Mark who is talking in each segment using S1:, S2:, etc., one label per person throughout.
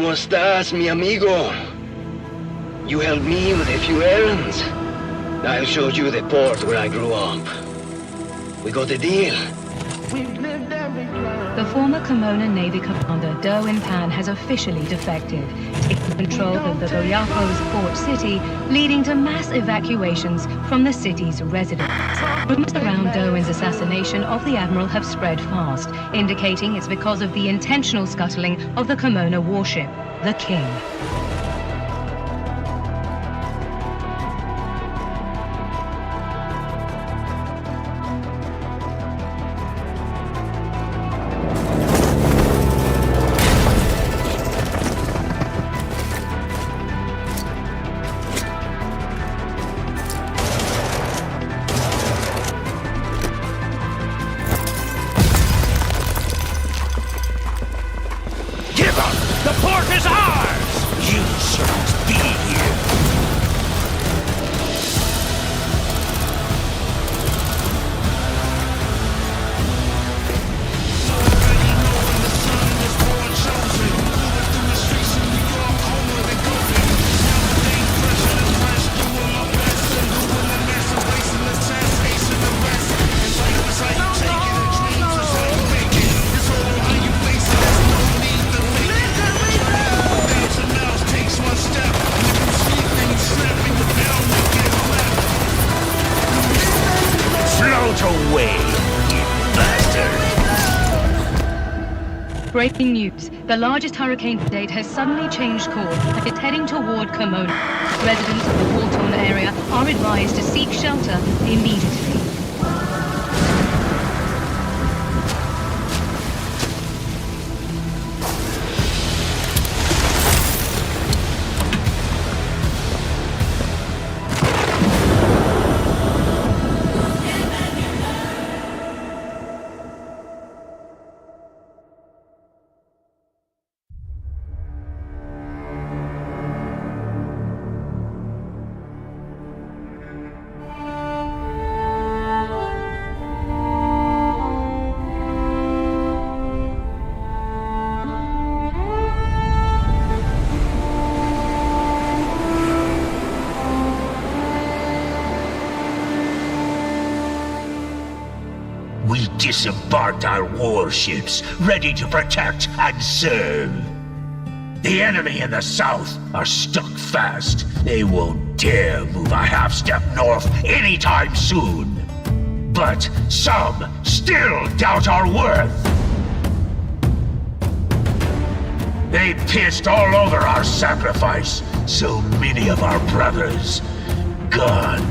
S1: ¿Cómo estás, mi amigo? You helped me with a few errands. I'll show you the port where I grew up. We got a deal.
S2: The former Kimona Navy commander, Derwin Pan, has officially defected, taking control of the Goyapos port city, leading to mass evacuations from the city's residents. Rumors around Derwin's assassination of the admiral have spread fast, indicating it's because of the intentional scuttling of the Kimona warship, the King. Breaking news. The largest hurricane to date has suddenly changed course and is heading toward Kimona. Residents of the war-torn area are advised to seek shelter immediately.
S3: We disembarked our warships, ready to protect and serve. The enemy in the south are stuck fast. They won't dare move a half-step north anytime soon. But some still doubt our worth. They pissed all over our sacrifice. So many of our brothers gone.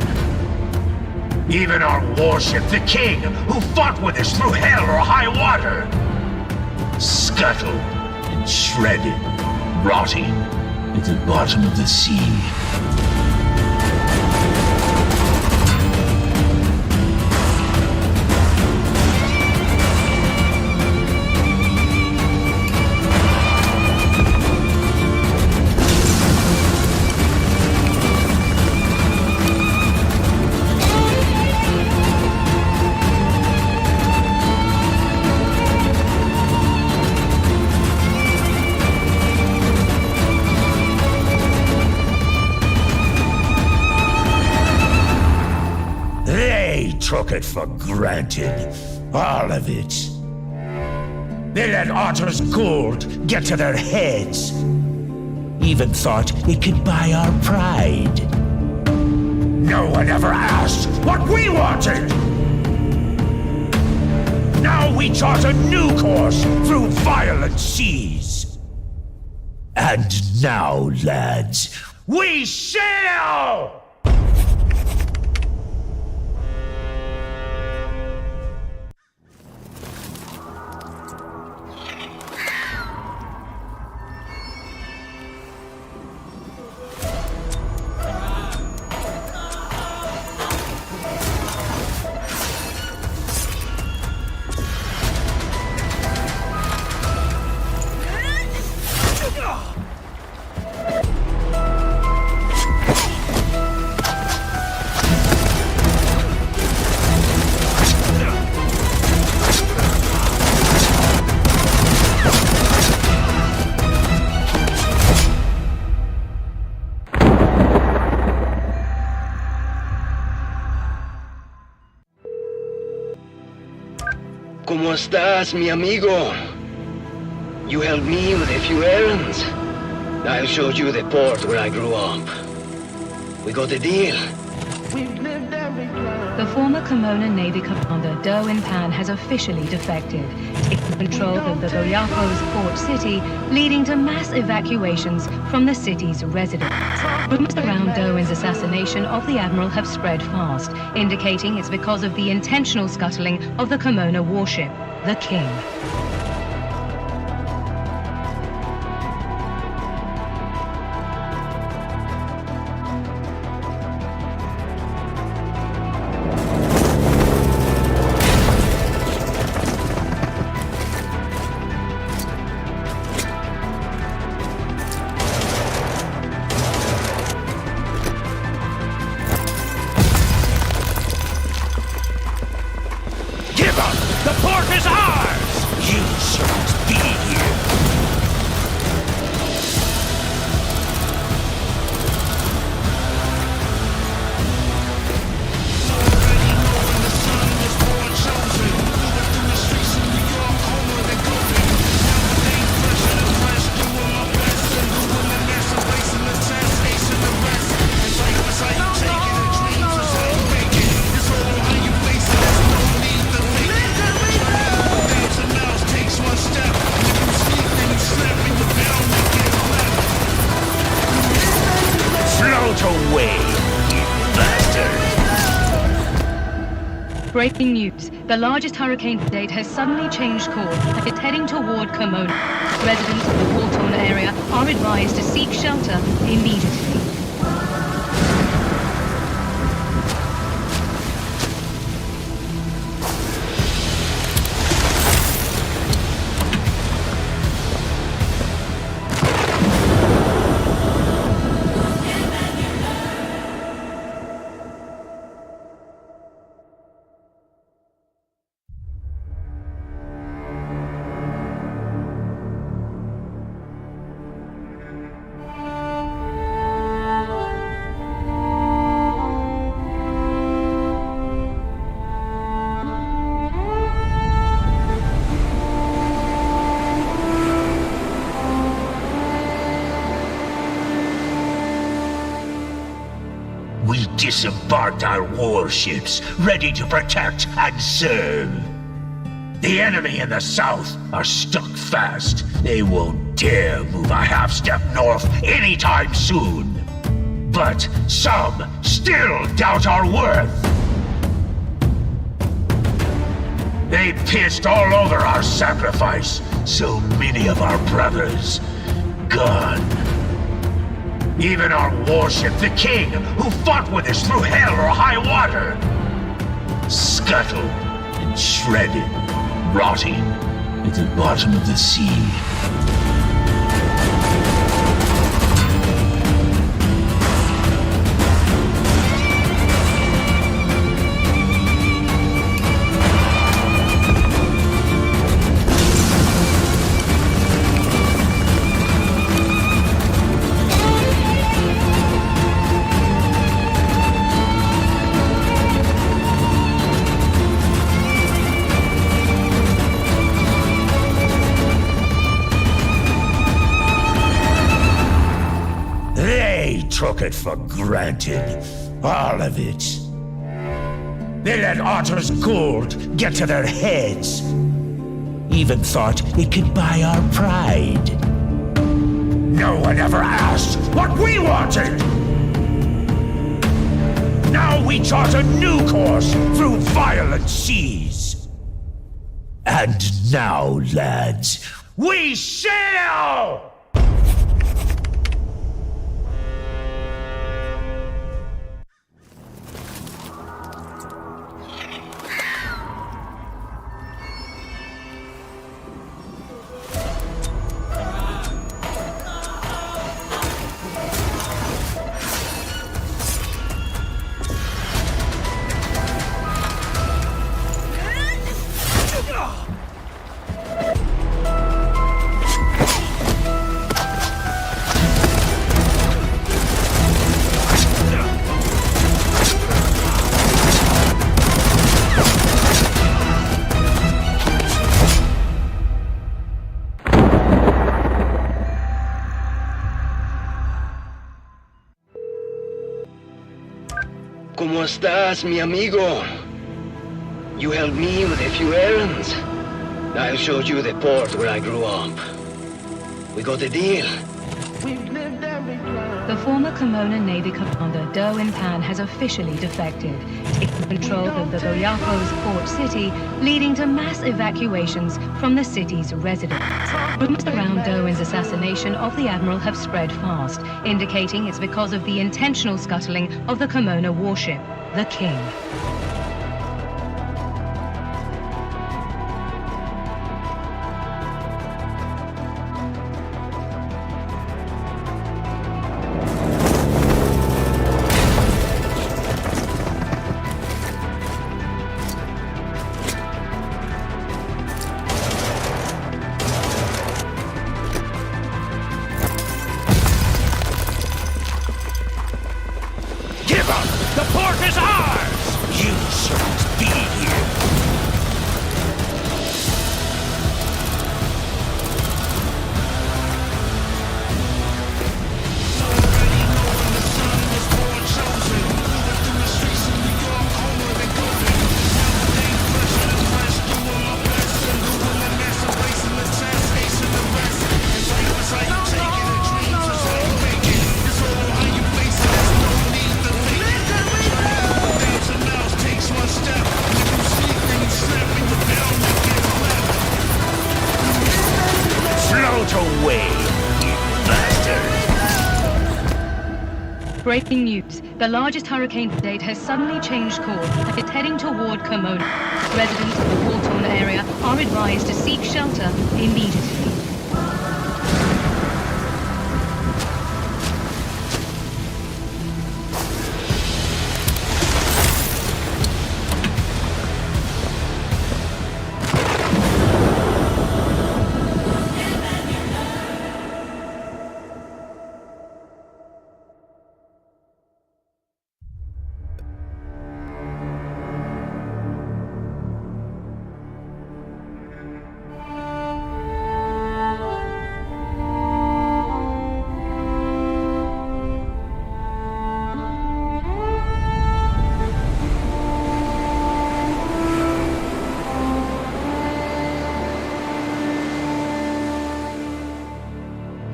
S3: Even our warship, the King, who fought with us through hell or high water, scuttled and shredded, rotting at the bottom of the sea. Took it for granted. All of it. They let Otter's gold get to their heads. Even thought it could buy our pride. No one ever asked what we wanted! Now we chart a new course through violent seas. And now, lads, we sail!
S1: ¿Cómo estás, mi amigo? You helped me with a few errands. I'll show you the port where I grew up. We got a deal.
S2: The former Kimona Navy commander, Derwin Pan, has officially defected, taking control of the Goyapos port city, leading to mass evacuations from the city's residents. Rumors around Derwin's assassination of the admiral have spread fast, indicating it's because of the intentional scuttling of the Kimona warship, the King.
S3: The port is ours! You shouldn't be here.
S2: Breaking news. The largest hurricane to date has suddenly changed course and is heading toward Kimona. Residents of the war-torn area are advised to seek shelter immediately.
S3: We disembarked our warships, ready to protect and serve. The enemy in the south are stuck fast. They won't dare move a half-step north anytime soon. But some still doubt our worth. They pissed all over our sacrifice. So many of our brothers gone. Even our warship, the King, who fought with us through hell or high water, scuttled and shredded, rotting at the bottom of the sea. Took it for granted. All of it. They let Otter's gold get to their heads. Even thought it could buy our pride. No one ever asked what we wanted! Now we chart a new course through violent seas. And now, lads, we sail!
S1: ¿Cómo estás, mi amigo? You helped me with a few errands. I'll show you the port where I grew up. We got a deal.
S2: The former Kimona Navy commander, Derwin Pan, has officially defected, taking control of the Goyapos port city, leading to mass evacuations from the city's residents. Rumors around Derwin's assassination of the admiral have spread fast, indicating it's because of the intentional scuttling of the Kimona warship, the King.
S3: The port is ours! You shouldn't be here. Away, you bastard!
S2: Breaking news. The largest hurricane to date has suddenly changed course and is heading toward Kimona. Residents of the war-torn area are advised to seek shelter immediately.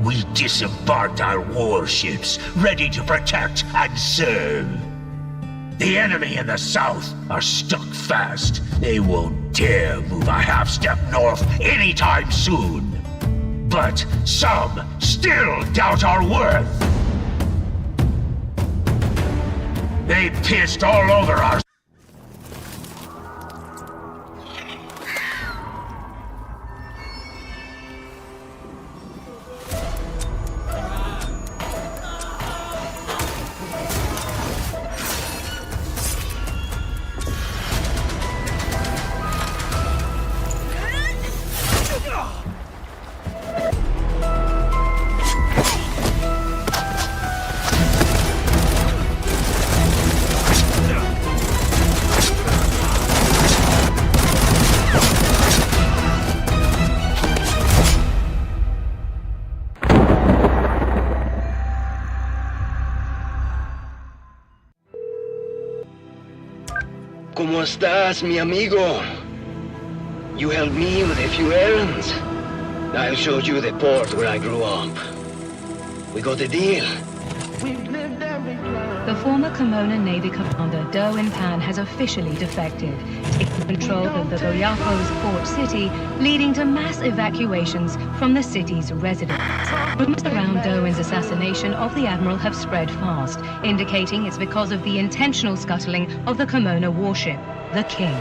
S3: We disembarked our warships, ready to protect and serve. The enemy in the south are stuck fast. They won't dare move a half-step north anytime soon. But some still doubt our worth. They pissed all over our
S1: ¿Cómo estás, mi amigo? You helped me with a few errands. I'll show you the port where I grew up. We got a deal.
S2: The former Kimona Navy commander, Derwin Pan, has officially defected, taking control of the Goyapos port city, leading to mass evacuations from the city's residents. Rumors around Derwin's assassination of the admiral have spread fast, indicating it's because of the intentional scuttling of the Kimona warship, the King.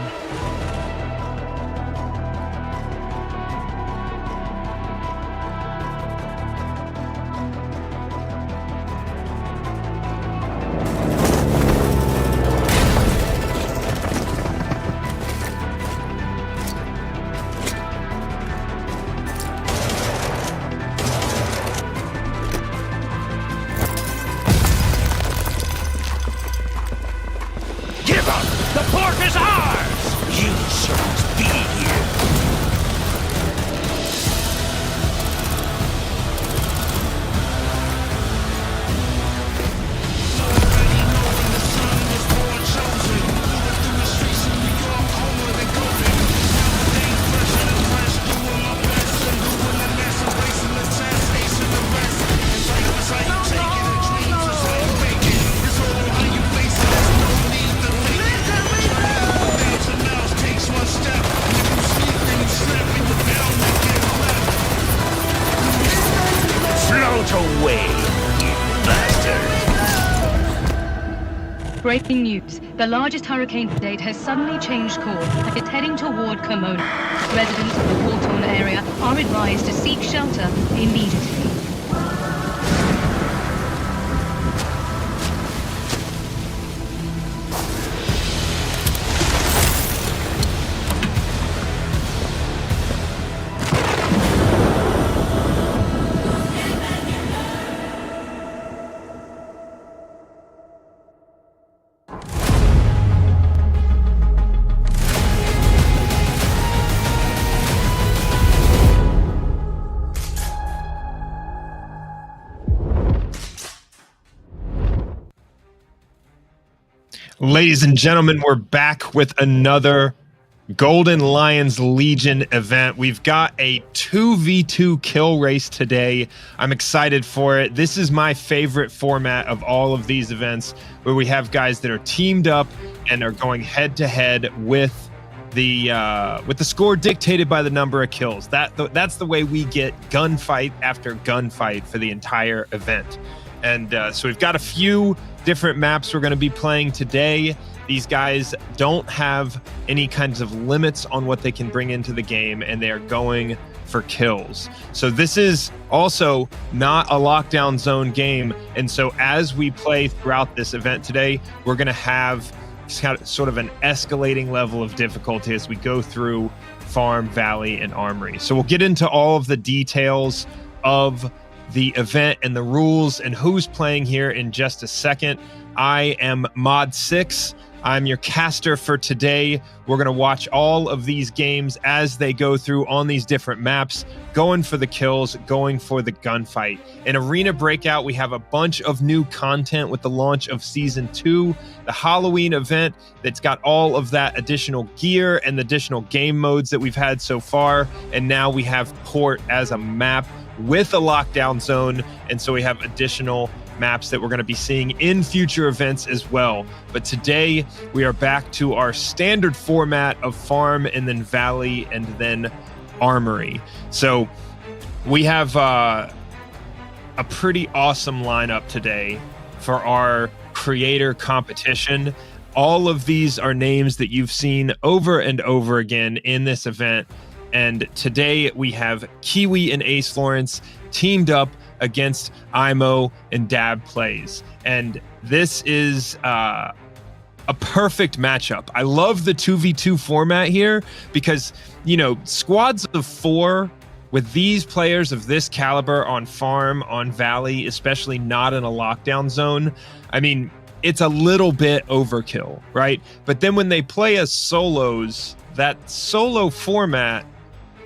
S3: The port is ours! You shouldn't be here. Already know when the sun was born
S2: Breaking news. The largest hurricane to date has suddenly changed course and is heading toward Kimona. Residents of the war-torn area are advised to seek shelter immediately.
S4: Ladies and gentlemen, we're back with another Golden Lions Legion event. We've got a 2v2 kill race today. I'm excited for it. This is my favorite format of all of these events, where we have guys that are teamed up and are going head to head with the score dictated by the number of kills. That's the way we get gunfight after gunfight for the entire event. And so we've got a few different maps we're going to be playing today. These guys don't have any kinds of limits on what they can bring into the game, and they are going for kills. So this is also not a lockdown zone game. And so as we play throughout this event today, we're going to have sort of an escalating level of difficulty as we go through Farm, Valley, and Armory. So we'll get into all of the details of the event and the rules and who's playing here in just a second. I am Modsix. I'm your caster for today. We're going to watch all of these games as they go through on these different maps, going for the kills, going for the gunfight. In Arena Breakout, we have a bunch of new content with the launch of Season 2, the Halloween event that's got all of that additional gear and the additional game modes that we've had so far. And now we have Port as a map with a lockdown zone, and so we have additional maps that we're going to be seeing in future events as well. But today we are back to our standard format of Farm and then Valley and then Armory. So we have a pretty awesome lineup today for our creator competition. All of these are names that you've seen over and over again in this event. And today we have Kiwi and AceLawrence teamed up against Imow and Dabplays. And this is a perfect matchup. I love the 2v2 format here because, you know, squads of 4 with these players of this caliber on Farm, on Valley, especially not in a lockdown zone, I mean, it's a little bit overkill, right? But then when they play as solos, that solo format,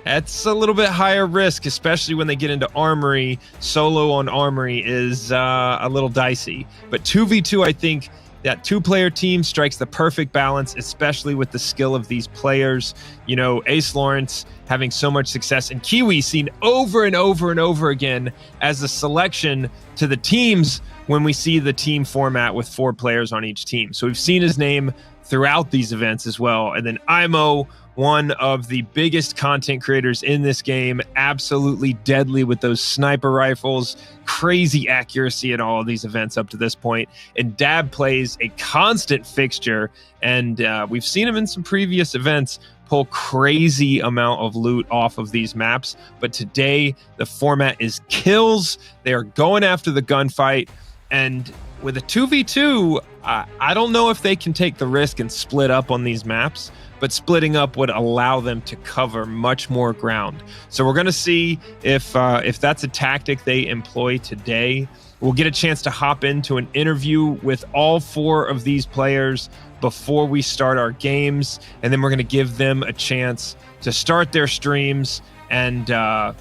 S4: that's a little bit higher risk, especially when they get into Armory. Solo on Armory is a little dicey. But 2v2, I think that 2-player team strikes the perfect balance, especially with the skill of these players. You know, AceLawrence having so much success, and Kiwi seen over and over and over again as a selection to the teams when we see the team format with 4 players on each team. So we've seen his name throughout these events as well. And then Imow, one of the biggest content creators in this game, absolutely deadly with those sniper rifles, crazy accuracy in all of these events up to this point. And Dabplays, a constant fixture, and we've seen him in some previous events pull crazy amount of loot off of these maps. But today, the format is kills. They are going after the gunfight, and with a 2v2, I don't know if they can take the risk and split up on these maps, but splitting up would allow them to cover much more ground. So we're going to see if that's a tactic they employ today. We'll get a chance to hop into an interview with all 4 of these players before we start our games, and then we're going to give them a chance to start their streams and go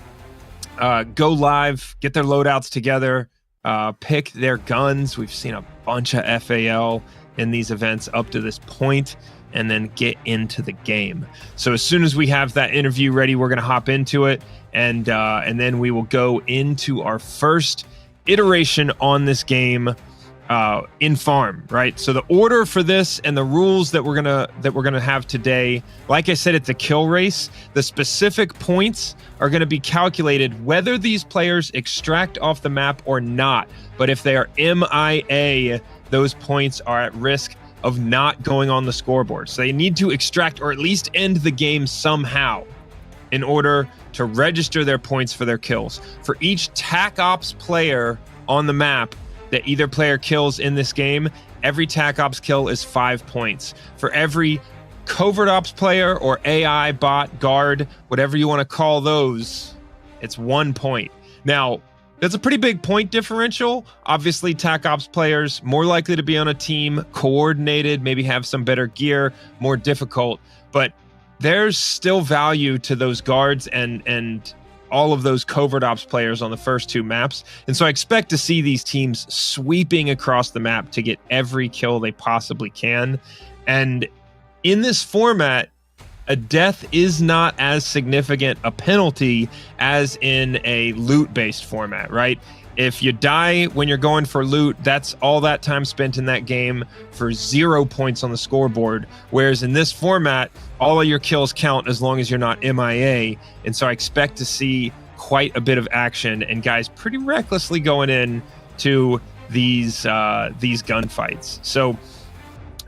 S4: live, get their loadouts together, pick their guns. We've seen a bunch of FAL in these events up to this point, and then get into the game. So as soon as we have that interview ready, we're going to hop into it, and then we will go into our first iteration on this game in Farm, right? So the order for this and the rules that we're gonna have today, like I said, it's a kill race. The specific points are going to be calculated whether these players extract off the map or not. But if they are MIA, those points are at risk of not going on the scoreboard. So they need to extract or at least end the game somehow in order to register their points for their kills. For each TAC Ops player on the map that either player kills in this game, every TAC Ops kill is 5 points. For every Covert Ops player or AI, bot, guard, whatever you want to call those, it's 1 point. Now, that's a pretty big point differential. Obviously, TAC Ops players more likely to be on a team, coordinated, maybe have some better gear, more difficult. But there's still value to those guards and all of those Covert Ops players on the first 2 maps. And so I expect to see these teams sweeping across the map to get every kill they possibly can. And in this format, a death is not as significant a penalty as in a loot-based format, right? If you die when you're going for loot, that's all that time spent in that game for 0 points on the scoreboard. Whereas in this format, all of your kills count as long as you're not MIA. And so I expect to see quite a bit of action and guys pretty recklessly going in to these gunfights. So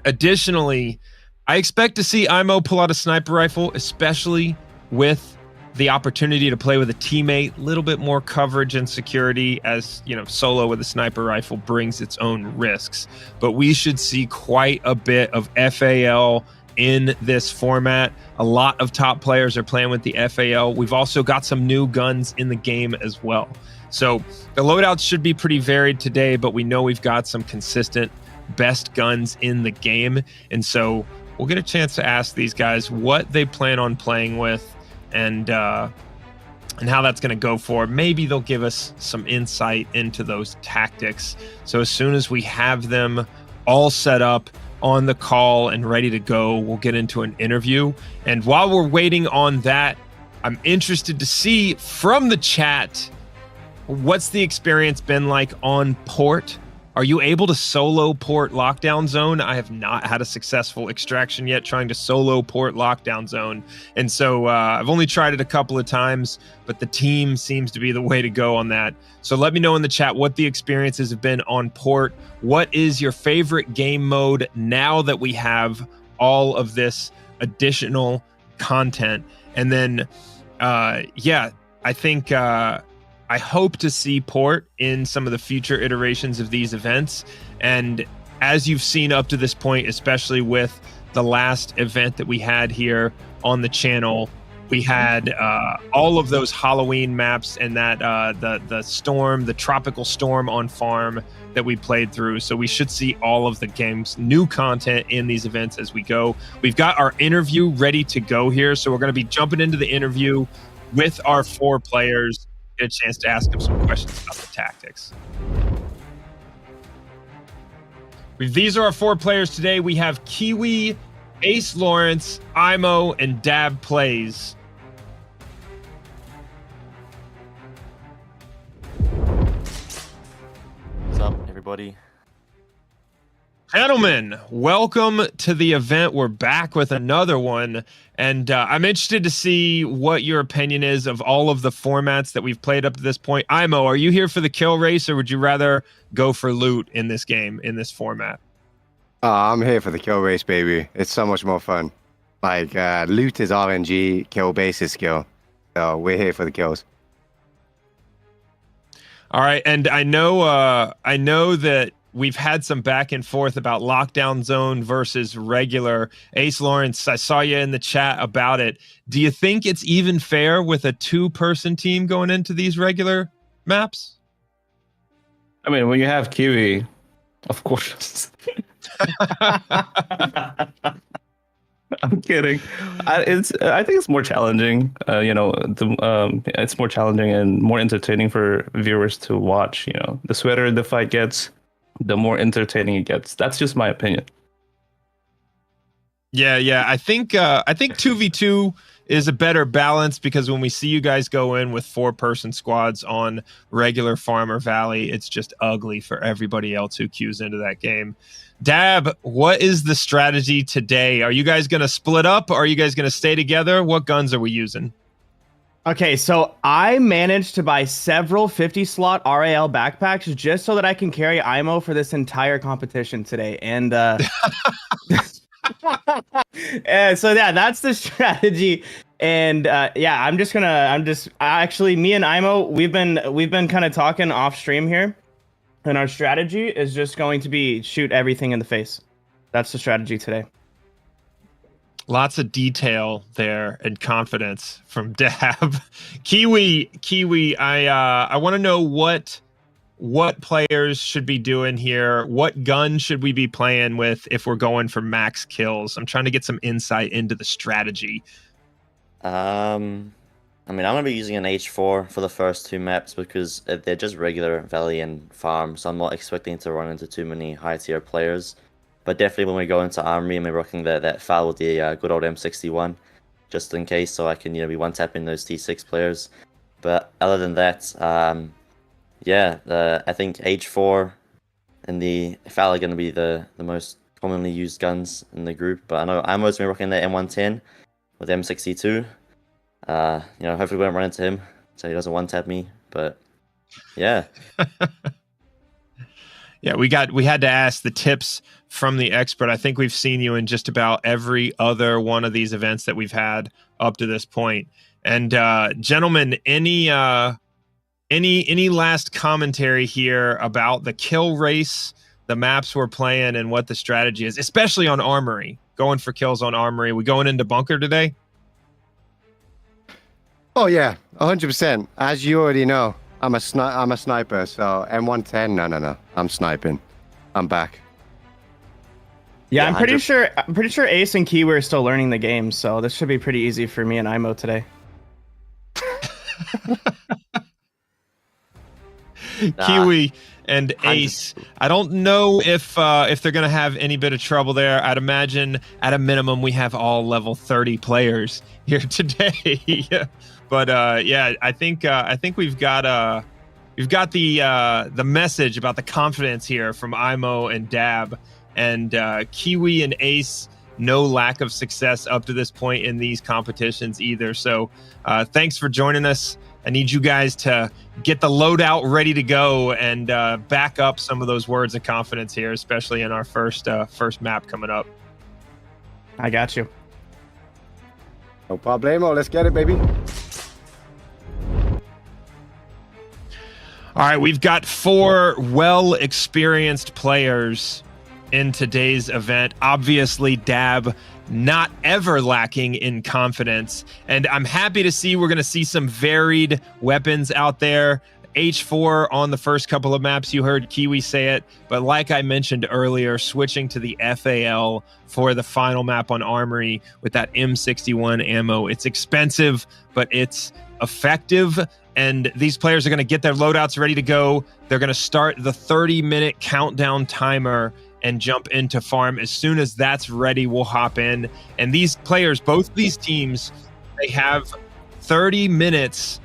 S4: additionally, I expect to see Imow pull out a sniper rifle, especially with the opportunity to play with a teammate, a little bit more coverage and security, as you know, solo with a sniper rifle brings its own risks. But we should see quite a bit of FAL in this format. A lot of top players are playing with the FAL. We've also got some new guns in the game as well. So the loadouts should be pretty varied today, but we know we've got some consistent best guns in the game. And so we'll get a chance to ask these guys what they plan on playing with and how that's going to go for. Maybe they'll give us some insight into those tactics. So as soon as we have them all set up on the call and ready to go, we'll get into an interview. And while we're waiting on that, I'm interested to see from the chat, what's the experience been like on port? Are you able to solo port Lockdown Zone? I have not had a successful extraction yet trying to solo port Lockdown Zone. And so I've only tried it a couple of times, but the team seems to be the way to go on that. So let me know in the chat what the experiences have been on port. What is your favorite game mode now that we have all of this additional content? And then, yeah, I think... I hope to see port in some of the future iterations of these events. And as you've seen up to this point, especially with the last event that we had here on the channel, we had all of those Halloween maps and that the storm, the tropical storm on farm that we played through. So we should see all of the game's new content in these events as we go. We've got our interview ready to go here. So we're going to be jumping into the interview with our 4 players. Get a chance to ask them some questions about the tactics. These are our 4 players today. We have Kiwi, AceLawrence, Imow, and Dabplays.
S5: What's up, everybody?
S4: Gentlemen, welcome to the event. We're back with another one, and I'm interested to see what your opinion is of all of the formats that we've played up to this point. Imow, are you here for the kill race, or would you rather go for loot in this game, in this format?
S6: I'm here for the kill race, baby. It's so much more fun. Like, loot is RNG, kill base is skill. So we're here for the kills.
S4: All right, and I know that we've had some back and forth about Lockdown Zone versus regular. AceLawrence, I saw you in the chat about it. Do you think it's even fair with a 2-person team going into these regular maps?
S7: I mean, when you have Kiwi, of course. I'm kidding. I think it's more challenging. It's more challenging and more entertaining for viewers to watch. You know, the sweater the fight gets, the more entertaining it gets. That's just my opinion.
S4: Yeah. I think 2v2 is a better balance, because when we see you guys go in with 4-person squads on regular Farmer Valley, it's just ugly for everybody else who queues into that game. Dab, what is the strategy today? Are you guys going to split up? Or are you guys going to stay together? What guns are we using?
S5: Okay, so I managed to buy several 50-slot RAL backpacks just so that I can carry Imow for this entire competition today. And so yeah, that's the strategy. And yeah, actually, me and Imow, we've been kind of talking off stream here, and our strategy is just going to be shoot everything in the face. That's the strategy today.
S4: Lots of detail there and confidence from Dab. Kiwi, I want to know what players should be doing here. What gun should we be playing with if we're going for max kills? I'm trying to get some insight into the strategy.
S8: I mean, I'm going to be using an H4 for the first 2 maps because they're just regular Valley and Farm, so I'm not expecting to run into too many high-tier players. But definitely when we go into Armory and we're rocking that FAL with the good old M61, just in case, so I can be one-tapping those T6 players. But other than that, I think H4 and the FAL are going to be the most commonly used guns in the group. But I know Imow's been rocking the M110 with M62. Hopefully we won't run into him, so he doesn't one-tap me. But yeah.
S4: Yeah, we had to ask the tips from the expert. I think we've seen you in just about every other one of these events that we've had up to this point. And gentlemen, any last commentary here about the kill race, the maps we're playing, and what the strategy is, especially on Armory, going for kills on Armory? We going into bunker today?
S6: Oh yeah, 100%. As you already know, I'm a sniper. So M110, no, I'm sniping. I'm back.
S5: Yeah, I'm pretty sure Ace and Kiwi are still learning the game, so this should be pretty easy for me and Imow today.
S4: Kiwi and Ace, I don't know if they're going to have any bit of trouble there. I'd imagine at a minimum we have all level 30 players here today. But yeah, I think we've got the message about the confidence here from Imow and Dab, and Kiwi and Ace, no lack of success up to this point in these competitions either. So thanks for joining us. I need you guys to get the loadout ready to go and back up some of those words of confidence here, especially in our first map coming up.
S5: I got you.
S6: No problemo. Let's get it, baby.
S4: All right, we've got 4 well-experienced players in today's event. Obviously, Dab not ever lacking in confidence. And I'm happy to see we're going to see some varied weapons out there. H4 on the first couple of maps, you heard Kiwi say it. But like I mentioned earlier, switching to the FAL for the final map on Armory with that M61 ammo. It's expensive, but it's effective. And these players are going to get their loadouts ready to go. They're going to start the 30-minute countdown timer and jump into farm. As soon as that's ready, we'll hop in. And these players, both of these teams, they have 30 minutes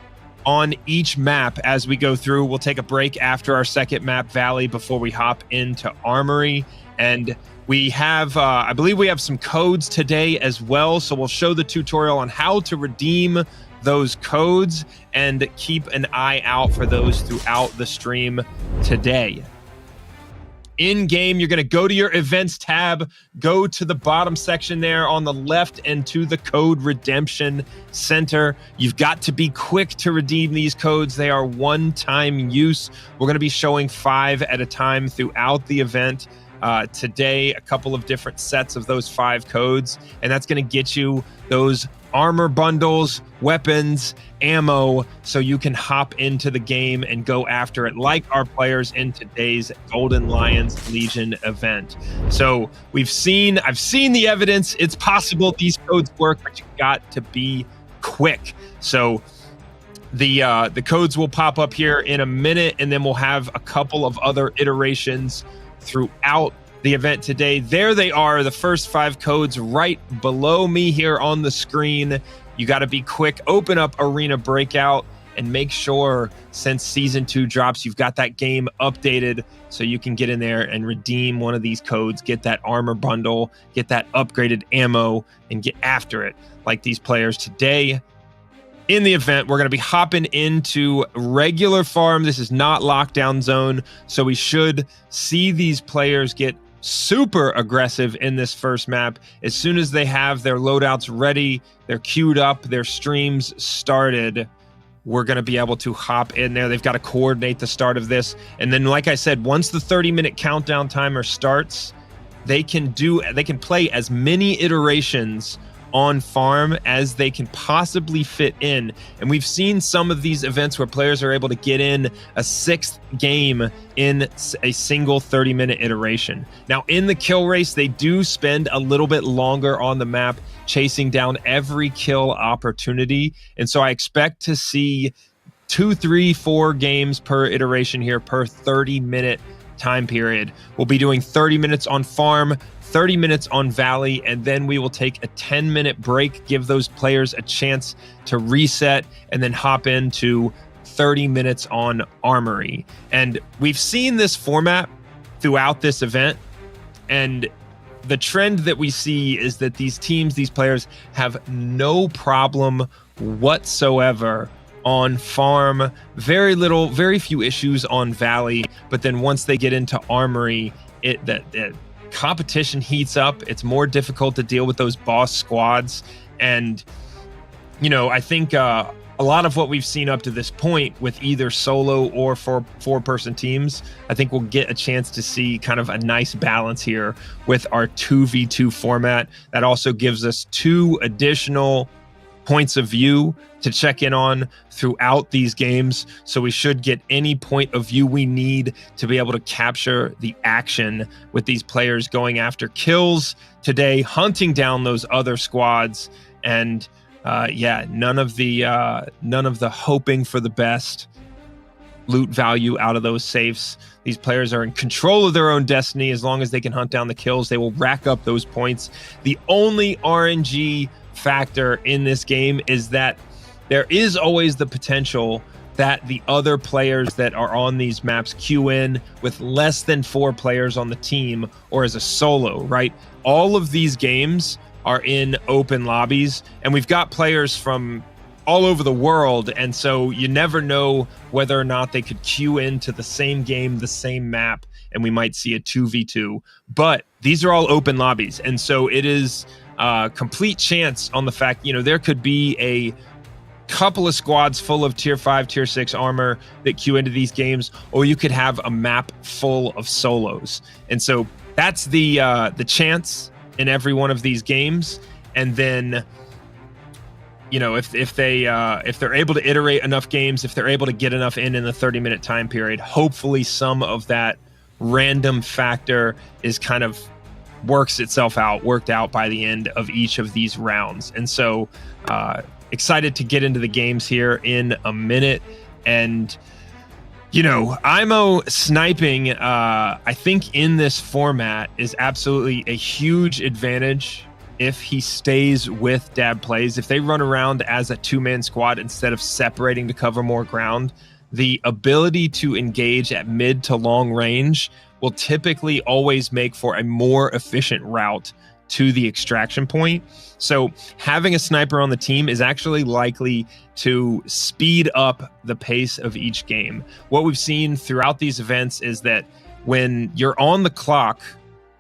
S4: on each map as we go through. We'll take a break after our second map, Valley, before we hop into Armory. And we have, I believe we have some codes today as well. So we'll show the tutorial on how to redeem those codes and keep an eye out for those throughout the stream today. In game, you're going to go to your events tab, go to the bottom section there on the left and to the code redemption center. You've got to be quick to redeem these codes. They are one-time use. We're going to be showing 5 at a time throughout the event. Today, a couple of different sets of those 5 codes, and that's going to get you those armor bundles, weapons, ammo, so you can hop into the game and go after it like our players in today's Golden Lions Legion event. So I've seen the evidence. It's possible these codes work, but you got to be quick. So the codes will pop up here in a minute, and then we'll have a couple of other iterations throughout the event today. There they are, the first 5 codes right below me here on the screen. You got to be quick. Open up Arena Breakout and make sure, since Season 2 drops, you've got that game updated so you can get in there and redeem one of these codes, get that armor bundle, get that upgraded ammo, and get after it like these players today. in the event, we're going to be hopping into regular farm. This is not lockdown zone, so we should see these players get super aggressive in this first map. As soon as they have their loadouts ready, they're queued up, their streams started, we're going to be able to hop in there. They've got to coordinate the start of this. And then, like I said, once the 30-minute countdown timer starts, they can play as many iterations on farm as they can possibly fit in. And we've seen some of these events where players are able to get in a 6th game in a single 30-minute iteration. Now, in the kill race, they do spend a little bit longer on the map chasing down every kill opportunity. And so I expect to see 2, 3, 4 games per iteration here per 30-minute time period. We'll be doing 30 minutes on farm, 30 minutes on Valley, and then we will take a 10-minute break, give those players a chance to reset, and then hop into 30 minutes on Armory. And we've seen this format throughout this event, and the trend that we see is that these teams, these players, have no problem whatsoever on farm, very few issues on Valley, but then once they get into Armory, the competition heats up. It's more difficult to deal with those boss squads. And, you know, I think a lot of what we've seen up to this point with either solo or four-person teams, I think we'll get a chance to see kind of a nice balance here with our 2v2 format. That also gives us 2 additional points of view to check in on throughout these games. So we should get any point of view we need to be able to capture the action with these players going after kills today, hunting down those other squads. And none of the hoping for the best loot value out of those safes. These players are in control of their own destiny. As long as they can hunt down the kills, they will rack up those points. The only RNG factor in this game is that there is always the potential that the other players that are on these maps queue in with less than 4 players on the team or as a solo, right? All of these games are in open lobbies, and we've got players from all over the world, and so you never know whether or not they could queue into the same game, the same map, and we might see a 2v2. But these are all open lobbies, and so it is complete chance on the fact, you know, there could be a couple of squads full of tier 5, tier 6 armor that queue into these games, or you could have a map full of solos. And so that's the chance in every one of these games. And then, you know, if they're able to iterate enough games, if they're able to get enough in the 30-minute time period, hopefully some of that random factor is kind of worked out by the end of each of these rounds. And so excited to get into the games here in a minute. And, you know, Imow sniping, I think in this format is absolutely a huge advantage if he stays with Dabplays. If they run around as a 2-man squad instead of separating to cover more ground, the ability to engage at mid to long range will typically always make for a more efficient route to the extraction point. So having a sniper on the team is actually likely to speed up the pace of each game. What we've seen throughout these events is that when you're on the clock,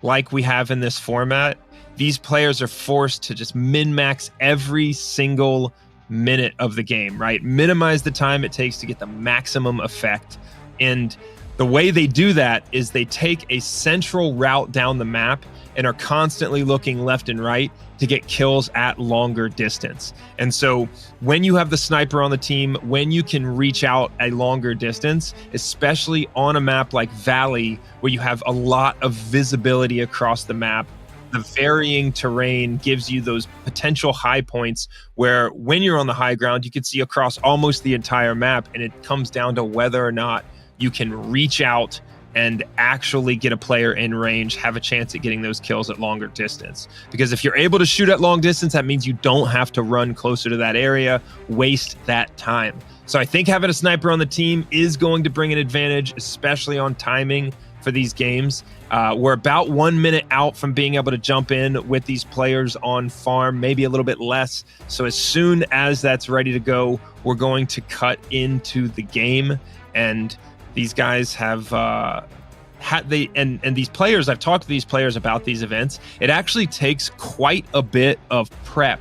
S4: like we have in this format, these players are forced to just min-max every single minute of the game, right? Minimize the time it takes to get the maximum effect. And the way they do that is they take a central route down the map and are constantly looking left and right to get kills at longer distance. And so when you have the sniper on the team, when you can reach out a longer distance, especially on a map like Valley, where you have a lot of visibility across the map, the varying terrain gives you those potential high points where when you're on the high ground, you can see across almost the entire map, and it comes down to whether or not you can reach out and actually get a player in range, have a chance at getting those kills at longer distance. Because if you're able to shoot at long distance, that means you don't have to run closer to that area, waste that time. So I think having a sniper on the team is going to bring an advantage, especially on timing for these games. We're about 1 minute out from being able to jump in with these players on farm, maybe a little bit less. So as soon as that's ready to go, we're going to cut into the game. And these guys have and these players, I've talked to these players about these events. It actually takes quite a bit of prep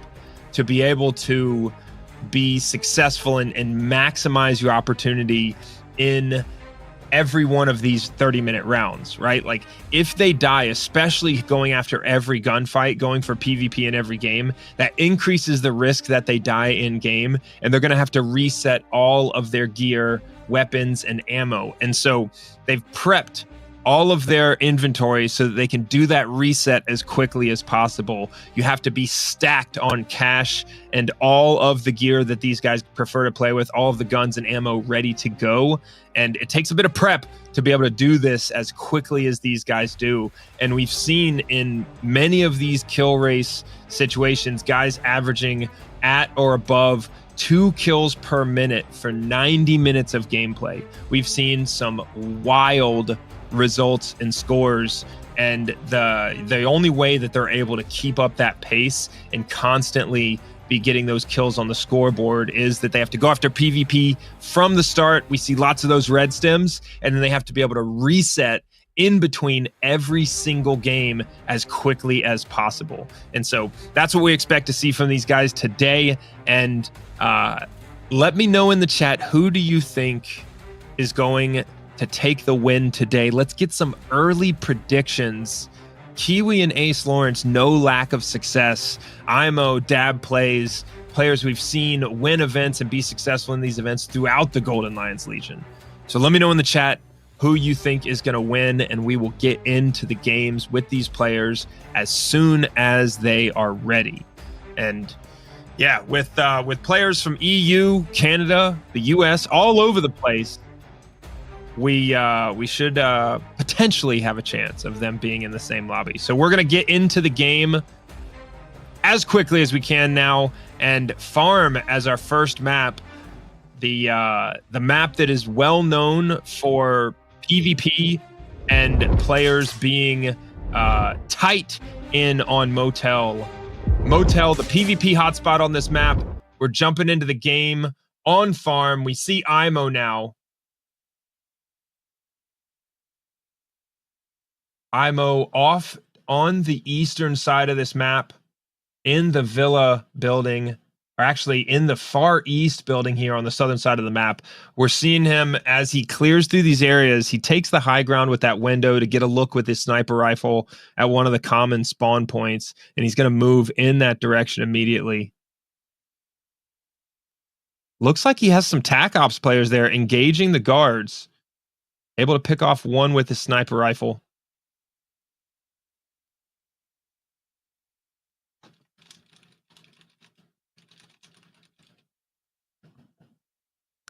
S4: to be able to be successful and maximize your opportunity in every one of these 30-minute rounds, right? Like if they die, especially going after every gunfight, going for PvP in every game, that increases the risk that they die in game, and they're going to have to reset all of their gear, weapons, and ammo. And so they've prepped all of their inventory so that they can do that reset as quickly as possible. You have to be stacked on cash and all of the gear that these guys prefer to play with, all of the guns and ammo ready to go. And it takes a bit of prep to be able to do this as quickly as these guys do. And we've seen in many of these kill race situations, guys averaging at or above 2 kills per minute for 90 minutes of gameplay. We've seen some wild results and scores, and the only way that they're able to keep up that pace and constantly be getting those kills on the scoreboard is that they have to go after PvP from the start. We see lots of those red stems, and then they have to be able to reset in between every single game as quickly as possible. And so that's what we expect to see from these guys today. And let me know in the chat, who do you think is going to take the win today? Let's get some early predictions. Kiwi and AceLawrence, no lack of success. Imow, Dabplays, players we've seen win events and be successful in these events throughout the Golden Lions Legion. So let me know in the chat who you think is going to win, and we will get into the games with these players as soon as they are ready. And yeah, with players from EU, Canada, the US, all over the place, we should potentially have a chance of them being in the same lobby. So we're going to get into the game as quickly as we can now, and farm as our first map, the map that is well known for PvP and players being tight in on Motel. Motel, the PvP hotspot on this map. We're jumping into the game on farm. We see Imow now. Imow off on the eastern side of this map in the villa building, or actually in the far east building here on the southern side of the map. We're seeing him as he clears through these areas. He takes the high ground with that window to get a look with his sniper rifle at one of the common spawn points, and he's going to move in that direction immediately. Looks like he has some TAC Ops players there engaging the guards, able to pick off one with his sniper rifle.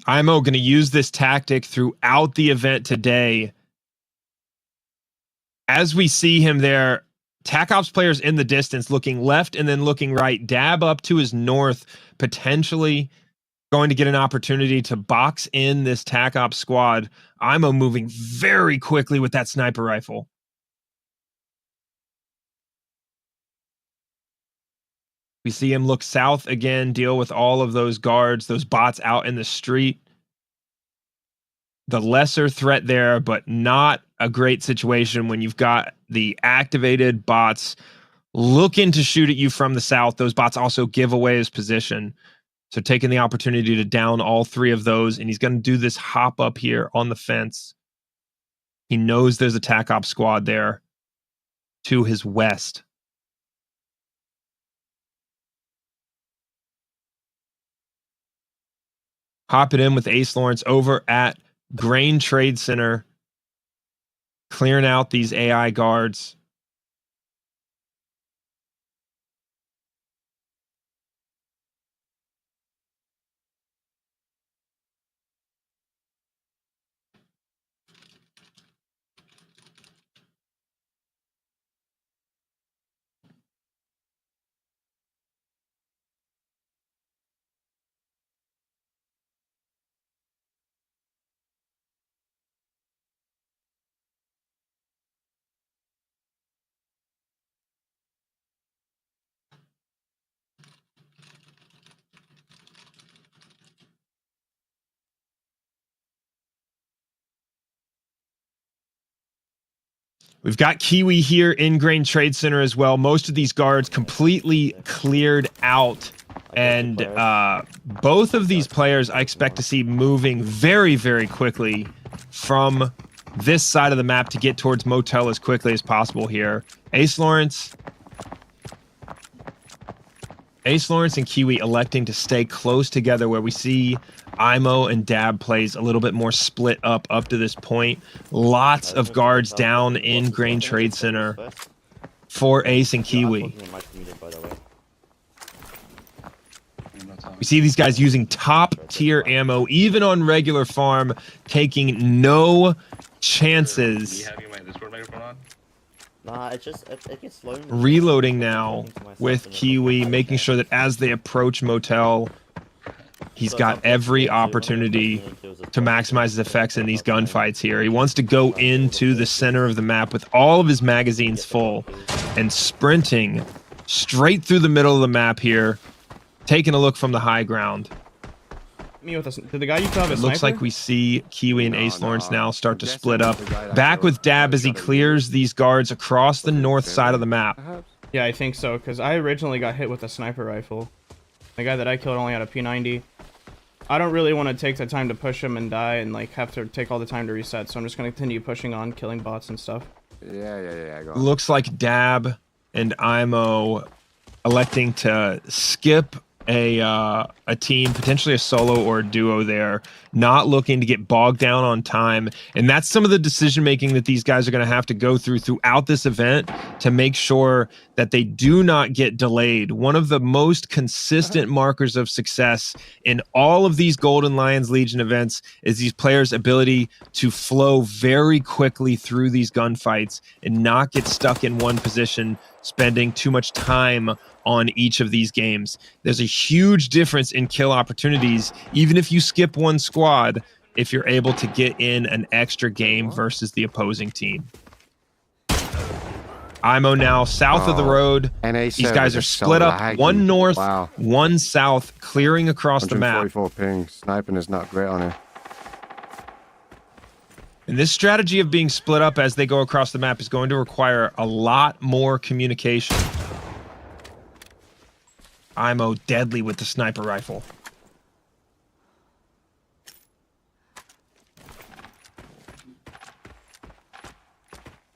S4: Imow going to use this tactic throughout the event today. As we see him there, TAC Ops players in the distance looking left and then looking right. Dab up to his north, potentially going to get an opportunity to box in this TAC Ops squad. Imow moving very quickly with that sniper rifle. We see him look south again, deal with all of those guards, those bots out in the street. The lesser threat there, but not a great situation when you've got the activated bots looking to shoot at you from the south. Those bots also give away his position. So taking the opportunity to down all 3 of those, and he's going to do this hop up here on the fence. He knows there's a TAC Ops squad there to his west. Hop it in with AceLawrence over at Grain Trade Center, clearing out these AI guards. We've got Kiwi here in Grain Trade Center as well. Most of these guards completely cleared out. And both of these players I expect to see moving very, very quickly from this side of the map to get towards Motel as quickly as possible here. AceLawrence and Kiwi electing to stay close together, where we see Imow and Dabplays a little bit more split up to this point. Lots of guards down in Grain Trade Center for Ace and Kiwi. We see these guys using top tier ammo, even on regular farm, taking no chances.
S8: Nah, it gets slow.
S4: Reloading now with Kiwi, making sure that as they approach Motel, he's got every opportunity to maximize his effects in these gunfights here. He wants to go into the center of the map with all of his magazines full and sprinting straight through the middle of the map here, taking a look from the high ground.
S5: Did the guy you have a
S4: It looks like we see Kiwi and AceLawrence now start to split up. Back with Dab as he clears these guards across the north side of the map.
S5: Yeah, I think so, because I originally got hit with a sniper rifle. The guy that I killed only had a P90. I don't really want to take the time to push him and die and like have to take all the time to reset, so I'm just going to continue pushing on, killing bots and stuff.
S6: Yeah.
S4: Looks like Dab and Imow electing to skip a team, potentially a solo or a duo there, not looking to get bogged down on time. And that's some of the decision making that these guys are going to have to go through throughout this event to make sure that they do not get delayed. One of the most consistent markers of success in all of these Golden Lions Legion events is these players' ability to flow very quickly through these gunfights and not get stuck in one position, spending too much time on each of these games. There's a huge difference in kill opportunities, even if you skip one squad, if you're able to get in an extra game versus the opposing team. Imow now south of the road. These guys are split up, one north, one south, clearing across the map.
S6: 144 ping. Sniping is not great on here.
S4: And this strategy of being split up as they go across the map is going to require a lot more communication. Imow deadly with the sniper rifle.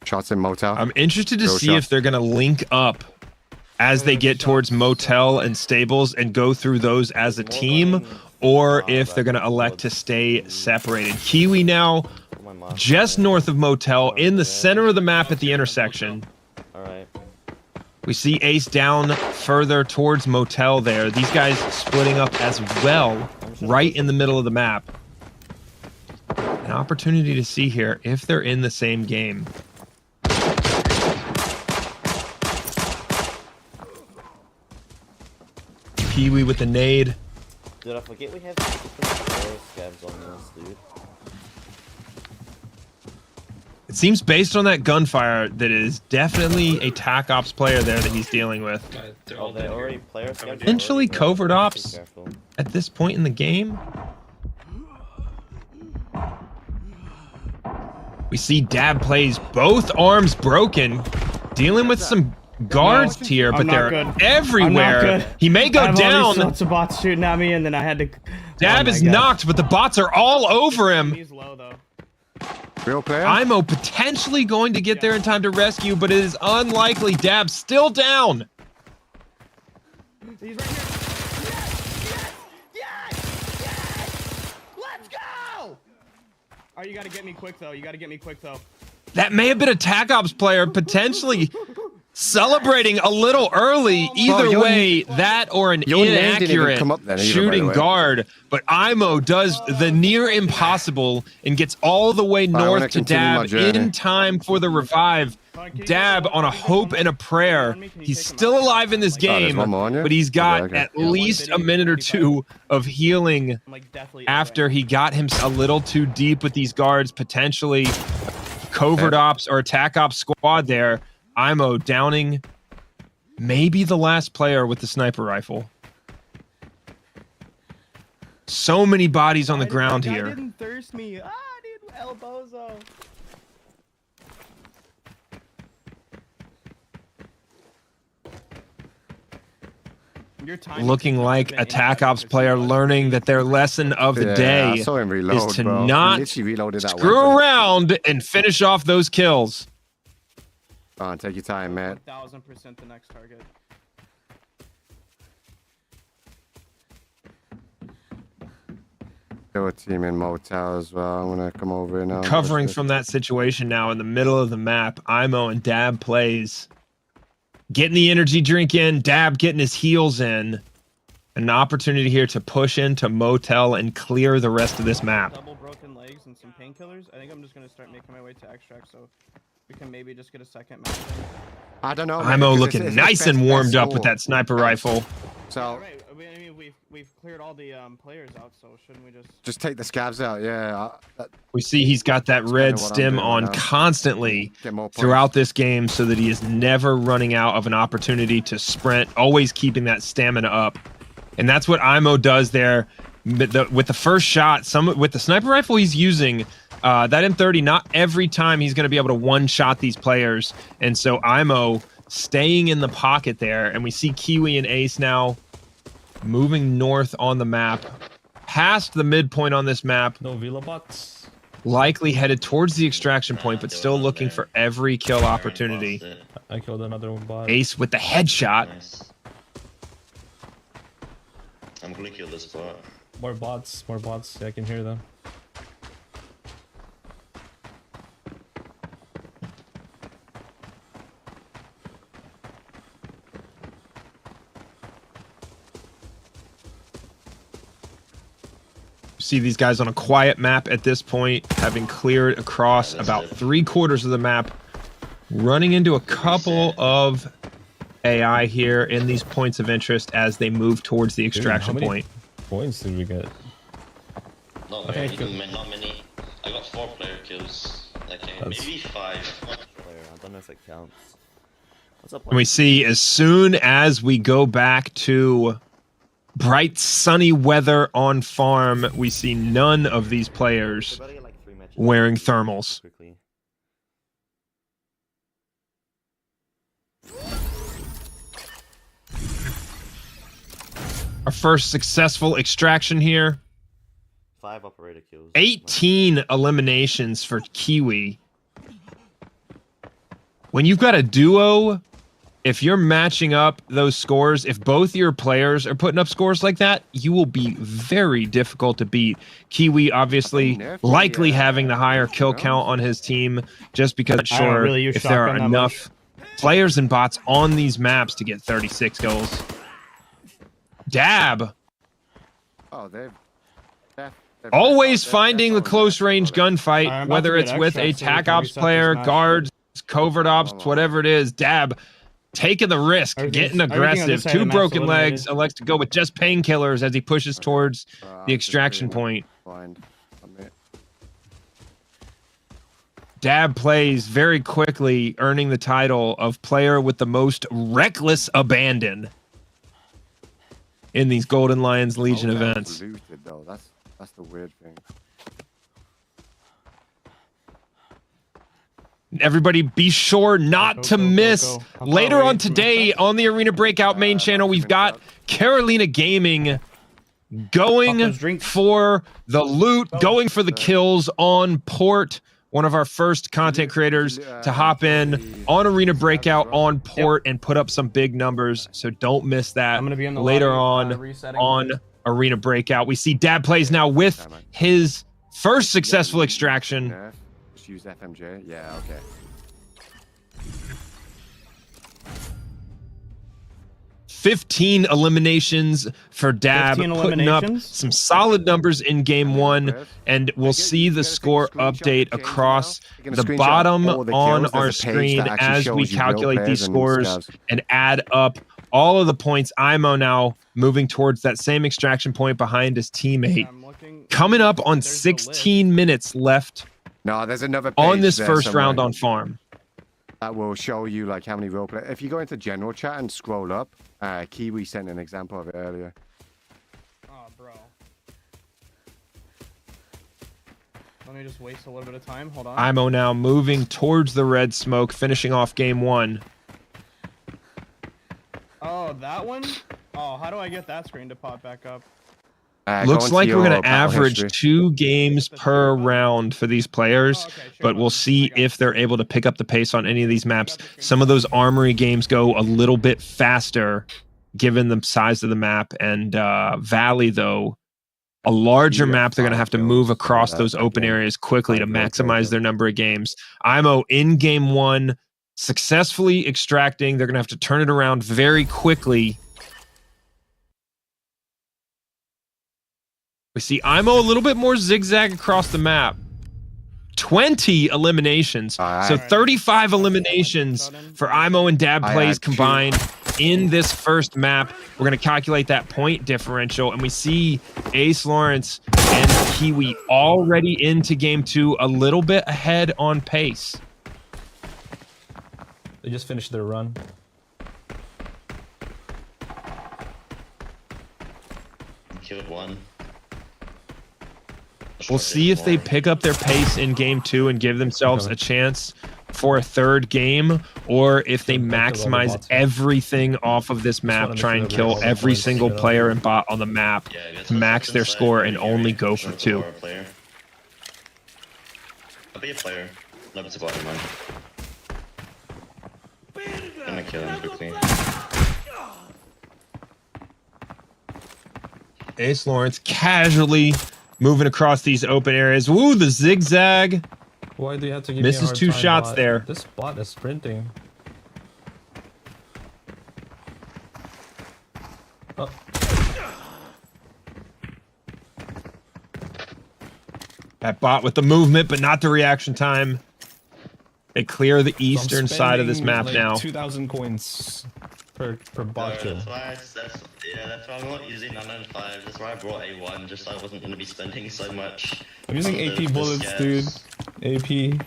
S6: Shots in Motel.
S4: I'm interested to see if they're going to link up as they get towards Motel and Stables and go through those as a team, or if they're going to elect to stay separated. Kiwi now just north of Motel in the center of the map at the intersection. We see Ace down further towards Motel there. These guys splitting up as well, right in the middle of the map. An opportunity to see here if they're in the same game. Kiwi with the nade.
S8: Dude, I forget we have scabs on this, dude.
S4: It seems based on that gunfire that it is definitely a TAC Ops player there that he's dealing with.
S8: Oh, they already player scabs?
S4: Potentially covert ops at this point in the game. We see Dabplays, both arms broken, dealing with some guards here, but they're everywhere. He may go down.
S5: Lots of bots shooting at me, and then I had to.
S4: Dab is knocked, but the bots are all over him.
S5: He's low though.
S6: Real player?
S4: Imow potentially going to get there in time to rescue, but it is unlikely. Dab's still down.
S5: He's right here. Yes! Let's go! Oh, you gotta get me quick though.
S4: That may have been a TAC Ops player potentially celebrating a little early. Either way, that or an inaccurate shooting guard. But Imow does the near impossible and gets all the way north to Dab in time for the revive. Dab on a hope and a prayer. He's still alive in this game, but he's got at least a minute or two of healing after he got him a little too deep with these guards, potentially covert ops or attack ops squad there. Imow downing maybe the last player with the sniper rifle. So many bodies on the ground here.
S5: Didn't thirst me. Ah, dude, El Bozo.
S4: looking like a TAC Ops player learning that their lesson of the day
S6: I saw him reload,
S4: is to
S6: bro. He
S4: not
S6: literally reloaded that
S4: screw
S6: weapon.
S4: around and finish off those kills.
S6: Come on, take your time, man.
S5: 1000% the next target.
S6: Still a team in Motel as well. I'm gonna come over here now.
S4: Covering from that situation now in the middle of the map, Imow and Dabplays getting the energy drink in, Dab getting his heals in. An opportunity here to push into Motel and clear the rest of this map.
S5: Double broken legs and some painkillers. I think I'm just gonna start making my way to extract, so we can maybe just get a second match.
S6: I don't know. man,
S4: Imow
S6: because
S4: looking
S6: it's
S4: nice
S6: best-
S4: and
S6: best
S4: warmed up with
S6: score.
S4: that sniper rifle.
S6: So
S5: All right. I mean, we've cleared all the players out, so shouldn't we just
S6: take the scabs out. Yeah.
S4: We see he's got that red
S6: kinda what I'm
S4: stim
S6: doing
S4: on
S6: now.
S4: constantly
S6: Get more points.
S4: throughout this game so that he is never running out of an opportunity to sprint, always keeping that stamina up. And that's what Imow does there. With the first shot, with the sniper rifle he's using, that M30, not every time he's going to be able to one-shot these players. And so Imow staying in the pocket there, and we see Kiwi and Ace now moving north on the map, past the midpoint on this map,
S9: No Villa bots.
S4: likely headed towards the extraction point, but still looking for every kill opportunity.
S9: I killed another one bot.
S4: Ace with the headshot.
S10: Nice. I'm gonna kill this spot.
S9: More bots. More bots. Yeah, I can hear them.
S4: See these guys on a quiet map at this point, having cleared across about 3/4 of the map, running into a couple of AI here in these points of interest as they move towards the extraction
S9: Dude, how
S4: point.
S9: many points did we get?
S10: Not
S9: Okay,
S10: many,
S9: cool.
S10: not many. I got 4 player kills. Okay,
S9: That's-
S10: maybe 5.
S8: Player. I don't know if it counts. What's up?
S4: And we see as soon as we go back to bright sunny weather on farm, we see none of these players
S8: Everybody get, like, 3 matches
S4: wearing thermals.
S8: quickly.
S4: Our first successful extraction here.
S8: 5 operator kills.
S4: 18 eliminations for Kiwi. When you've got a duo, if you're matching up those scores, if both your players are putting up scores like that, you will be very difficult to beat. Kiwi obviously likely having the higher kill count on his team, just because I'm
S5: I don't
S4: sure
S5: really use
S4: if there are
S5: shotgun that
S4: enough players and bots on these maps to get 36 kills. Dab.
S6: Oh, they've
S4: Always finding the close range gunfight,
S5: I'm about
S4: whether
S5: to
S4: it's
S5: get
S4: with a
S5: extra so we
S4: TAC
S5: can
S4: Ops
S5: reset
S4: player,
S5: this match.
S4: guards, covert ops, whatever it is. Dab taking the risk, getting
S5: Everything on this
S4: aggressive.
S5: side of
S4: 2
S5: the map's
S4: broken
S5: eliminated.
S4: legs, elects to go with just painkillers as he pushes towards the extraction point.
S6: Blind.
S4: Dab plays very quickly, earning the title of player with the most reckless abandon in these Golden Lions Legion events.
S6: Looted, though. That's the weird thing.
S4: Everybody be sure not to miss. Later on today on the Arena Breakout main channel, we've got Carolina Gaming going for the loot, going for the kills on Port. One of our first content creators to hop in on Arena Breakout on Port and put up some big numbers. So don't miss that
S5: I'm gonna be in the
S4: later
S5: lobby,
S4: on
S5: resetting.
S4: on Arena Breakout. We see Dabplays now with his first successful extraction.
S6: Nerf. Just use FMJ. Yeah, okay.
S4: 15 eliminations for Dab,
S5: 15
S4: putting up
S5: eliminations?
S4: some solid numbers in game 1, and we'll see the score update across the bottom on our screen as we calculate these scores and add up all of the points. Imow now moving towards that same extraction point behind his teammate.
S5: I'm looking.
S4: Coming up on
S5: There's the list.
S4: 16 minutes left
S6: No, there's another
S4: on
S6: page
S4: this
S6: there
S4: first
S6: somewhere
S4: round on farm.
S6: that will show you like how many role play. If you go into general chat and scroll up, Kiwi sent an example of it earlier.
S5: Oh, bro. Let me just waste a little bit of time. Hold on.
S4: Imow now moving towards the red smoke, finishing off game 1.
S5: Oh, that one? Oh, how do I get that screen to pop back up?
S4: Looks like we're going to average 2 games per round for these players, but we'll see if they're able to pick up the pace on any of these maps. Some of those armory games go a little bit faster given the size of the map, and Valley, though, a larger map, they're going to have to move across those open areas quickly to maximize their number of games. Imow in game 1, successfully extracting. They're going to have to turn it around very quickly. We see Imow a little bit more zigzag across the map. 20 eliminations. So 35 eliminations for Imow and Dabplays combined in this first map. We're going to calculate that point differential, and we see AceLawrence and Kiwi already into game 2, a little bit ahead on pace.
S9: They just finished their run.
S10: Killed one.
S4: We'll see if they pick up their pace in game 2 and give themselves a chance for a third game, or if they maximize everything off of this map, try and kill every single player and bot on the map to max their score and only go for 2.
S10: I'll be a player. Love it to bottom line. Gonna kill him quickly.
S4: AceLawrence casually moving across these open areas. Woo, the zigzag.
S9: Why do you have to give
S4: Misses
S9: me a hard
S4: 2
S9: time,
S4: shots
S9: bot?
S4: there.
S9: This bot is sprinting. Oh.
S4: That bot with the movement, but not the reaction time. They clear the eastern side of this map
S9: like
S4: now.
S9: 2,000 coins per bot kill.
S10: That's why I'm not using 995. That's why I brought A1, just so I wasn't going to be spending so much.
S9: I'm using
S10: on
S9: AP
S10: the
S9: bullets,
S10: scares.
S9: dude. AP.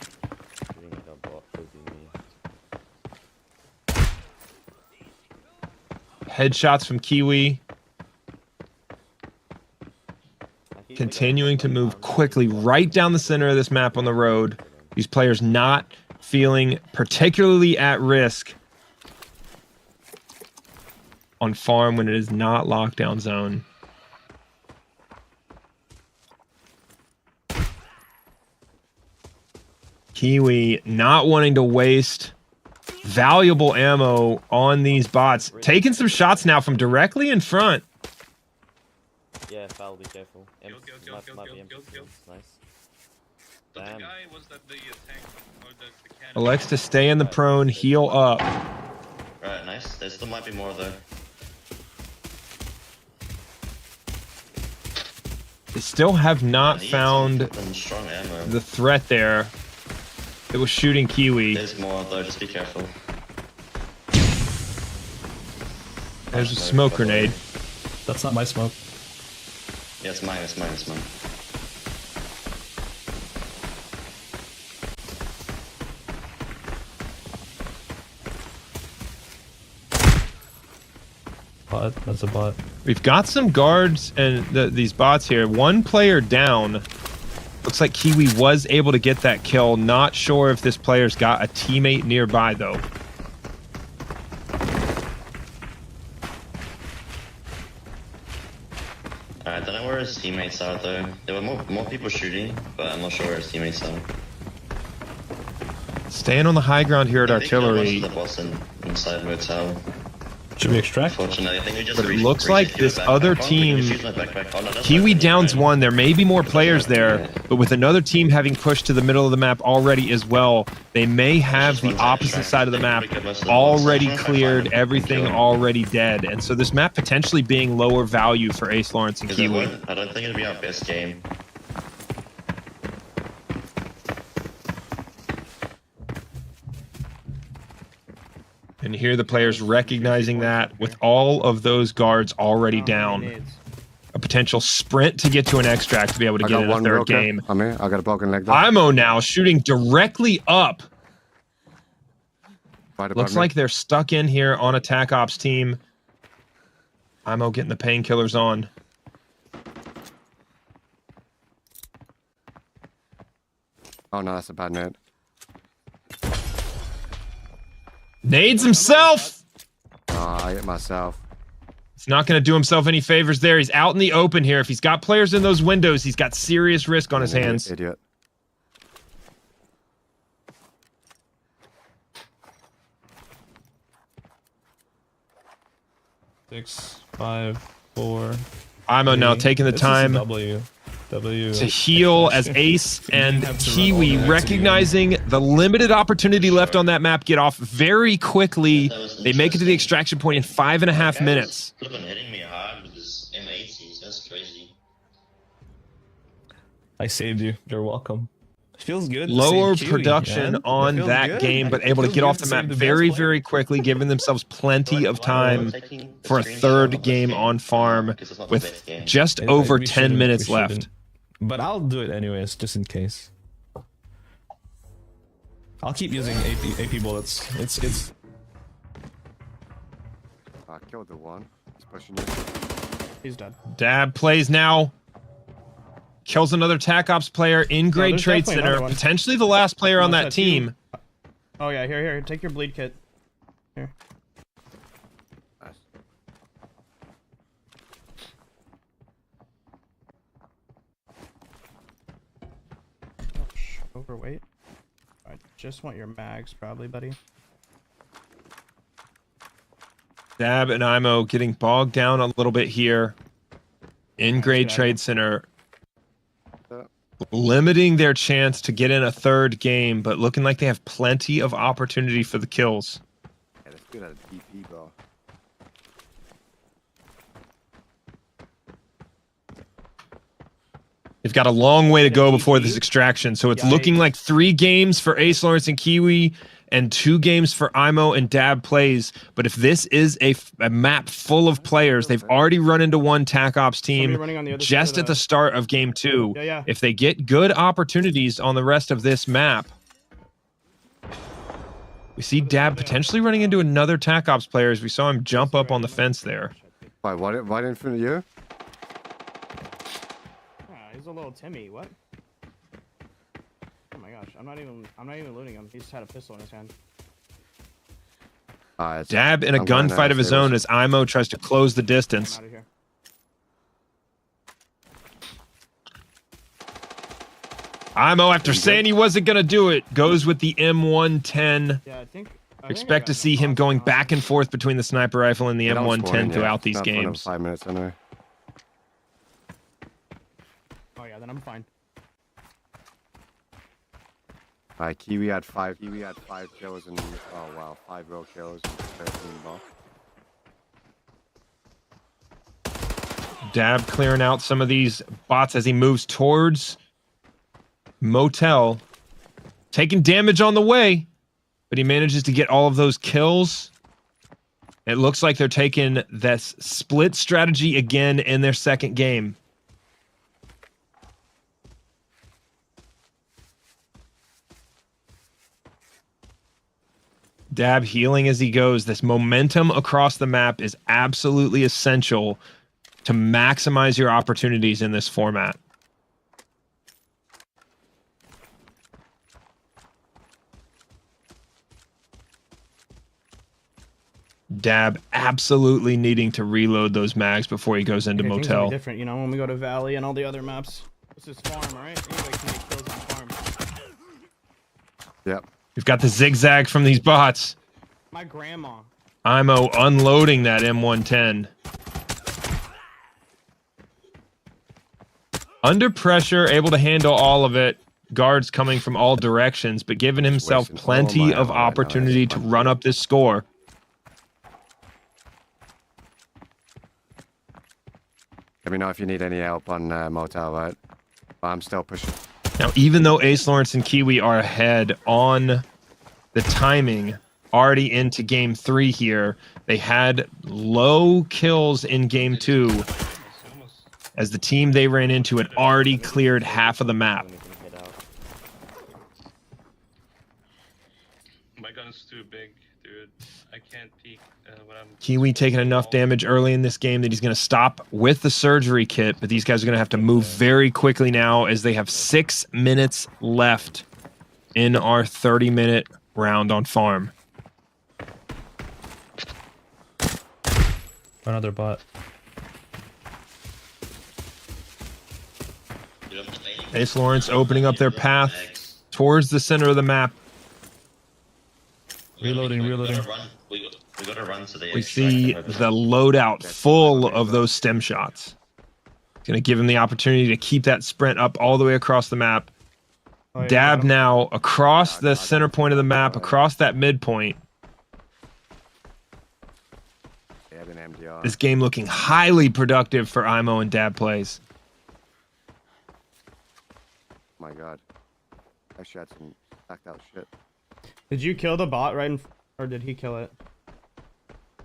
S4: Headshots from Kiwi. Continuing to move quickly right down the center of this map on the road. These players not feeling particularly at risk on farm when it is not lockdown zone. Kiwi not wanting to waste valuable ammo on these bots. Taking some shots now from directly in front.
S8: Yeah, foul, be careful. Nice.
S10: But
S8: Damn.
S10: the guy was that the tank or the cannon.
S4: Elects to stay in the prone, heal up.
S10: Right, nice. There still might be more though.
S4: They still have not found
S10: Some strong ammo.
S4: the threat there. It was shooting Kiwi.
S10: There's more though, just be careful.
S4: There's a smoke grenade.
S9: That's not my smoke.
S10: Yeah, it's mine, it's mine, it's mine.
S9: Bot. That's a bot.
S4: We've got some guards and these bots here. One player down. Looks like Kiwi was able to get that kill. Not sure if this player's got a teammate nearby, though.
S10: I don't know where his teammates are though. There were more people shooting, but I'm not sure where his teammates are.
S4: Staying on the high ground here at
S10: I think there
S4: artillery.
S10: was the boss inside motel.
S9: Should we extract?
S10: Fortunately, I think we just
S4: But it looks like this other team,
S10: Kiwi
S4: Kiwi downs one. There may be more players there, but with another team having pushed to the middle of the map already as well, they may have the opposite side of the map already cleared, everything already dead. And so this map potentially being lower value for AceLawrence and Kiwi.
S10: I don't think it'll be our best game.
S4: And here the players recognizing that with all of those guards already down. A potential sprint to get to an extract to be able to get in a third game.
S6: I'm here. I got a broken leg.
S4: Imow now shooting directly up. Looks like they're stuck in here on attack ops team. Imow getting the painkillers on.
S6: Oh no, that's a bad net.
S4: Nades himself.
S6: Oh, I hit myself.
S4: It's not going to do himself any favors there. He's out in the open here. If he's got players in those windows, he's got serious risk on his hands.
S6: Idiot.
S9: Six, 5, 4.
S4: Imow now taking the
S9: This is a
S4: time
S9: W
S4: to heal as Ace and Kiwi, recognizing the limited opportunity left on that map, get off very quickly. They make it to the extraction point in 5.5 minutes.
S10: Could have been hitting me hard with this M80s. That's crazy.
S9: I saved you. You're welcome. Feels good. to
S4: Lower
S9: save Kiwi,
S4: production
S9: man.
S4: on
S9: Feels
S4: that
S9: good.
S4: game, but able to
S9: Feels
S4: get
S9: good
S4: off the
S9: to
S4: map
S9: save the
S4: very,
S9: best player.
S4: very quickly, giving themselves plenty of time for a third game on farm with just
S9: I
S4: over
S9: we
S4: 10
S9: shouldn't-
S4: minutes
S9: we
S4: left.
S9: shouldn't. But I'll do it anyways, just in case. I'll keep using AP bullets. It's.
S6: I killed the one. He's pushing you.
S5: He's dead.
S4: Dabplays now. Kills another TAC Ops player in Grade
S5: there's
S4: Trade
S5: definitely another
S4: Center.
S5: one.
S4: Potentially the last player on
S5: Unless
S4: that
S5: that's you.
S4: team.
S5: Oh yeah, here, take your bleed kit. Here.
S6: Nice.
S5: Overweight. I just want your mags, probably, buddy.
S4: Dab and Imow getting bogged down a little bit here in Grade
S5: get out of
S4: Trade Center. Limiting their chance to get in a third game, but looking like they have plenty of opportunity for the kills.
S6: Yeah, that's good at DP, bro.
S4: They've got a long way to go before this extraction, so it's looking like 3 games for AceLawrence and Kiwi and 2 games for Imow and Dabplays. But if this is a map full of players, they've already run into one TAC Ops team just at the start of game 2. If they get good opportunities on the rest of this map, we see Dab potentially running into another TAC Ops player as we saw him jump up on the fence there.
S6: Why, right in front of you?
S5: He's a little Timmy. What? Oh my gosh, I'm not even looting him. He just had a pistol in his hand.
S4: Dab in a gunfight of his own as Imow tries to close the distance.
S5: I'm out of here.
S4: Imow, after saying he wasn't going to do it, goes with the M110.
S5: Yeah, I think
S4: Expect to see him going back and forth between the sniper rifle and the M110 throughout these
S6: Not for another
S4: games.
S6: 5 minutes anyway.
S5: Oh yeah, then I'm fine.
S6: Kiwi had 5 kills and oh wow, 5 real kills, 13 ball.
S4: Dab clearing out some of these bots as he moves towards Motel. Taking damage on the way, but he manages to get all of those kills. It looks like they're taking this split strategy again in their second game. Dab healing as he goes. This momentum across the map is absolutely essential to maximize your opportunities in this format. Dab absolutely needing to reload those mags before he goes into
S5: Things will be
S4: Motel.
S5: different, you know, when we go to Valley and all the other maps. This is farm, alright? Anybody can make kills on farm.
S6: Yep.
S4: We've got the zigzag from these bots.
S5: My grandma.
S4: Imow unloading that M110. Under pressure, able to handle all of it. Guards coming from all directions, but giving himself
S6: wasting all
S4: plenty
S6: my
S4: of
S6: ammo right now.
S4: opportunity to run up this score.
S6: Let me know if you need any help on Motel, right? But I'm still pushing.
S4: Now, even though AceLawrence and Kiwi are ahead on the timing, already into game 3 here, they had low kills in game 2 as the team they ran into had already cleared half of the map.
S7: My gun's too big, dude. I can't peek when I'm...
S4: Kiwi taking enough damage early in this game that he's going to stop with the surgery kit, but these guys are going to have to move very quickly now as they have 6 minutes left in our 30-minute round on farm.
S9: another bot.
S4: AceLawrence opening up their path towards the center of the map.
S9: Reloading.
S10: We gotta run to the
S4: We see the loadout full of those stem shots. Going to give him the opportunity to keep that sprint up all the way across the map.
S5: Oh, yeah,
S4: Dab now across the center point of the map, across that midpoint. This game looking highly productive for Imow and Dabplays.
S6: My God. I shot some stacked out shit.
S5: Did you kill the bot right in, or did he kill it?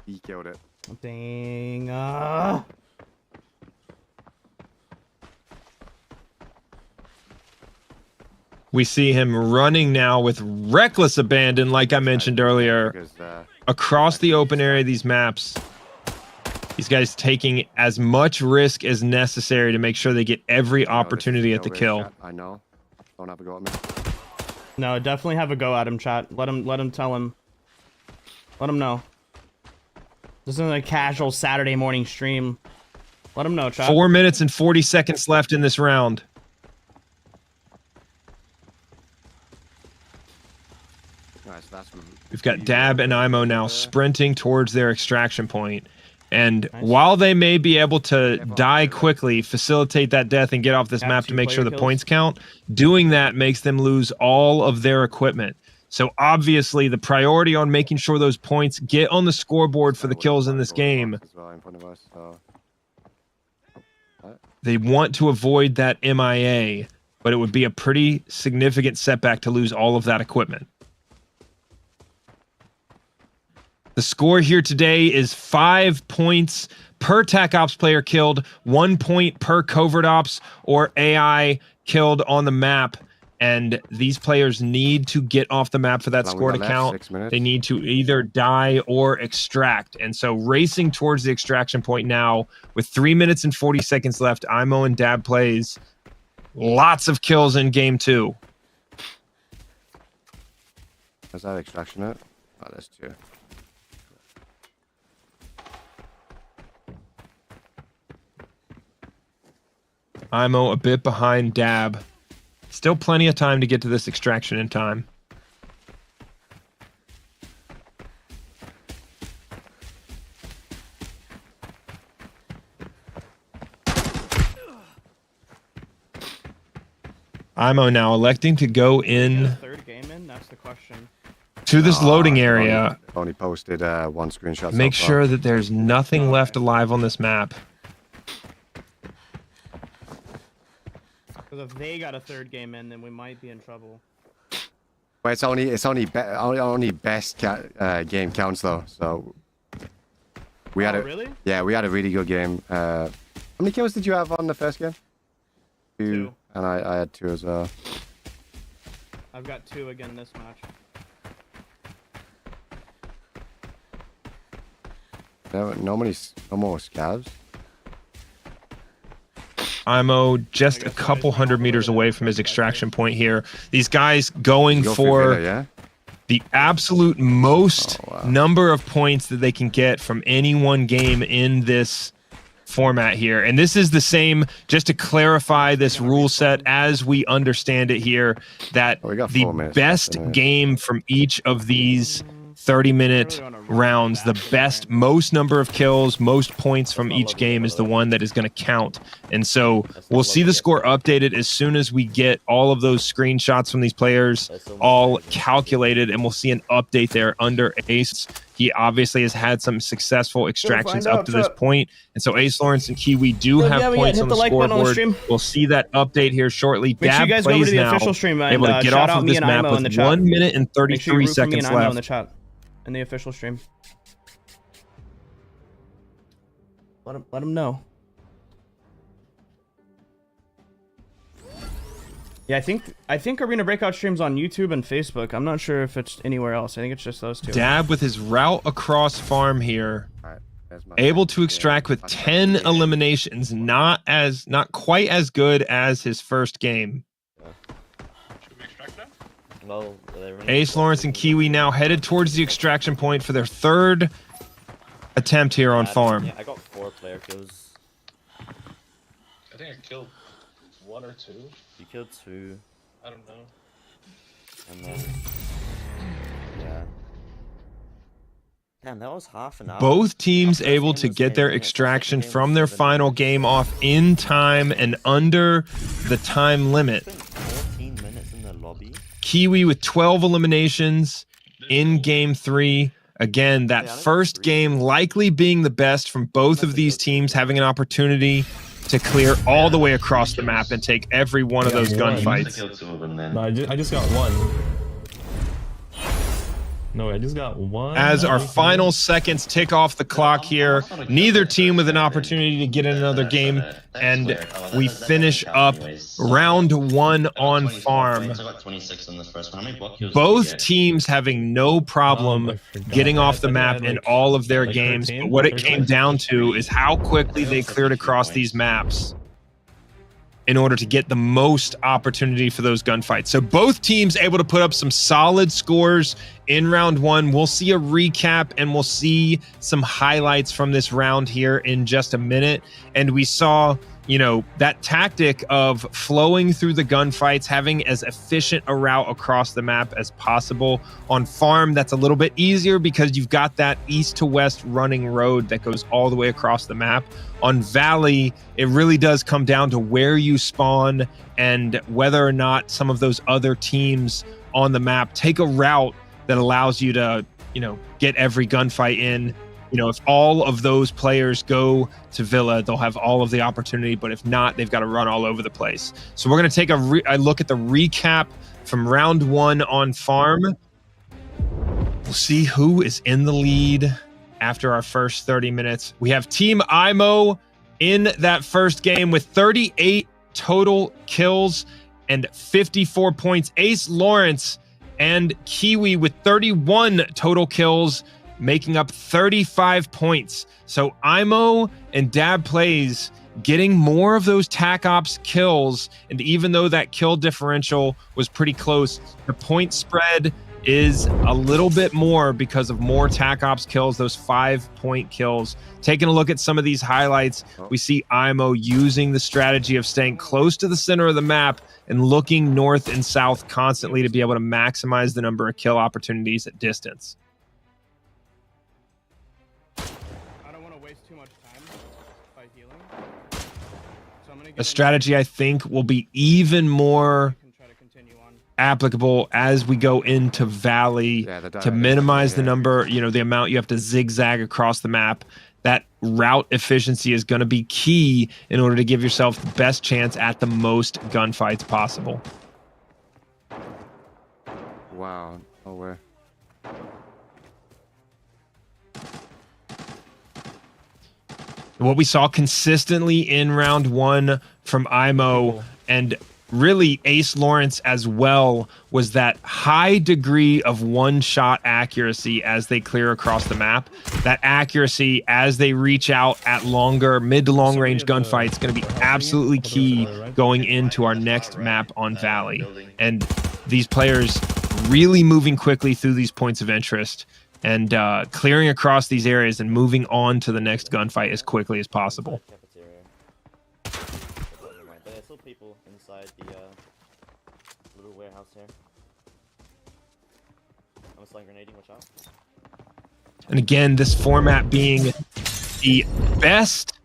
S6: He killed it.
S5: Dang.
S4: We see him running now with reckless abandon, like I mentioned earlier, across the open area of these maps. These guys taking as much risk as necessary to make sure they get every opportunity at the kill.
S6: I know. Don't have a go at me.
S5: No, definitely have a go at him, chat. Let him tell him. Let him know. This isn't a casual Saturday morning stream. Let him know, chat.
S4: 4 minutes and 40 seconds left in this round. We've got Dab and Imow now sprinting towards their extraction point. And while they may be able to die quickly, facilitate that death, and get off this map to make sure the points count, doing that makes them lose all of their equipment. So obviously the priority on making sure those points get on the scoreboard for the kills in this game, they want to avoid that MIA, but it would be a pretty significant setback to lose all of that equipment. The score here today is 5 points per TAC Ops player killed, 1 point per covert ops or AI killed on the map. And these players need to get off the map for that score to count. They need to either die or extract. And so racing towards the extraction point now with 3 minutes and 40 seconds left, Imow and Dabplays. Lots of kills in game 2.
S6: Is that extraction it? Oh, that's 2.
S4: Imow a bit behind Dab. Still plenty of time to get to this extraction in time. Imow now electing to go in
S5: Third game in? That's the question.
S4: to this loading area.
S6: Only posted one screenshot.
S4: Make sure that there's nothing left alive on this map.
S5: Because if they got a third game in, then we might be in trouble.
S6: But it's only best game counts though. So we had
S5: really?
S6: Yeah, we had a really good game. How many kills did you have on the first game? 2. And I had 2 as well.
S5: I've got 2 again this match.
S6: No more scavs.
S4: Imow just a couple hundred meters away from his extraction point here. These guys going for the absolute most number of points that they can get from any one game in this format here. And this is the same, just to clarify this rule set as we understand it here, that the best game from each of these 30-minute rounds, the best, most number of kills, most points from each game is the one that is going to count. And so we'll see the score updated as soon as we get all of those screenshots from these players all calculated, and we'll see an update there under Ace. He obviously has had some successful extractions up to this point, and so AceLawrence and Kiwi do have points on the scoreboard. We'll see that update here shortly.
S5: Make sure you guys go over to the official stream and
S4: able to get off of this map with 1 minute and 33 seconds left.
S5: In the chat. In the official stream. Let him know. Yeah, I think Arena Breakout streams on YouTube and Facebook. I'm not sure if it's anywhere else. I think it's just those 2.
S4: Dab with his route across farm here. Able to extract with 10 eliminations, not quite as good as his first game. AceLawrence and Kiwi now headed towards the extraction point for their third attempt here on farm.
S8: Yeah, I got 4 player kills.
S11: I think I killed 1 or 2.
S8: You killed 2.
S11: I don't know.
S8: And then, yeah. Damn, that was half an hour.
S4: Both teams
S8: Our first
S4: able
S8: game
S4: to
S8: was
S4: get
S8: 10
S4: their
S8: minutes,
S4: extraction
S8: second game
S4: from
S8: was
S4: their
S8: 7
S4: final
S8: minutes.
S4: game off in time and under the time limit.
S8: Spent 14 minutes in the lobby.
S4: Kiwi with 12 eliminations in game 3. Again, that first game likely being the best from both of these teams, having an opportunity to clear all the way across the map and take every one of those gunfights.
S9: No, I just got 1. No, I just got 1.
S4: As our final seconds tick off the clock here, neither team with an opportunity to get in another game, and we finish up round 1 on farm. Both teams having no problem getting off the map in all of their games, but what it came down to is how quickly they cleared across these maps in order to get the most opportunity for those gunfights. So both teams able to put up some solid scores in round 1. We'll see a recap and we'll see some highlights from this round here in just a minute. And we saw, you know, that tactic of flowing through the gunfights, having as efficient a route across the map as possible. On farm, that's a little bit easier because you've got that east to west running road that goes all the way across the map. On Valley, it really does come down to where you spawn and whether or not some of those other teams on the map take a route that allows you to, you know, get every gunfight in. You know, if all of those players go to Villa, they'll have all of the opportunity, but if not, they've got to run all over the place. So we're going to take a look at the recap from round 1 on farm. We'll see who is in the lead after our first 30 minutes. We have Team Imow in that first game with 38 total kills and 54 points. AceLawrence and Kiwi with 31 total kills, making up 35 points. So Imow and Dabplays getting more of those TAC Ops kills, and even though that kill differential was pretty close, the point spread is a little bit more because of more TAC Ops kills, those 5-point kills. Taking a look at some of these highlights, we see Imow using the strategy of staying close to the center of the map and looking north and south constantly to be able to maximize the number of kill opportunities at distance.
S5: I don't want to waste too much time by healing. So I'm gonna get
S4: A strategy I think will be even more applicable as we go into Valley to minimize the number, you know, the amount you have to zigzag across the map. That route efficiency is going to be key in order to give yourself the best chance at the most gunfights possible.
S6: Wow, nowhere.
S4: What we saw consistently in round 1 from Imow and really AceLawrence as well was that high degree of one-shot accuracy as they clear across the map. That accuracy as they reach out at longer, mid to long range gunfights is going to be absolutely key going into our next map on Valley. And these players really moving quickly through these points of interest and clearing across these areas and moving on to the next gunfight as quickly as possible.
S8: There's still people inside the little warehouse here. I'm slide grenading, watch out.
S4: And again, this format being the best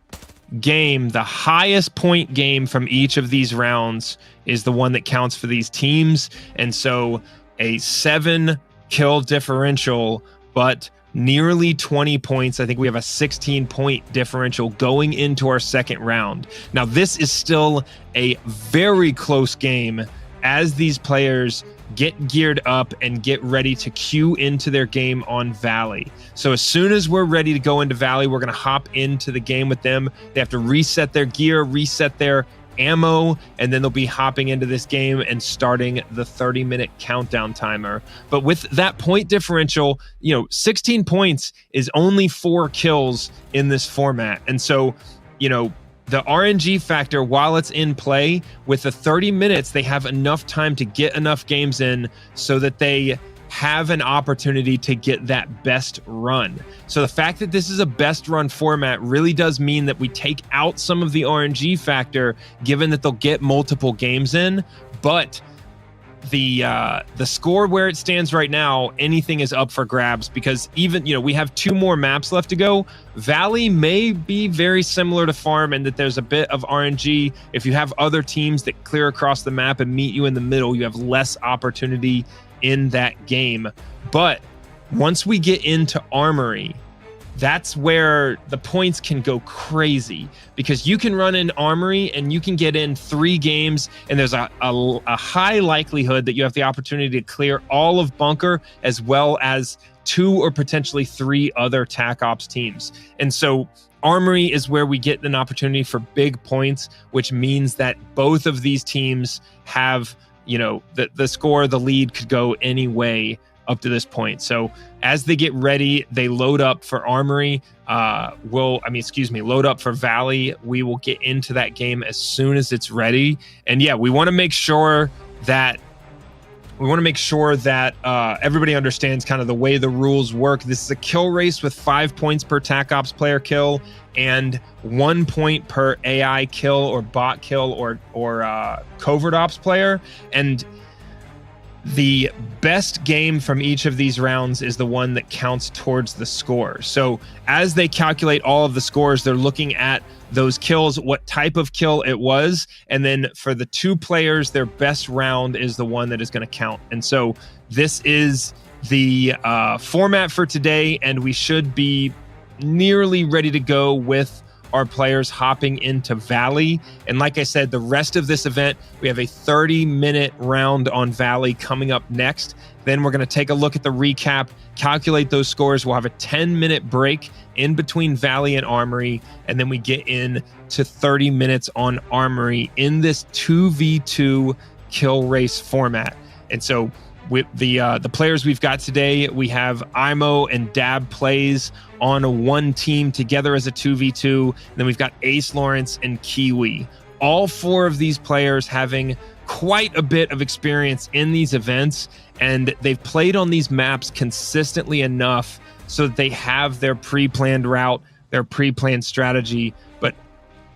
S4: game, the highest point game from each of these rounds is the one that counts for these teams. And so a 7 kill differential, but nearly 20 points. I think we have a 16-point differential going into our second round. Now, this is still a very close game as these players get geared up and get ready to queue into their game on Valley. So as soon as we're ready to go into Valley, we're going to hop into the game with them. They have to reset their gear, reset their ammo, and then they'll be hopping into this game and starting the 30-minute countdown timer. But with that point differential, you know, 16 points is only 4 kills in this format. And so, you know, the RNG factor, while it's in play, with the 30 minutes, they have enough time to get enough games in so that they have an opportunity to get that best run. So the fact that this is a best run format really does mean that we take out some of the RNG factor, given that they'll get multiple games in, but the score where it stands right now, anything is up for grabs, because even, you know, we have 2 more maps left to go. Valley may be very similar to Farm in that there's a bit of RNG. If you have other teams that clear across the map and meet you in the middle, you have less opportunity in that game. But once we get into Armory, that's where the points can go crazy, because you can run in Armory and you can get in 3 games, and there's a high likelihood that you have the opportunity to clear all of Bunker as well as 2 or potentially 3 other TAC Ops teams. And so Armory is where we get an opportunity for big points, which means that both of these teams have, you know, the score, the lead could go any way up to this point. So as they get ready, they load up for Armory. Load up for Valley. We will get into that game as soon as it's ready. And yeah, we want to make sure that everybody understands kind of the way the rules work. This is a kill race with 5 points per TAC Ops player kill and 1 point per AI kill or bot kill or covert ops player. And the best game from each of these rounds is the one that counts towards the score. So as they calculate all of the scores, they're looking at those kills, what type of kill it was, and then for the 2 players, their best round is the one that is going to count. And so this is the format for today, and we should be nearly ready to go with our players hopping into Valley. And like I said, the rest of this event, we have a 30-minute round on Valley coming up next. Then we're going to take a look at the recap, calculate those scores. We'll have a 10-minute break in between Valley and Armory, and then we get in to 30 minutes on Armory in this 2v2 kill race format. And so with the players we've got today, we have Imow and Dabplays on one team together as a 2v2. And then we've got AceLawrence and Kiwi. All 4 of these players having quite a bit of experience in these events, and they've played on these maps consistently enough so that they have their pre-planned route, their pre-planned strategy. But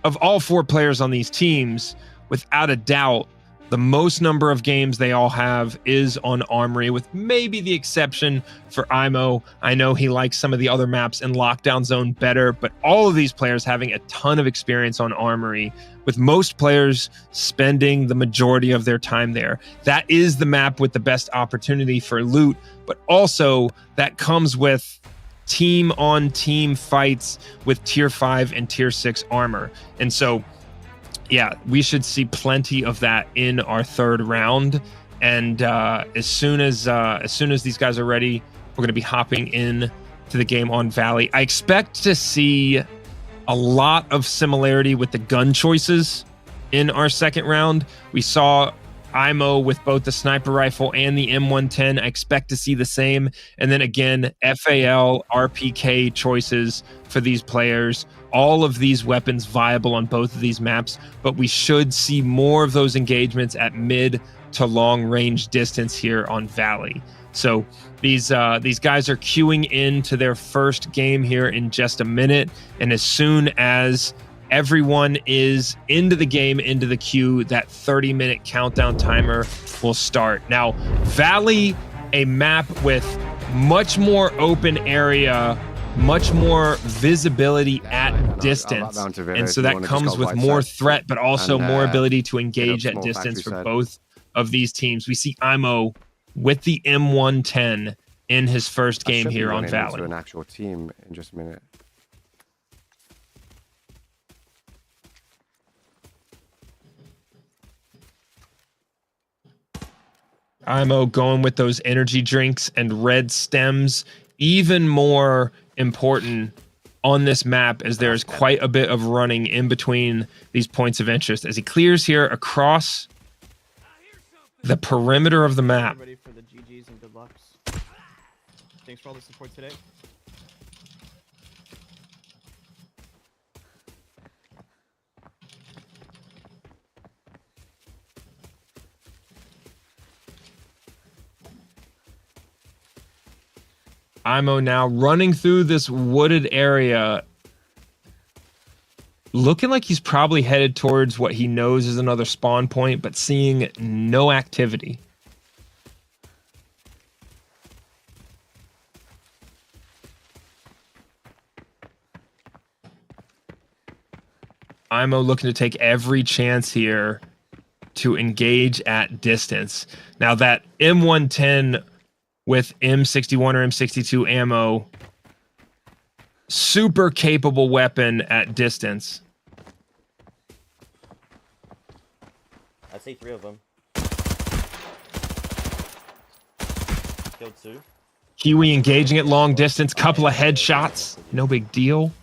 S4: of all 4 players on these teams, without a doubt, the most number of games they all have is on Armory, with maybe the exception for Imow. I know he likes some of the other maps in Lockdown Zone better, but all of these players having a ton of experience on Armory, with most players spending the majority of their time there. That is the map with the best opportunity for loot, but also that comes with team-on-team fights with Tier 5 and Tier 6 armor. And so yeah, we should see plenty of that in our 3rd round. And as soon as these guys are ready, we're going to be hopping in to the game on Valley. I expect to see a lot of similarity with the gun choices in our 2nd round. We saw Imow with both the sniper rifle and the M110. I expect to see the same. And then again, FAL, RPK choices for these players. All of these weapons viable on both of these maps, but we should see more of those engagements at mid to long range distance here on Valley. So these guys are queuing into their first game here in just a minute, and as soon as everyone is into the game, into the queue, that 30-minute countdown timer will start. Now, Valley, a map with much more open area, much more visibility at distance, and so that comes with more threat, but also more ability to engage at distance for both of these teams. We see Imow with the M110 in his first game here on Valley.
S6: An actual team in just a minute.
S4: Imow going with those energy drinks and red stems, even more important on this map, as there's quite a bit of running in between these points of interest as he clears here across the perimeter of the map.
S5: Ready for the GGs and good lucks. Thanks for all the support today.
S4: Imow now running through this wooded area. Looking like he's probably headed towards what he knows is another spawn point, but seeing no activity. Imow looking to take every chance here to engage at distance. Now that M110 with M61 or M62 ammo, super capable weapon at distance.
S8: I see 3 of them. Killed 2.
S4: Kiwi engaging at long distance, couple of headshots, no big deal.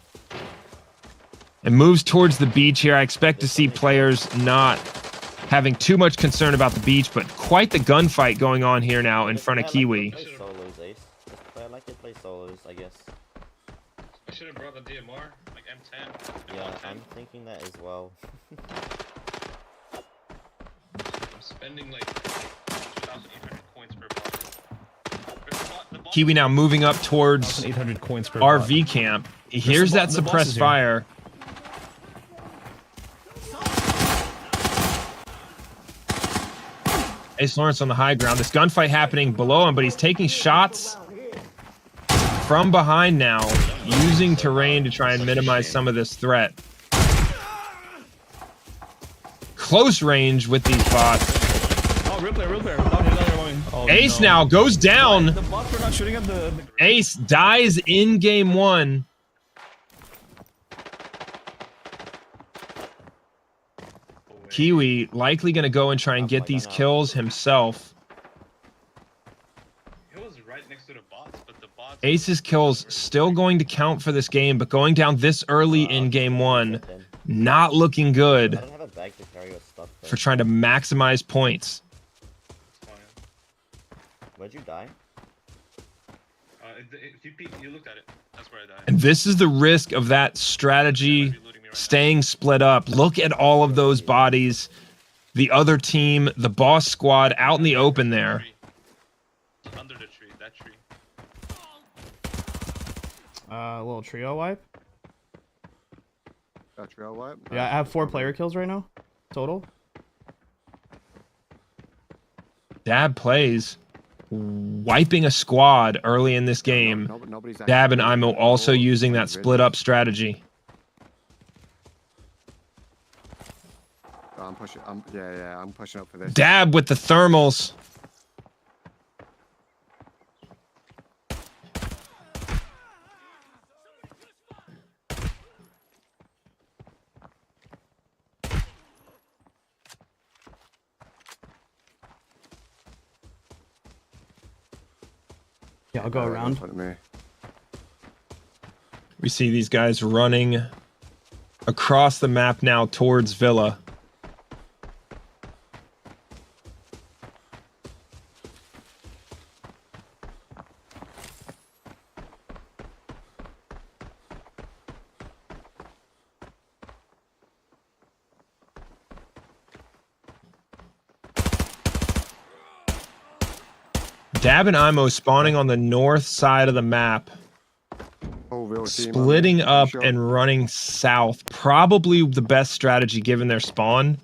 S4: And moves towards the beach here. I expect to see players not having too much concern about the beach, but quite the gunfight going on here now in front of Kiwi.
S8: Play solos, Ace. I like to play solos, I guess.
S11: I should have brought the DMR, like M10.
S8: Yeah, I'm thinking that as well.
S11: I'm spending like 2,800 coins per bot.
S4: Kiwi now moving up towards
S9: 800 coins per
S4: RV
S9: bot.
S4: camp. He hears that suppressed fire. AceLawrence on the high ground. This gunfight happening below him, but he's taking shots from behind now, using terrain to try and minimize some of this threat. Close range with these bots.
S9: Oh, real player. Oh,
S4: Ace
S9: no.
S4: now goes down.
S9: The bots were not shooting at the...
S4: Ace dies in game 1. Kiwi likely going to go and try and get these kills himself.
S11: He was right next to the bots, but the bots...
S4: Ace's kills still going to count for this game, but going down this early in game 1, not looking good
S8: I don't have a bag to carry your stuff, though.
S4: for trying to maximize points.
S8: Where'd you die?
S11: If you looked at it, that's where I died.
S4: And this is the risk of that strategy staying split up. Look at all of those bodies. The other team, the boss squad out in the open there.
S11: Under the tree, that tree.
S5: A little trio wipe.
S6: A trio wipe?
S5: Yeah, I have 4 player kills right now, total.
S4: Dabplays wiping a squad early in this game. Dab and Imow also using that split up strategy.
S6: I'm pushing. I'm pushing up for this.
S4: Dab with the thermals.
S5: Yeah, I'll go around.
S4: We see these guys running across the map now towards Villa. Dab and Imow spawning on the north side of the map. Splitting up and running south. Probably the best strategy given their spawn.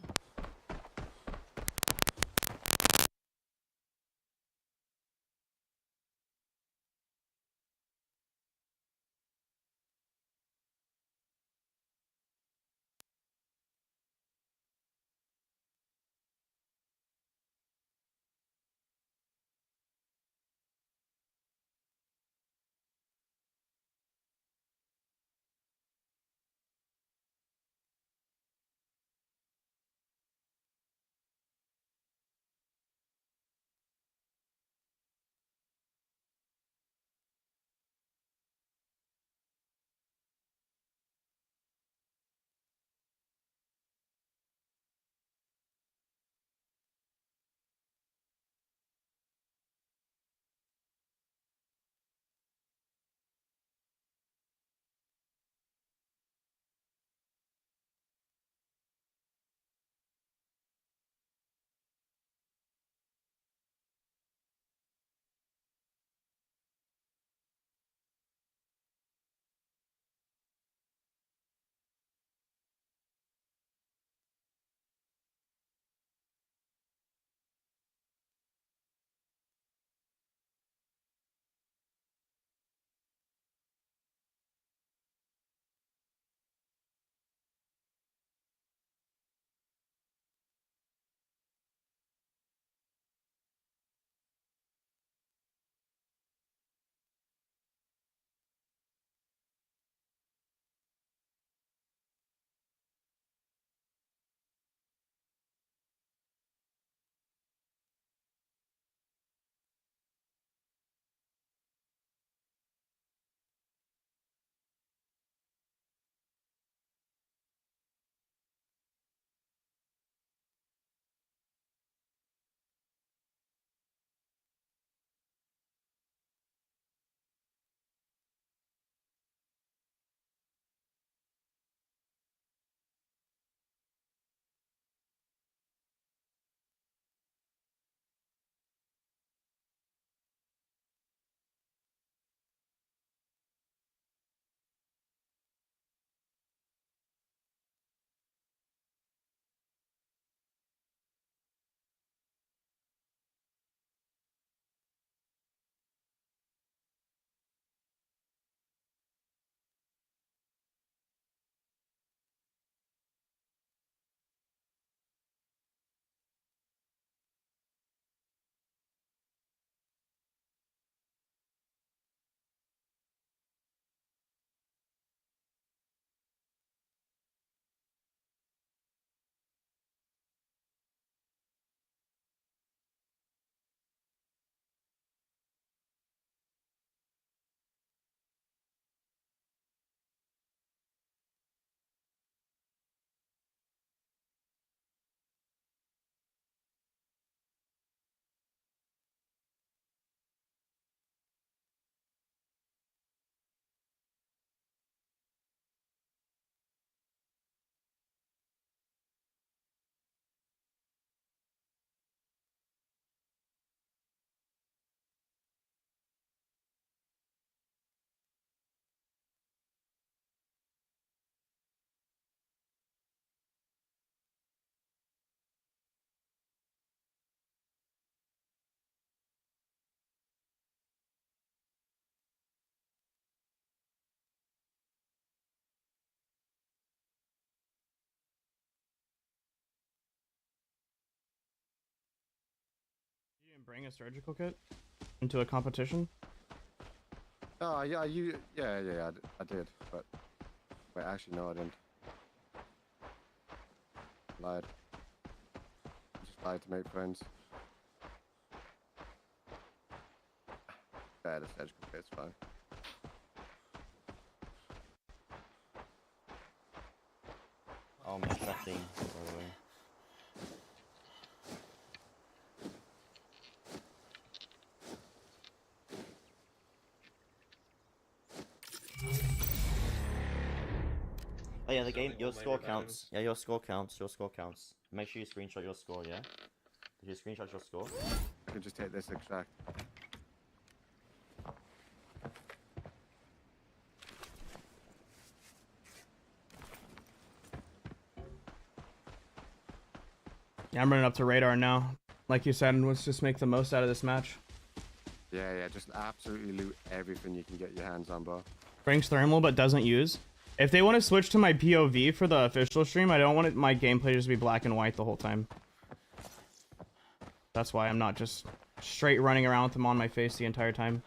S5: bring a surgical kit into a competition?
S6: Oh, yeah, I did. But wait, actually, no, I didn't. Lied. Just lied to make friends. Yeah, the surgical kit's fine.
S8: Oh, I'm extracting, by the way. Oh yeah, the game, your score counts. Yeah, your score counts, your score counts. Make sure you screenshot your score, yeah? Did you screenshot your score?
S6: I can just take this extract.
S5: Yeah, I'm running up to radar now. Like you said, let's just make the most out of this match.
S6: Yeah, just absolutely loot everything you can get your hands on, bro.
S5: Brings thermal but doesn't use. If they want to switch to my POV for the official stream, I don't want my gameplay to just be black and white the whole time. That's why I'm not just straight running around with them on my face the entire time.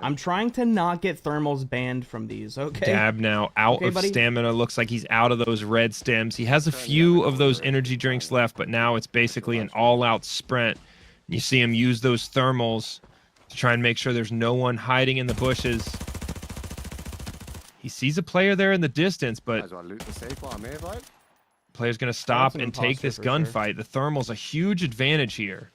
S5: I'm trying to not get thermals banned from these, okay?
S4: Dab now out of stamina. Looks like he's out of those red stems. He has a few of those energy drinks left, but now it's basically an all-out sprint. You see him use those thermals to try and make sure there's no one hiding in the bushes. He sees a player there in the distance, but player's going to stop and take this gunfight. The thermal's a huge advantage here.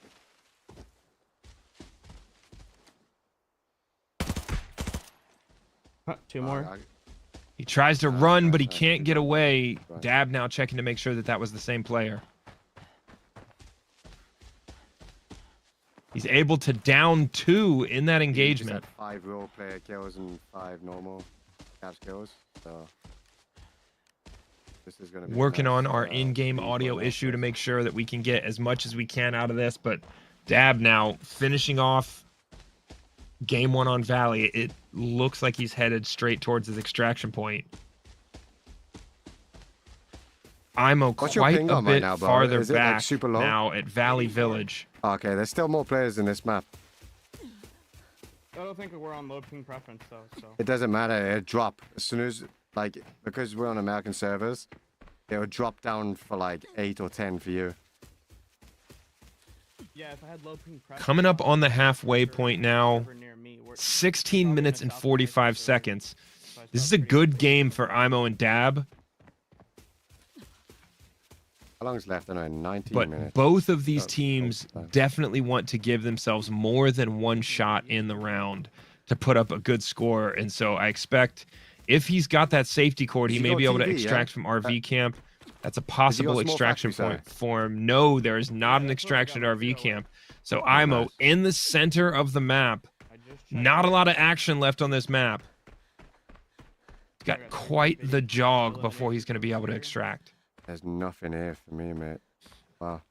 S5: Two more.
S4: He tries to run, but he can't get away. Dab now checking to make sure that that was the same player. He's able to down 2 in that engagement.
S6: 5 role player kills and 5 normal caps kills. So this is gonna be
S4: working on our in-game audio issue to make sure that we can get as much as we can out of this. But Dab now finishing off game 1 on Valley. It looks like he's headed straight towards his extraction point. Imow quite a bit farther back now at Valley Village.
S6: Okay, there's still more players in this map.
S5: I don't think we're on low ping preference though, so.
S6: It doesn't matter, it drop as soon as, like, because we're on American servers, it'll drop down for like 8 or 10 for you.
S5: Yeah, if I had low ping preference.
S4: Coming up on the halfway point now. 16 minutes and 45 seconds. This is a good game for Imow and Dab.
S6: How long's left? I know, 19
S4: but
S6: minutes.
S4: Both of these teams definitely want to give themselves more than one shot in the round to put up a good score. And so I expect if he's got that safety cord, he may be able to extract from RV camp. That's a possible extraction point for him. No, there is not an extraction at RV camp. So Imow in the center of the map. Not a lot of action left on this map. He's got quite the jog before he's going to be able to extract.
S6: There's nothing here for me, mate. Wow.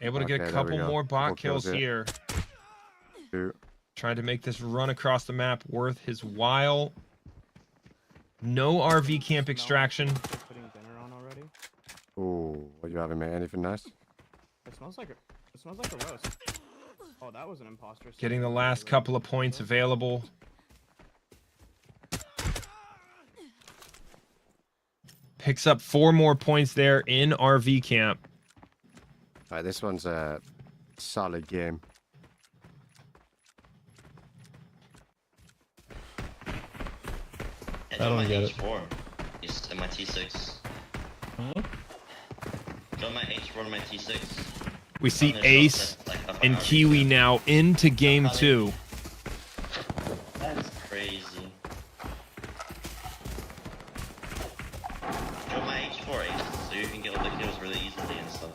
S4: Able to get a couple more bot kills here. Trying to make this run across the map worth his while. No RV camp extraction.
S6: Oh, what you having, mate? Anything nice?
S5: It smells like a roast. Oh, that was an imposter.
S4: Getting the last couple of points available. Picks up 4 more points there in RV camp.
S6: All right, this one's a solid game.
S10: I don't get it. He's in my T6.
S9: Huh?
S10: Got my H4 and my T6.
S4: We see Ace and Kiwi now into game 2.
S10: That's crazy. Got my H4 Ace, so you can get all the kills really easily and stuff.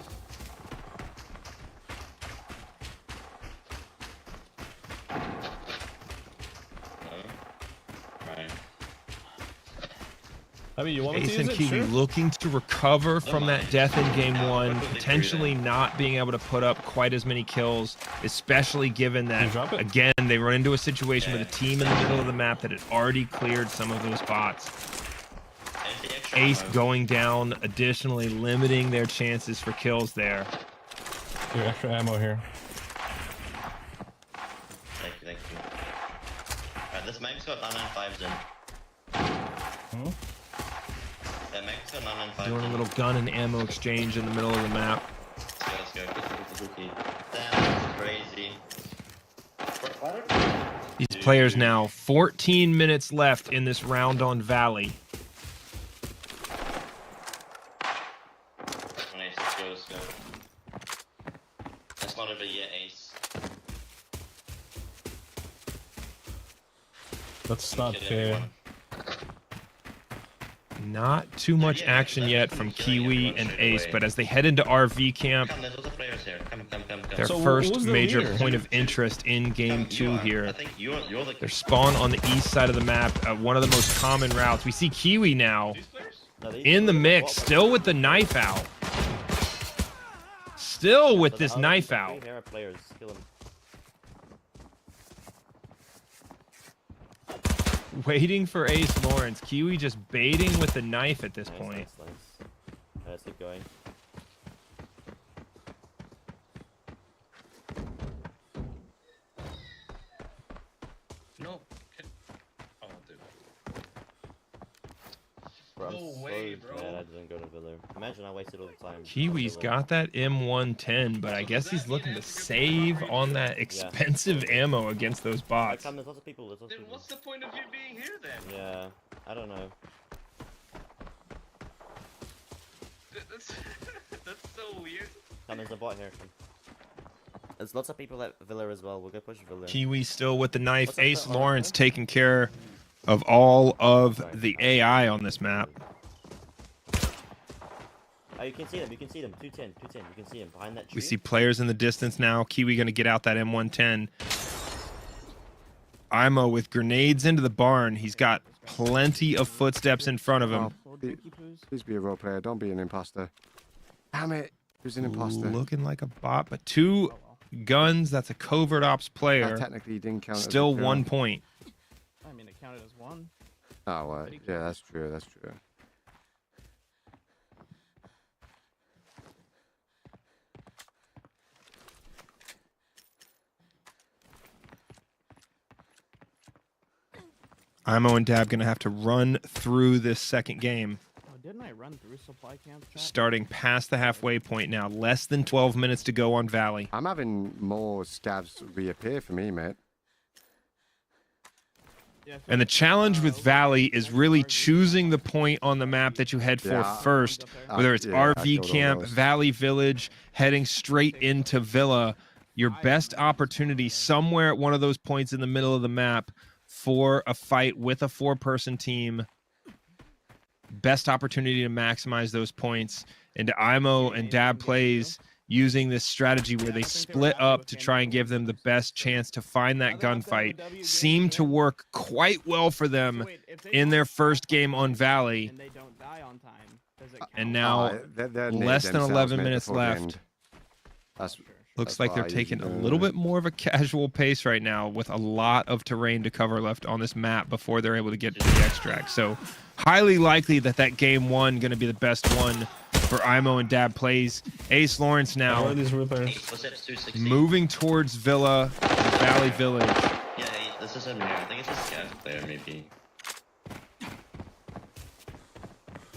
S9: I mean, you want me to
S4: Ace
S9: use
S4: and
S9: it?
S4: Kiwi
S9: Sure.
S4: looking to recover from that death in game one, potentially not being able to put up quite as many kills, especially given that, again, they run into a situation with a team in the middle of the map that had already cleared some of those bots. Ace going down, additionally limiting their chances for kills there.
S9: Your extra ammo here.
S10: Thank you, thank you. Alright, this mag's got 995s in. Yeah, mag's got 995s
S4: Doing a
S10: in.
S4: little gun and ammo exchange in the middle of the map.
S10: Let's go. Damn, that's crazy.
S4: These players now, 14 minutes left in this round on Valley.
S10: Nice, let's go. That's not over yet, Ace.
S9: That's not
S10: Get
S9: fair.
S10: everyone.
S4: Not too much action yet from Kiwi and Ace, but as they head into RV camp,
S10: Come, there's other players here. Come.
S4: their
S9: So
S4: first
S9: who's the
S4: major
S9: leader?
S4: point of interest in game
S10: You
S4: two
S10: are.
S4: here.
S10: I think you're the...
S4: Their spawn on the east side of the map, one of the most common routes. We see Kiwi now in the mix, still with the knife out. Still with this knife out.
S8: Players, kill him.
S4: Waiting for AceLawrence. Kiwi just baiting with the knife at this point.
S8: Nice. Let's keep going.
S11: No. Oh, dude.
S8: Bro, I'm
S11: No
S8: so
S11: way, bro.
S8: mad I didn't go to Villa. Imagine I wasted all the time.
S4: Kiwi's got that M110, but I guess he's looking to save on that expensive ammo against those bots.
S8: There's lots of people. There's lots of
S11: Then
S8: people.
S11: what's the point of you being here then?
S8: Yeah, I don't know.
S11: That's that's so weird.
S8: There's a bot here. There's lots of people at Villa as well. We'll go push Villa.
S4: Kiwi still with the knife.
S8: What's up,
S4: AceLawrence taking care of all of the AI on this map.
S8: Oh, you can see them. You can see them. 210. You can see them behind that tree.
S4: We see players in the distance now. Kiwi going to get out that M110. Imow with grenades into the barn. He's got plenty of footsteps in front of him.
S6: Please be a role player. Don't be an imposter. Damn it. Who's an imposter?
S4: Looking like a bot, but 2 guns. That's a covert ops player.
S6: That technically didn't count.
S4: Still
S6: as a kill.
S4: 1 point.
S5: I mean, it counted as one.
S6: Oh, well, yeah, that's true. That's true.
S4: Imow and Dab going to have to run through this second game.
S5: Oh, didn't I run through supply camp?
S4: Starting past the halfway point now. Less than 12 minutes to go on Valley.
S6: I'm having more scavs reappear for me, mate.
S4: And the challenge with Valley is really choosing the point on the map that you head for first, whether it's RV camp, Valley Village, heading straight into Villa. Your best opportunity somewhere at one of those points in the middle of the map for a fight with a 4-person team. Best opportunity to maximize those points. And Imow and Dabplays using this strategy where they split up to try and give them the best chance to find that gunfight seemed to work quite well for them in their first game on Valley. And now less than 11 minutes left. Looks like they're taking a little bit more of a casual pace right now with a lot of terrain to cover left on this map before they're able to get to the extract. So highly likely that game one going to be the best one for Imow and Dabplays. AceLawrence now moving towards Villa, Valley Village.
S10: Yeah, this is a mirror. I think it's a scav player, maybe.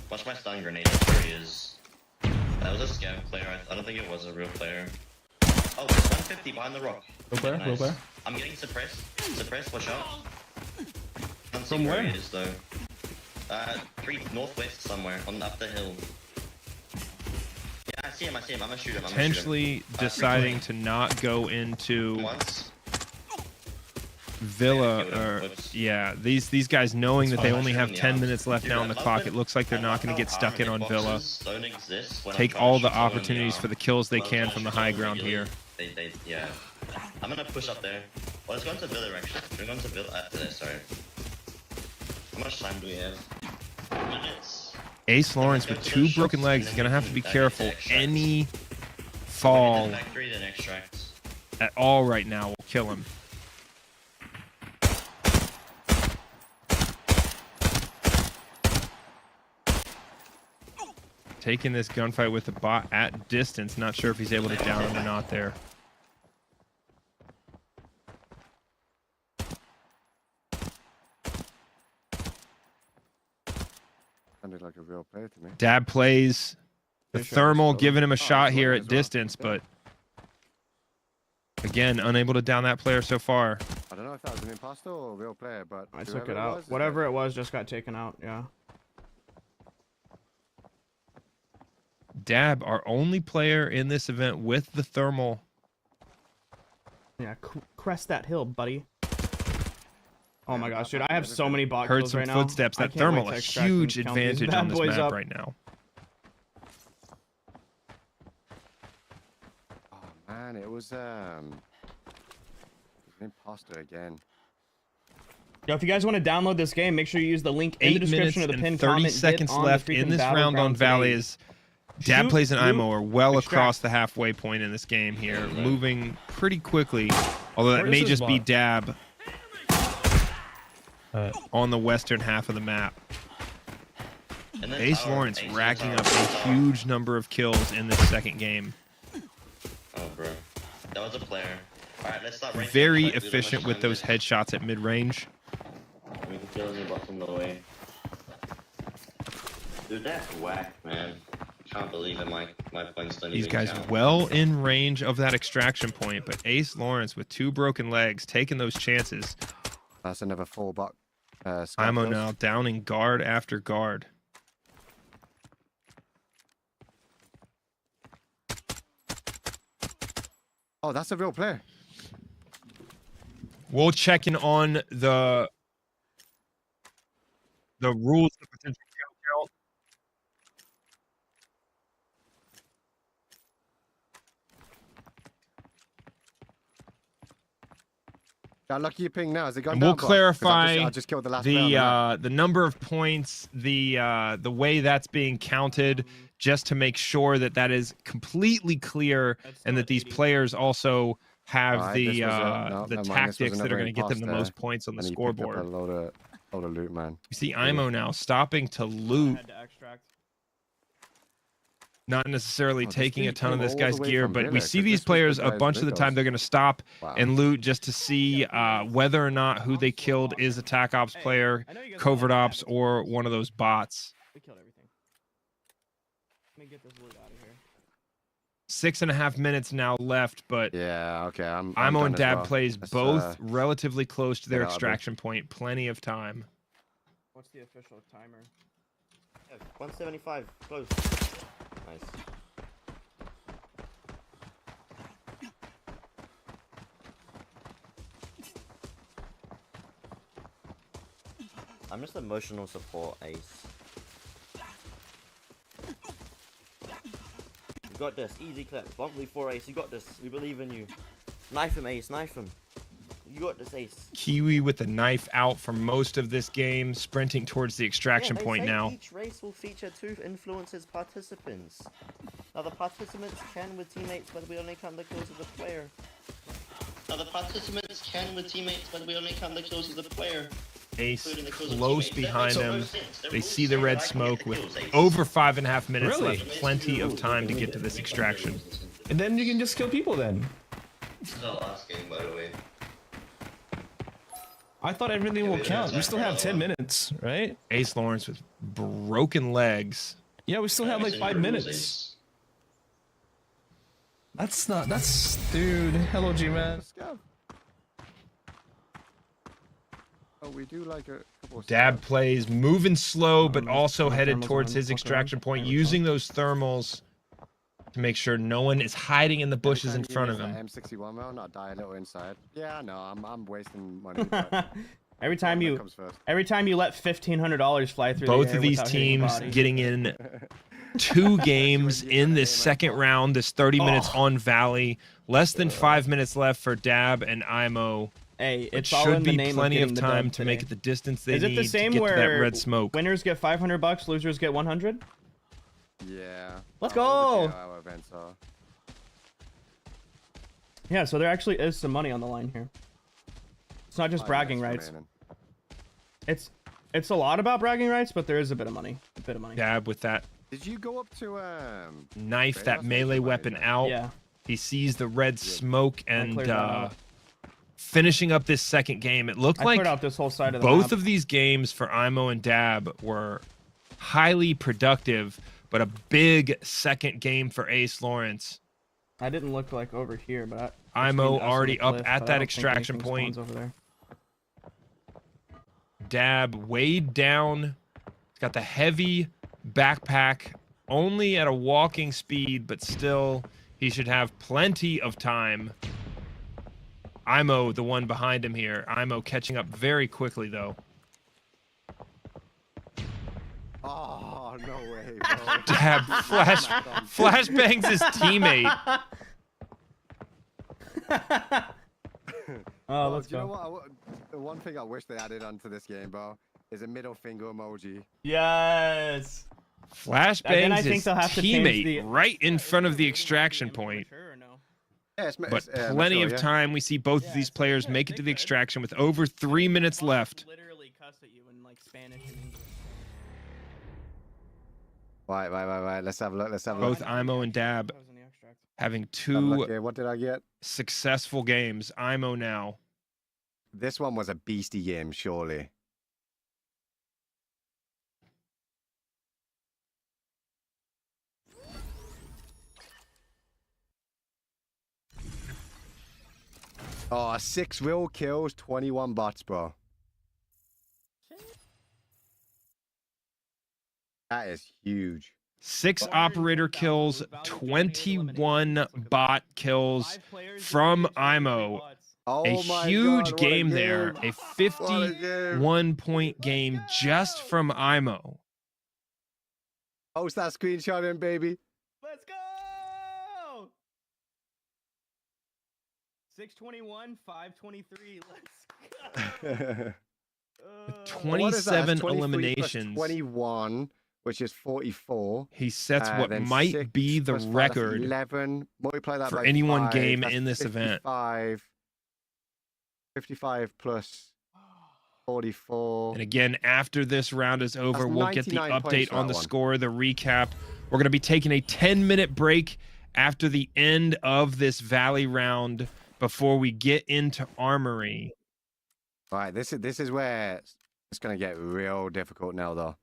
S10: Watch my stun grenade. There he is. That was a scav player. I don't think it was a real player. Oh, it's 150 behind the rock.
S9: Real player.
S10: I'm getting suppressed. Suppressed, watch out. Can't see
S9: From
S10: where
S9: where?
S10: he is, though. 3 northwest somewhere, up the hill. Yeah, I see him. I'm gonna shoot him.
S4: Potentially deciding to not go into Villa, or yeah, these guys knowing that they only have 10 minutes left now on the clock. It looks like they're not going to get stuck in on Villa. Take all the opportunities for the kills they can from the high ground here.
S10: Yeah. I'm gonna push up there. Well, let's go into Villa actually. We're going to Villa. Sorry. How much time do we have? minutes.
S4: AceLawrence with 2 broken legs is going to have to be careful. Any fall
S10: Factory, then extract.
S4: at all right now will kill him. Taking this gunfight with the bot at distance. Not sure if he's able to down him or not there.
S6: Sounded like a real player to me.
S4: Dabplays. The thermal giving him a shot here at distance, but again, unable to down that player so far.
S6: I don't know if that was an imposter or a real player, but
S5: I took it out. Whatever it was just got taken out, yeah.
S4: Dab, our only player in this event with the thermal.
S5: Yeah, crest that hill, buddy. Oh my gosh, dude, I have so many bot
S4: Heard
S5: kills
S4: some
S5: right now.
S4: footsteps.
S5: I
S4: That
S5: can't
S4: thermal,
S5: wait to
S4: a
S5: extract
S4: huge
S5: and count these
S4: advantage
S5: bad
S4: on this
S5: boys
S4: map
S5: up.
S4: right now.
S6: Oh man, it was an imposter again.
S5: Yo, if you guys want to download this game, make sure you use the link in the
S4: 8 minutes
S5: description of the
S4: and
S5: pinned
S4: 30
S5: comment.
S4: seconds
S5: Get on
S4: left
S5: the
S4: in
S5: freaking
S4: this round on
S5: battleground
S4: Valley
S5: today.
S4: as Dabplays and
S5: Shoot,
S4: Imow are well
S5: extract.
S4: across the halfway point in this game here, moving pretty quickly. Although that
S9: Where
S4: may
S9: is this
S4: just be
S9: bot?
S4: Dab on the western half of the map.
S10: And then
S4: AceLawrence
S10: tower,
S4: racking
S10: tower,
S4: up a
S10: tower.
S4: huge number of kills in this second game.
S10: Oh, bro. That was a player. Alright, let's start ranking
S4: Very
S10: up, like, we don't
S4: efficient
S10: much
S4: with
S10: time
S4: those
S10: left.
S4: headshots at mid-range.
S10: We can kill the bottom of the way. Dude, that's whack, man. Can't believe it. My points don't
S4: These
S10: even
S4: guys
S10: count.
S4: well in range of that extraction point, but AceLawrence with 2 broken legs, taking those chances.
S6: That's another 4 bot.
S4: Imow now downing guard after guard.
S6: Oh, that's a real player.
S4: We'll check in on the rules of potential kill count.
S6: Got lucky you ping now. Has it gone
S4: And
S6: down,
S4: we'll
S6: bot? 'Cause
S4: clarify
S6: I just killed the last player on the map.
S4: the number of points, the way that's being counted, just to make sure that that is completely clear, and that these players also have
S6: Alright,
S4: the
S6: this was no,
S4: the
S6: never mind, this was
S4: tactics that are
S6: another
S4: going to get them the
S6: imposter,
S4: most points on the
S6: and he picked up
S4: scoreboard.
S6: a load of loot, man.
S4: You see Imow now stopping to loot,
S5: Had to extract.
S4: not necessarily
S6: Oh, this
S4: taking a
S6: dude
S4: ton of
S6: came
S4: this
S6: all
S4: guy's
S6: the way
S4: gear,
S6: from
S4: but we
S6: Villa,
S4: see
S6: 'cause
S4: these
S6: this was
S4: players
S6: the
S4: a
S6: guy's
S4: bunch of the time
S6: videos.
S4: they're going to stop
S6: Wow.
S4: and loot just to see whether or not who they killed is a TAC Ops player,
S5: I know you guys
S4: Covert
S5: like
S4: Ops,
S5: that.
S4: or one of those bots.
S5: We killed everything. Let me get this loot out of here.
S4: 6.5 minutes now left, but
S6: Yeah, okay. I'm
S4: Imow
S6: done
S4: and
S6: as
S4: Dab
S6: well.
S4: plays
S6: Let's,
S4: both relatively close to their
S6: get out of here.
S4: extraction point. Plenty of time.
S5: What's the official timer?
S10: 175. Close. Nice. I'm just emotional support, Ace. You got this. Easy clip. Bonkley 4 Ace. You got this. We believe in you. Knife him, Ace. Knife him. You got this, Ace.
S4: Kiwi with the knife out for most of this game, sprinting towards the extraction
S10: They
S4: point
S10: say
S4: now.
S10: Each race will feature 2 influencers participants. Now the participants can with teammates, but we only count the kills of the player. Now the participants can with teammates, but we only count the kills of the player.
S4: Ace
S10: Including the kills of
S4: close
S10: teammates.
S4: behind
S10: That makes
S4: him.
S10: no sense. They're
S4: They
S10: rules
S4: see the
S10: saying
S4: red
S10: that I can
S4: smoke
S10: get the
S4: with
S10: kills, Ace.
S4: over 5.5 minutes
S9: Really?
S4: left. Plenty of time to get to this extraction.
S9: And then you can just kill people then.
S10: This is the last game, by the way.
S9: I thought everything will count. We still have 10 minutes, right?
S4: AceLawrence with broken legs.
S9: Yeah, we still have like 5 minutes.
S10: Ace.
S9: That's not, that's, dude. Hello, G-Man.
S6: Let's go. Oh, we do like a couple of
S4: Dab plays moving slow, but also
S5: my
S4: headed
S5: thermals
S4: towards
S5: on,
S4: his
S5: fuck
S4: extraction
S5: around.
S4: point,
S5: Yeah,
S4: using those thermals to make sure no one is hiding in the bushes in front of him.
S6: M61 round, I'll die a little inside. Yeah, no, I'm wasting money. But
S5: every time
S6: that
S5: you
S6: comes first.
S5: let $1,500 fly through
S4: Both
S5: the air
S4: of these
S5: without hitting the
S4: teams
S5: body.
S4: getting in 2 games in this second round, this 30 minutes on Valley. Less than 5 minutes left for Dab and Imow
S5: Hey,
S4: It
S5: it's all
S4: should
S5: in the
S4: be
S5: name
S4: plenty
S5: of
S4: of
S5: getting the
S4: time
S5: dub
S4: to make
S5: today.
S4: it the distance they
S5: Is it
S4: need
S5: the same
S4: to get to that
S5: where
S4: red smoke.
S5: winners get $500, losers get 100?
S6: Yeah.
S5: Let's
S6: All the
S5: go!
S6: GLL events are.
S5: Yeah, so there actually is some money on the line here. It's not just bragging rights.
S6: remaining.
S5: It's a lot about bragging rights, but there is a bit of money. A bit of money.
S4: Dab with that
S6: Did you go up to
S4: knife,
S6: Radar
S4: that
S6: station?
S4: melee
S6: Why is
S4: weapon
S6: that?
S4: out.
S5: Yeah.
S4: He sees the red smoke and
S5: cleared that out.
S4: finishing up this second game. It looked
S5: I
S4: like
S5: cleared out this whole side of the
S4: both
S5: map.
S4: of these games for Imow and Dab were highly productive, but a big second game for AceLawrence.
S5: I didn't look like over here, but
S4: Imow already up at that extraction point.
S5: Over there.
S4: Dab weighed down. He's got the heavy backpack, only at a walking speed, but still he should have plenty of time. Imow, the one behind him here. Imow catching up very quickly, though.
S6: Oh, no way, bro.
S4: Dab flashbangs his teammate.
S5: Oh, let's
S6: do you know
S5: go.
S6: what? The one thing I wish they added onto this game, bro, is a middle finger emoji.
S5: Yes.
S4: Flashbangs
S5: I think
S4: his
S5: they'll have to change
S4: teammate
S5: the-
S4: right in front of the extraction point.
S6: Yeah,
S4: But plenty of time. We see both of these players make it to the extraction with over 3 minutes left.
S5: Literally cuss at you in like Spanish and English.
S6: Right. Let's have a look. Let's have a look.
S4: Both Imow and Dab having
S6: Have a look
S4: two
S6: here. What did I get?
S4: successful games. Imow now.
S6: This one was a beastie game, surely. Oh, 6 real kills, 21 bots, bro. That is huge.
S4: 6 operator kills, 21 bot kills from Imow.
S6: Oh
S4: A
S6: my
S4: huge
S6: God, what
S4: game there. A 51-point game just from Imow.
S6: Post that screenshot in, baby.
S5: Let's go. 621, 523. Let's go.
S4: 27
S6: 23 plus
S4: eliminations.
S6: 21, which is 44.
S4: He sets what
S6: Then
S4: might
S6: 6
S4: be the
S6: plus 5, that's
S4: record
S6: 11. Multiply that
S4: for
S6: by
S4: any one
S6: 5,
S4: game
S6: that's
S4: in this event.
S6: 55 plus 44.
S4: And again, after this round is over,
S6: That's
S4: we'll get the
S6: 99 points
S4: update
S6: for
S4: on
S6: that
S4: the
S6: one.
S4: score, the recap. We're going to be taking a 10-minute break after the end of this Valley round before we get into Armory.
S6: All right, this is where it's going to get real difficult now, though.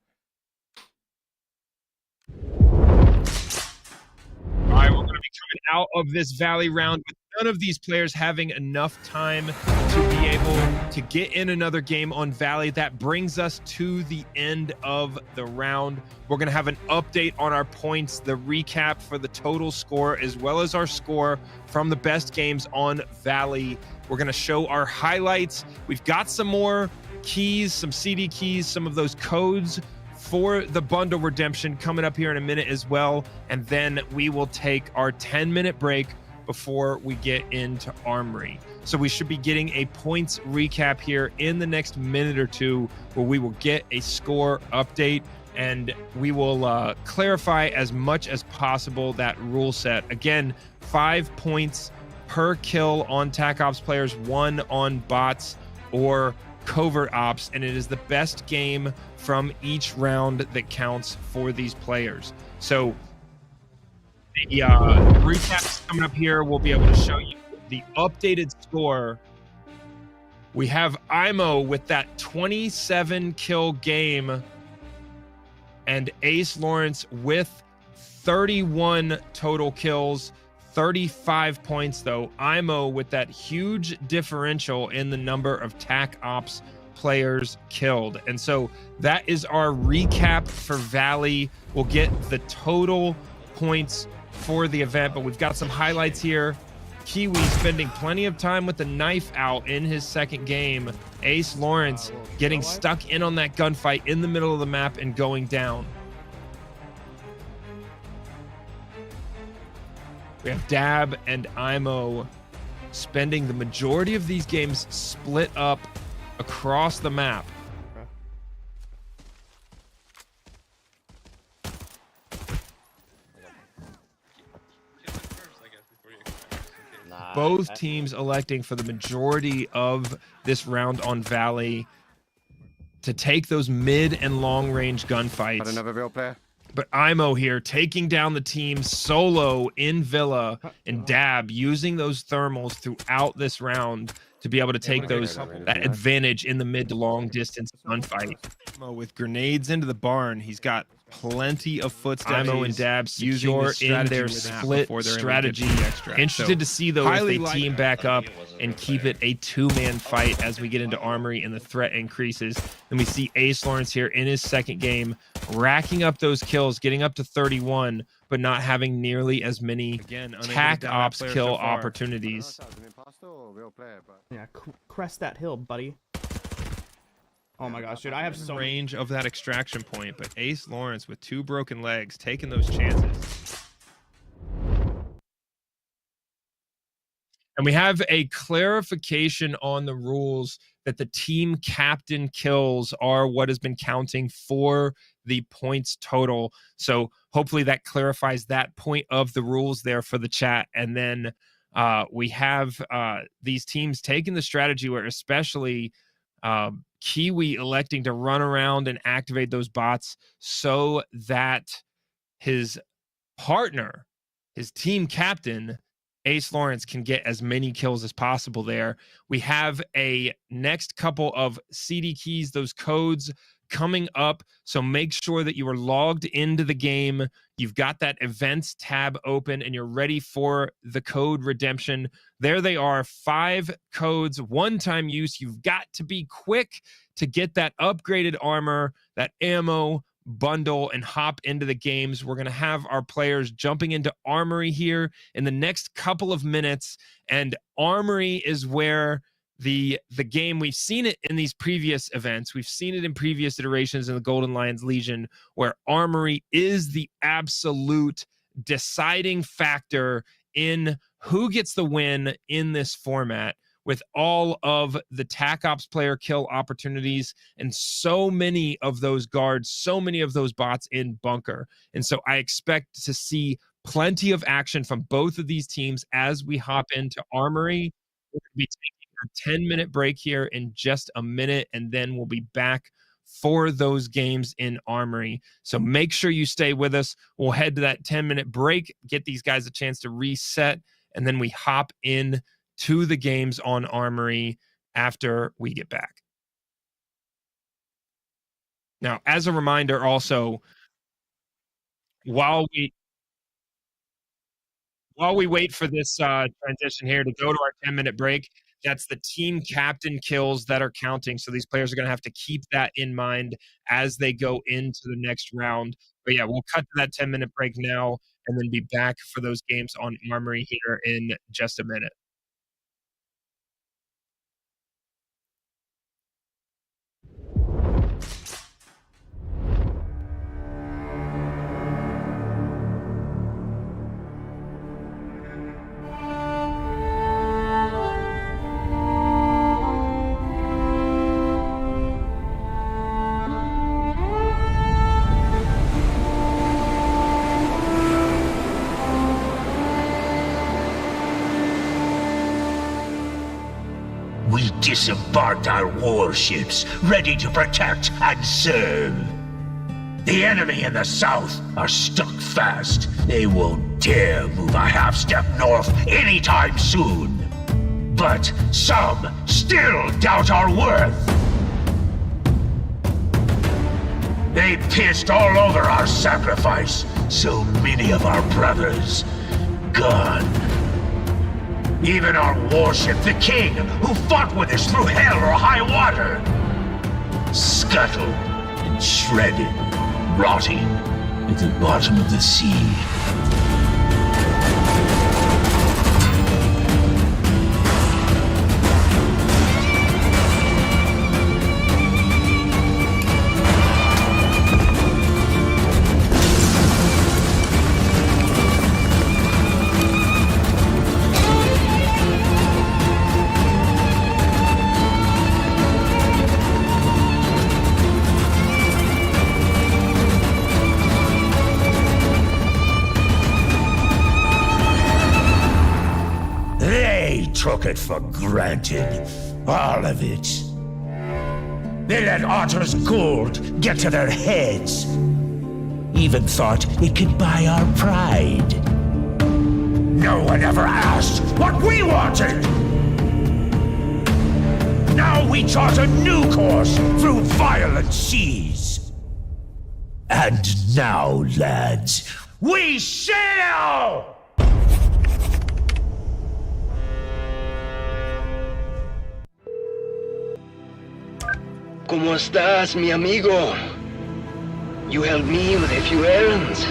S4: All right, we're going to be coming out of this Valley round with none of these players having enough time to be able to get in another game on Valley. That brings us to the end of the round. We're going to have an update on our points, the recap for the total score, as well as our score from the best games on Valley. We're going to show our highlights. We've got some more keys, some CD keys, some of those codes for the bundle redemption coming up here in a minute as well. And then we will take our 10-minute break before we get into Armory. So we should be getting a points recap here in the next minute or two, where we will get a score update and we will clarify as much as possible that rule set. Again, 5 points per kill on TAC Ops players, 1 on bots or covert ops, and it is the best game from each round that counts for these players. So the recaps coming up here, we'll be able to show you the updated score. We have Imow with that 27 kill game and AceLawrence with 31 total kills, 35 points though. Imow with that huge differential in the number of TAC Ops players killed. And so that is our recap for Valley. We'll get the total points for the event, but we've got some highlights here. Kiwi spending plenty of time with the knife out in his second game. AceLawrence getting stuck in on that gunfight in the middle of the map and going down. We have Dab and Imow spending the majority of these games split up across the map. Both teams electing for the majority of this round on Valley to take those mid and long range gunfights.
S6: Another real player.
S4: But Imow here taking down the team solo in Villa, and Dab using those thermals throughout this round to be able to take that advantage in the mid to long distance gunfight. Imow with grenades into the barn. He's got plenty of footsteps. Imow and Dab secure in their split strategy. Interested to see though if they team back up and keep it a two-man fight as we get into Armory and the threat increases. Then we see AceLawrence here in his second game, racking up those kills, getting up to 31, but not having nearly as many tac ops kill opportunities.
S5: Yeah, crest that hill, buddy. Oh my gosh, dude, I have so
S4: range of that extraction point, but AceLawrence with 2 broken legs taking those chances. And we have a clarification on the rules that the team captain kills are what has been counting for the points total. So hopefully that clarifies that point of the rules there for the chat. And then we have these teams taking the strategy where especially Kiwi electing to run around and activate those bots so that his partner, his team captain, AceLawrence, can get as many kills as possible there. We have a next couple of CD keys, those codes coming up. So make sure that you are logged into the game. You've got that events tab open and you're ready for the code redemption. There they are, 5 codes, one-time use. You've got to be quick to get that upgraded armor, that ammo bundle, and hop into the games. We're going to have our players jumping into Armory here in the next couple of minutes. And Armory is where the game, we've seen it in these previous events. We've seen it in previous iterations in the Golden Lions Legion, where Armory is the absolute deciding factor in who gets the win in this format, with all of the TAC Ops player kill opportunities and so many of those guards, so many of those bots in bunker. And so I expect to see plenty of action from both of these teams as we hop into Armory. We're going to be taking a 10-minute break here in just a minute, and then we'll be back for those games in Armory. So make sure you stay with us. We'll head to that 10-minute break, get these guys a chance to reset, and then we hop in to the games on Armory after we get back. Now, as a reminder also, while we wait for this transition here to go to our 10-minute break, that's the team captain kills that are counting. So these players are going to have to keep that in mind as they go into the next round. But yeah, we'll cut to that 10-minute break now and then be back for those games on Armory here in just a minute.
S3: We disembarked our warships, ready to protect and serve. The enemy in the south are stuck fast. They won't dare move a half step north anytime soon. But some still doubt our worth. They pissed all over our sacrifice, so many of our brothers gone. Even our warship, the King, who fought with us through hell or high water, scuttled and shredded, rotting at the bottom of the sea. took it for granted. All of it. They let Otter's gold get to their heads. Even thought it could buy our pride. No one ever asked what we wanted! Now we chart a new course through violent seas. And now, lads, we sail!
S1: ¿Cómo estás, mi amigo? You helped me with a few errands.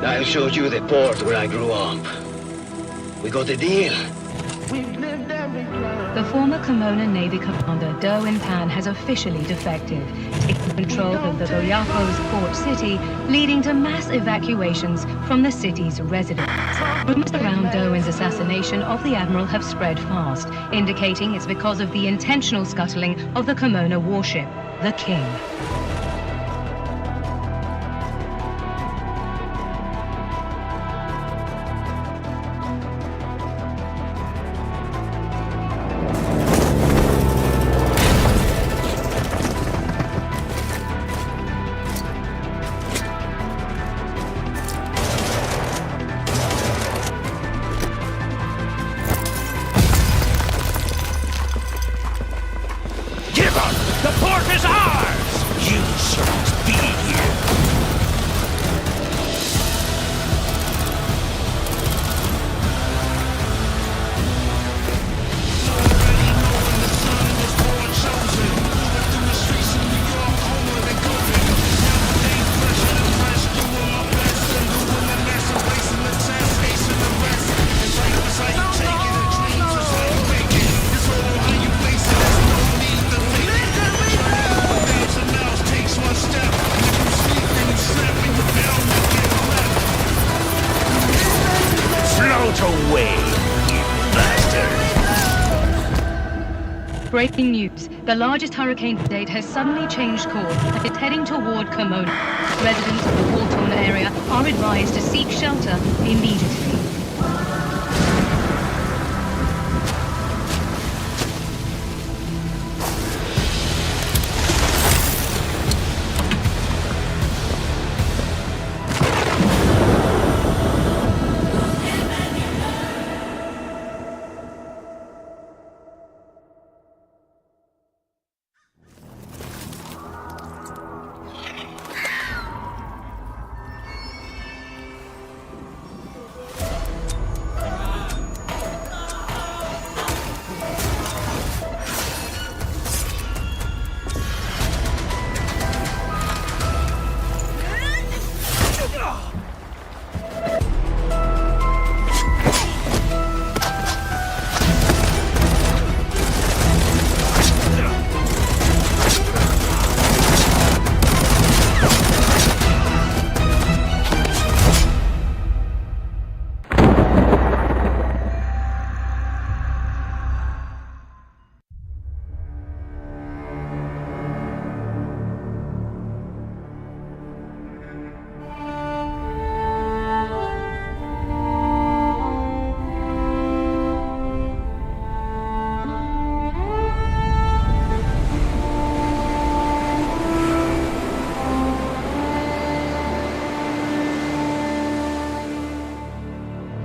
S1: I'll show you the port where I grew up. We got a deal.
S2: The former Kimona Navy commander, Derwin Pan, has officially defected, taking control of the Goyapos port city, leading to mass evacuations from the city's residents. Rumors around Derwin's assassination of the admiral have spread fast, indicating it's because of the intentional scuttling of the Kimona warship, the King.
S3: The port is ours! You shouldn't be here.
S2: Breaking news. The largest hurricane to date has suddenly changed course and is heading toward Kimona. Residents of the war-torn area are advised to seek shelter immediately.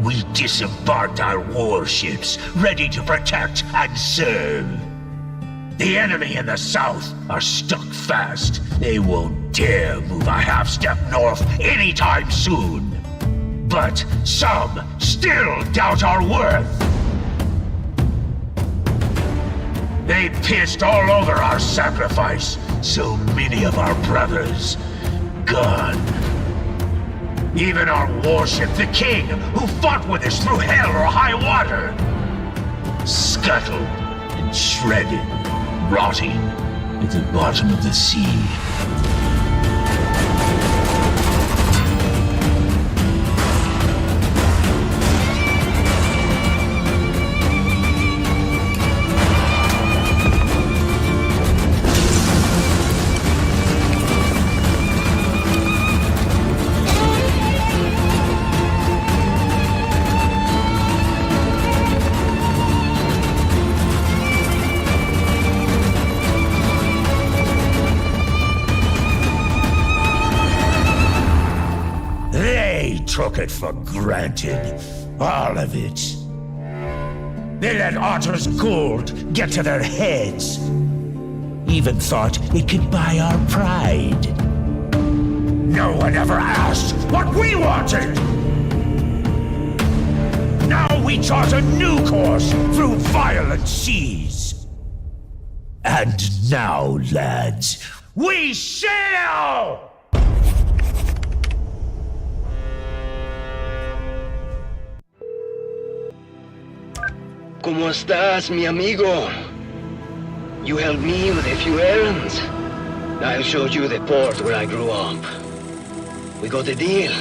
S3: We disembarked our warships, ready to protect and serve. The enemy in the south are stuck fast. They won't dare move a half-step north anytime soon. But some still doubt our worth. They pissed all over our sacrifice. So many of our brothers gone. Even our warship, the King, who fought with us through hell or high water, scuttled and shredded, rotting at the bottom of the sea. took it for granted. All of it. They let Otter's gold get to their heads. Even thought it could buy our pride. No one ever asked what we wanted! Now we chart a new course through violent seas. And now, lads, we sail!
S1: ¿Cómo estás, mi amigo? You helped me with a few errands. I'll show you the port where I grew up. We got a deal.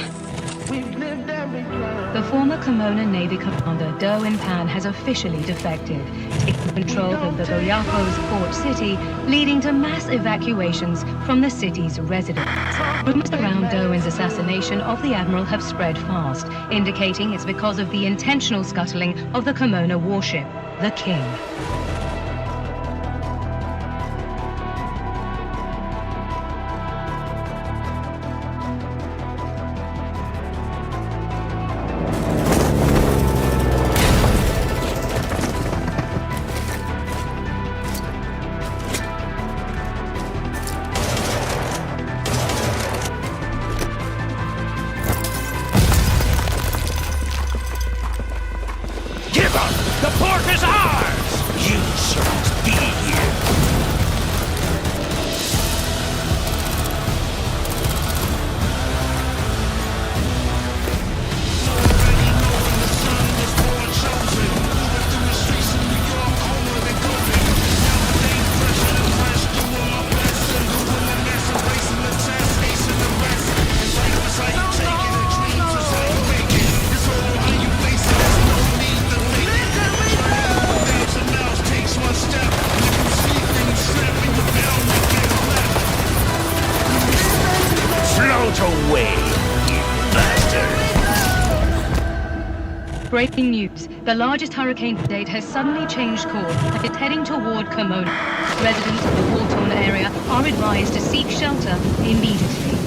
S2: The former Kimona Navy commander, Derwin Pan, has officially defected, taking control of the Goyapos port city, leading to mass evacuations from the city's residents. Rumors around Derwin's assassination of the admiral have spread fast, indicating it's because of the intentional scuttling of the Kimona warship, the King. Breaking news. The largest hurricane to date has suddenly changed course and is heading toward Kimona. Residents of the war-torn area are advised to seek shelter immediately.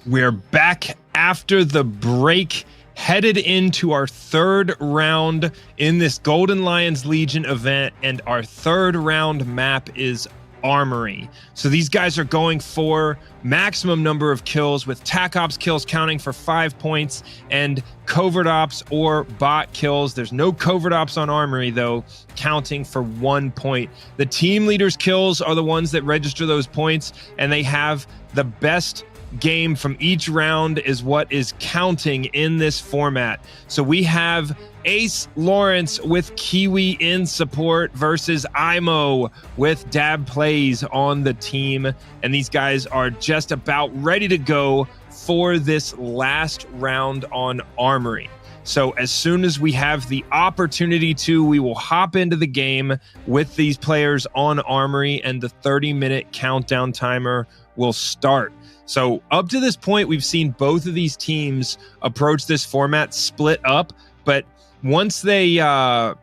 S4: We're back after the break, headed into our third round in this Golden Lions Legion event, and our third round map is Armory. So these guys are going for maximum number of kills, with TAC Ops kills counting for 5 points and Covert Ops or bot kills. There's no Covert Ops on Armory, though, counting for 1 point. The team leaders' kills are the ones that register those points, and they have the best game from each round is what is counting in this format. So we have AceLawrence with Kiwi in support versus Imow with Dabplays on the team. And these guys are just about ready to go for this last round on Armory. So as soon as we have the opportunity to, we will hop into the game with these players on Armory, and the 30-minute countdown timer will start. So up to this point, we've seen both of these teams approach this format split up, but once they got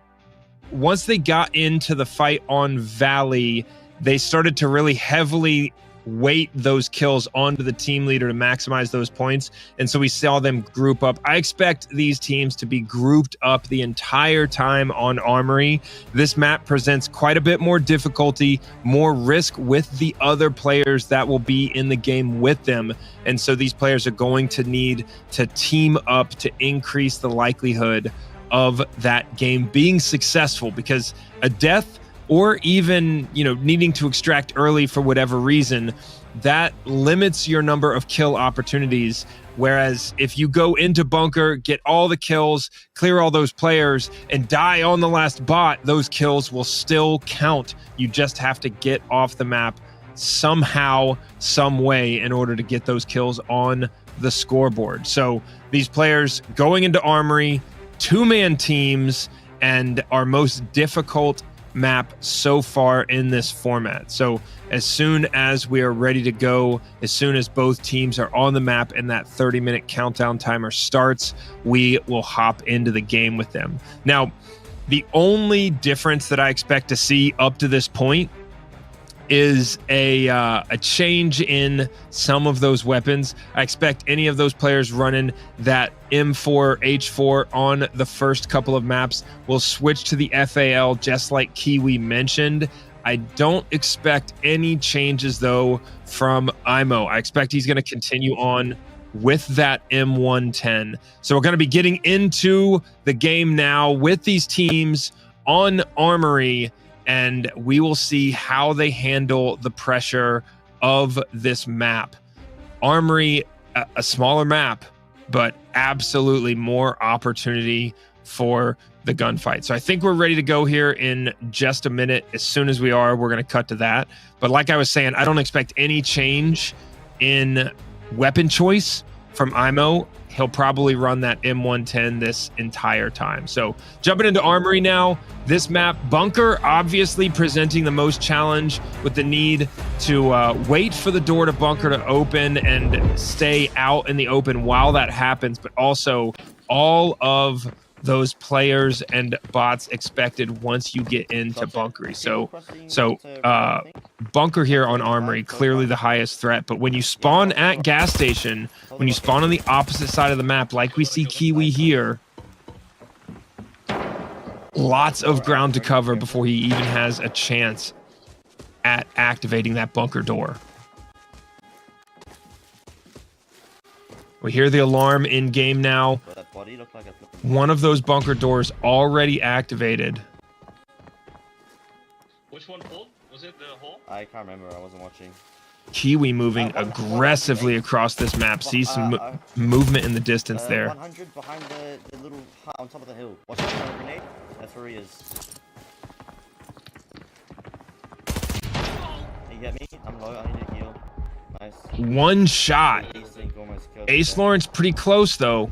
S4: into the fight on Valley, they started to really heavily weight those kills onto the team leader to maximize those points. And so we saw them group up. I expect these teams to be grouped up the entire time on Armory. This map presents quite a bit more difficulty, more risk with the other players that will be in the game with them. And so these players are going to need to team up to increase the likelihood of that game being successful, because a death or even, you know, needing to extract early for whatever reason, that limits your number of kill opportunities. Whereas if you go into bunker, get all the kills, clear all those players, and die on the last bot, those kills will still count. You just have to get off the map somehow, some way, in order to get those kills on the scoreboard. So these players going into Armory, 2-man teams, and our most difficult map so far in this format. So as soon as we are ready to go, as soon as both teams are on the map and that 30-minute countdown timer starts, we will hop into the game with them. Now, the only difference that I expect to see up to this point is a change in some of those weapons. I expect any of those players running that M4, H4 on the first couple of maps will switch to the FAL, just like Kiwi mentioned. I don't expect any changes, though, from Imow. I expect he's going to continue on with that M110. So we're going to be getting into the game now with these teams on Armory, and we will see how they handle the pressure of this map. Armory, a smaller map, but absolutely more opportunity for the gunfight. So I think we're ready to go here in just a minute. As soon as we are, we're going to cut to that. But like I was saying, I don't expect any change in weapon choice from Imow. He'll probably run that M110 this entire time. So jumping into Armory now, this map, bunker obviously presenting the most challenge with the need to wait for the door to bunker to open and stay out in the open while that happens, but also all of those players and bots expected once you get into bunker. So bunker here on Armory, clearly the highest threat. But when you spawn at gas station, when you spawn on the opposite side of the map, like we see Kiwi here, lots of ground to cover before he even has a chance at activating that bunker door. We hear the alarm in game now. One of those bunker doors already activated.
S11: Which one pulled? Was it the hole?
S10: I can't remember. I wasn't watching.
S4: Kiwi moving aggressively across this map. See some movement in the distance there.
S10: 100 behind the little hut on top of the hill. Watch out for a grenade. That's where he is. Can you get me? I'm low. I need to heal. Nice.
S4: One shot. AceLawrence pretty close though.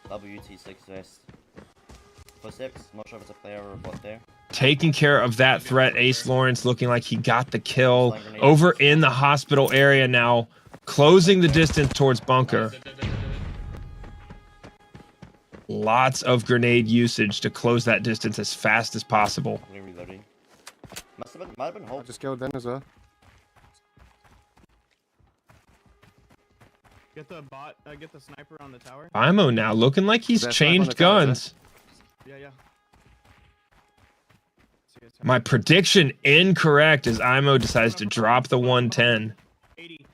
S10: WT6 vest. Footsteps. Not sure if it's a player or a bot there.
S4: Taking care of that threat. AceLawrence looking like he got the kill over in the hospital area now, closing the distance towards bunker. Lots of grenade usage to close that distance as fast as possible.
S10: Might have been hold.
S6: I just killed them as well.
S5: Get the bot, get the sniper on the tower.
S4: Imow now looking like he's changed guns.
S5: Yeah.
S4: My prediction incorrect as Imow decides to drop the 110.
S5: 80.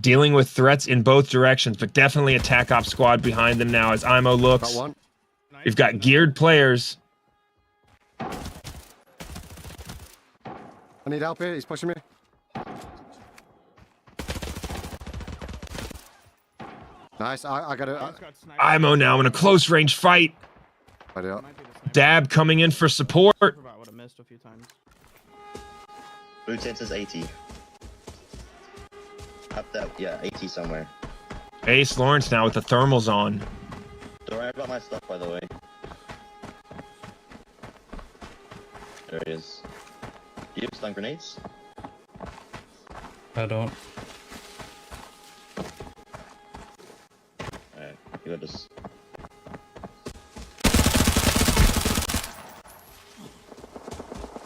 S4: Dealing with threats in both directions, but definitely a TAC Op squad behind them now as Imow looks.
S6: Got one.
S4: We've got geared players.
S6: I need help here. He's pushing me. Nice. I got it.
S4: Imow now in a close range fight. Dab coming in for support.
S5: Would have missed a few times.
S10: Blue tent is 80. Up that, yeah, 80 somewhere.
S4: AceLawrence now with the thermals on.
S10: Don't worry about my stuff, by the way. There he is. Do you have stun grenades?
S7: I don't.
S10: Alright, You got this.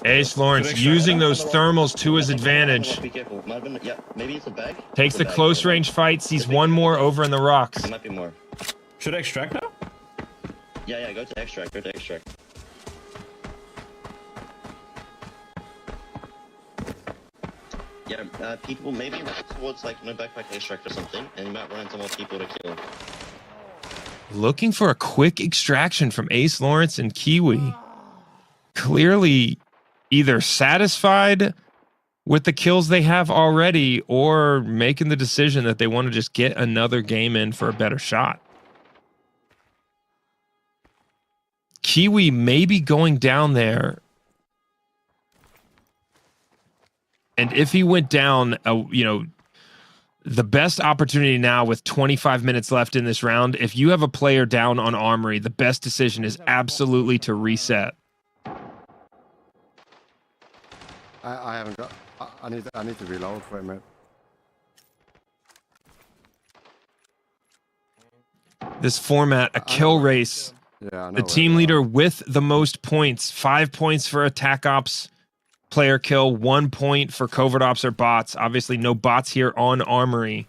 S4: AceLawrence using those thermals to his advantage.
S10: Be careful. Might have been, yeah, maybe it's a bag.
S4: Takes the close range fight, sees one more over in the rocks.
S10: There might be more.
S7: Should I extract now?
S10: Yeah, go to extract, Yeah, people maybe run towards like no backpack extract or something, and you might run into more people to kill.
S4: Looking for a quick extraction from AceLawrence and Kiwi. Clearly either satisfied with the kills they have already or making the decision that they want to just get another game in for a better shot. Kiwi may be going down there. And if he went down, the best opportunity now with 25 minutes left in this round, if you have a player down on Armory, the best decision is absolutely to reset.
S6: I haven't got. I need to reload for a minute.
S4: This format, a kill race.
S6: Yeah, I know
S4: the team leader with the most points, 5 points for attack ops player kill, 1 point for covert ops or bots. Obviously, no bots here on Armory.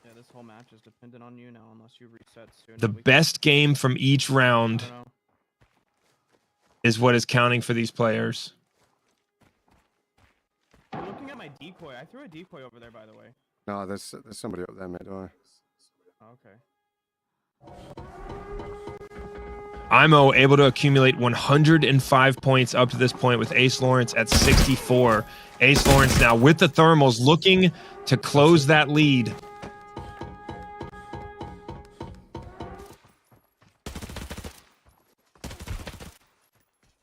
S5: Yeah, this whole match is dependent on you now, unless you reset soon.
S4: The best game from each round is what is counting for these players.
S5: You're looking at my decoy. I threw a decoy over there, by the way.
S6: No, there's somebody up there, mate. Don't worry.
S5: Okay.
S4: Imow able to accumulate 105 points up to this point with AceLawrence at 64. AceLawrence now with the thermals looking to close that lead.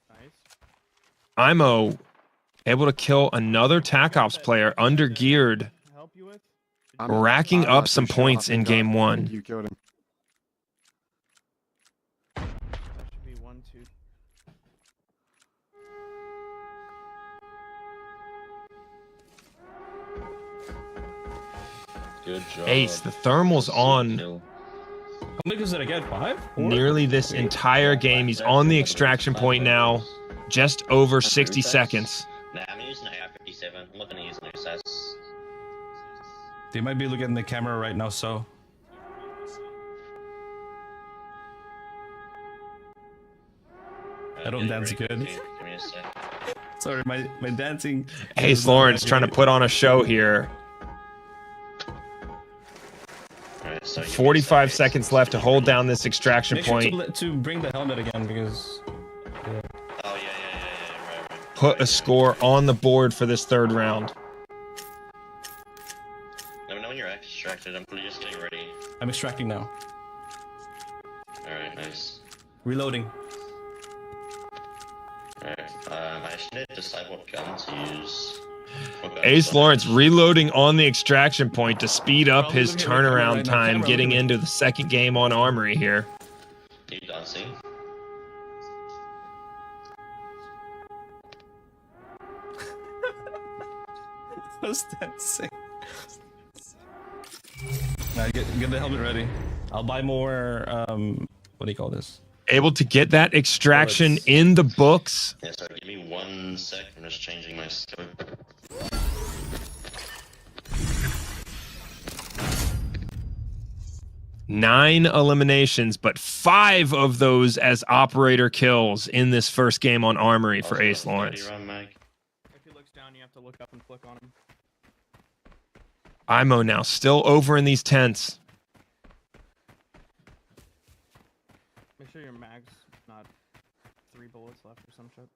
S5: Nice.
S4: Imow able to kill another TAC Ops player under geared, racking up some points in game one.
S6: You killed him.
S5: That should be 1, 2.
S11: Good job.
S4: Ace, the thermal's on
S7: How many did I get? 5? 4?
S4: nearly this entire game. He's on the extraction point now, just over 60 seconds.
S10: Nah, I'm using an AR-57. I'm not gonna use an USS.
S7: They might be looking at the camera right now, so. I don't dance good.
S10: Give me a sec.
S7: Sorry, my dancing.
S4: AceLawrence trying to put on a show here.
S10: Alright, so
S4: 45 seconds left to hold down this extraction
S7: Make sure
S4: point.
S7: to bring the helmet again because.
S10: Oh yeah, right.
S4: Put a score on the board for this third round.
S10: Let me know when you're extracted. I'm just getting ready.
S7: I'm extracting now.
S10: Alright, nice.
S7: Reloading.
S10: Alright, I should need to decide what gun to use.
S4: AceLawrence reloading on the extraction point to speed up his turnaround time, getting into the second game on Armory here.
S10: You dancing?
S7: I was dancing. Now get the helmet ready. I'll buy more. What do you call this?
S4: Able to get that extraction in the books.
S10: Yeah, sorry, give me 1 sec. I'm just changing my scope.
S4: Nine eliminations, but 5 of those as operator kills in this first game on Armory for AceLawrence.
S5: If he looks down, you have to look up and click on him.
S4: Imow now still over in these tents.
S5: Make sure your mag's not 3 bullets left or some shit.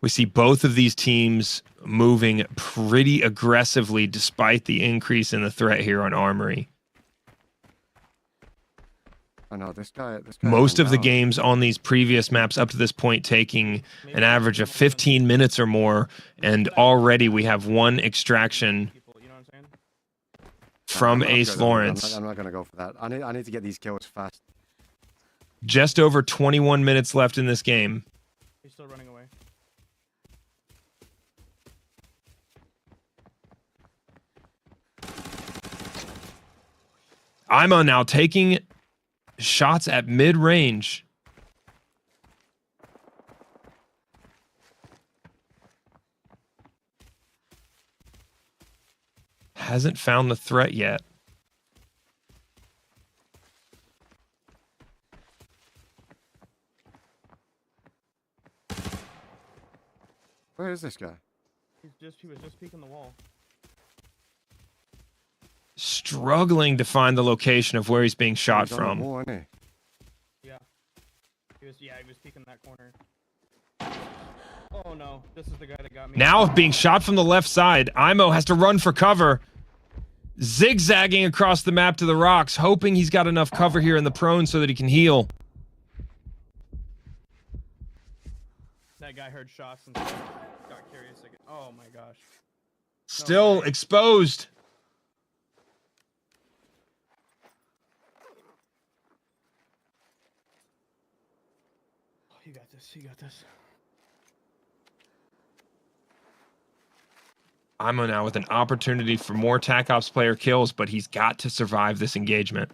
S4: We see both of these teams moving pretty aggressively despite the increase in the threat here on Armory.
S6: I know this guy.
S4: Most of the games on these previous maps up to this point taking an average of 15 minutes or more, and already we have 1 extraction from AceLawrence.
S6: I'm not gonna go for that. I need to get these kills fast.
S4: Just over 21 minutes left in this game.
S5: He's still running away.
S4: Imow now taking shots at mid-range. Hasn't found the threat yet.
S6: Where is this guy?
S5: He was just peeking the wall.
S4: Struggling to find the location of where he's being shot
S6: He's on the
S4: from.
S6: wall, isn't he?
S5: Yeah. He was peeking that corner. Oh no, this is the guy that got me.
S4: Now being shot from the left side, Imow has to run for cover. Zigzagging across the map to the rocks, hoping he's got enough cover here in the prone so that he can heal.
S5: That guy heard shots and got curious again. Oh my gosh.
S4: Still exposed.
S5: Oh, you got this. You got this.
S4: Imow now with an opportunity for more TAC Ops player kills, but he's got to survive this engagement.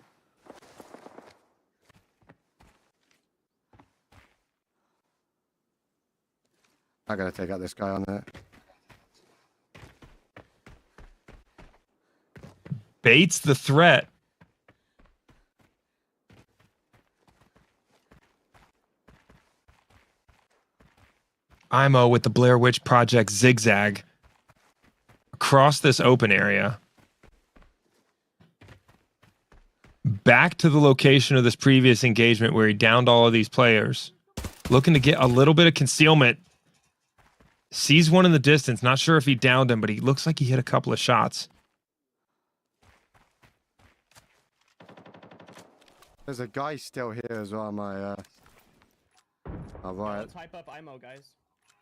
S6: I gotta take out this guy on there.
S4: Baits the threat. Imow with the Blair Witch Project zigzag across this open area. Back to the location of this previous engagement where he downed all of these players. Looking to get a little bit of concealment. Sees one in the distance. Not sure if he downed him, but he looks like he hit a couple of shots.
S6: There's a guy still here as well on my right.
S5: Let's hype up Imow, guys.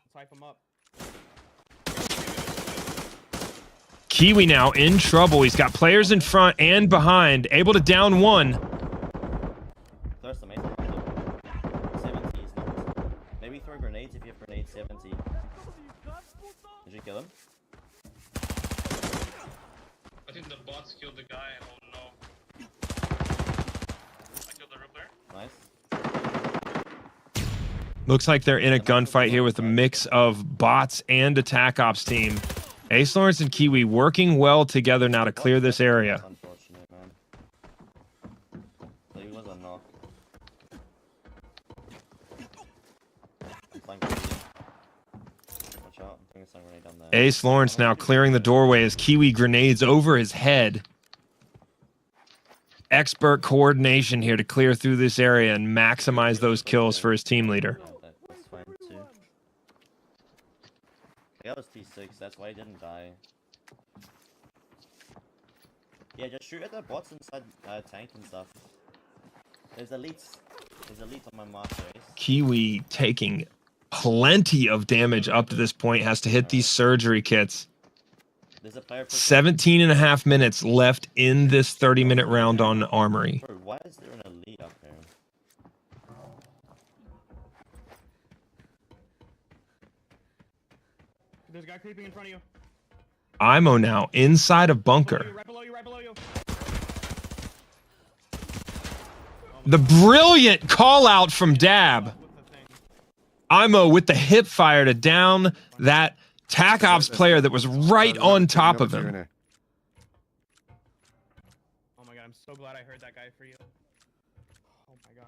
S5: Let's hype him up.
S4: Kiwi now in trouble. He's got players in front and behind. Able to down one.
S8: There's amazing. 70 is not. Maybe throw grenades if you have grenades 70. Did you kill him?
S11: I think the bots killed the guy. Oh no. I killed the Rippler.
S8: Nice.
S4: Looks like they're in a gunfight here with a mix of bots and a TAC Ops team. AceLawrence and Kiwi working well together now to clear this area.
S8: That's unfortunate, man. He was a knock. Watch out, I'm throwing a stun grenade down there.
S4: AceLawrence now clearing the doorway as Kiwi grenades over his head. Expert coordination here to clear through this area and maximize those kills for his team leader.
S8: That's fine too. That was T6, that's why he didn't die. Yeah, just shoot at the bots inside tank and stuff. There's elites. There's elites on my marker.
S4: Kiwi taking plenty of damage up to this point, has to hit these surgery kits.
S8: There's a player
S4: 17 and a half minutes left in this 30-minute round on Armory.
S8: Bro, why is there an elite up there?
S5: There's a guy creeping in front of you.
S4: Imow now inside of bunker.
S5: Right below you, right below you.
S4: The brilliant call out from Dab. Imow with the hip fire to down that TAC Ops player that was right on top of him.
S5: Oh my god, I'm so glad I heard that guy for you. Oh my god.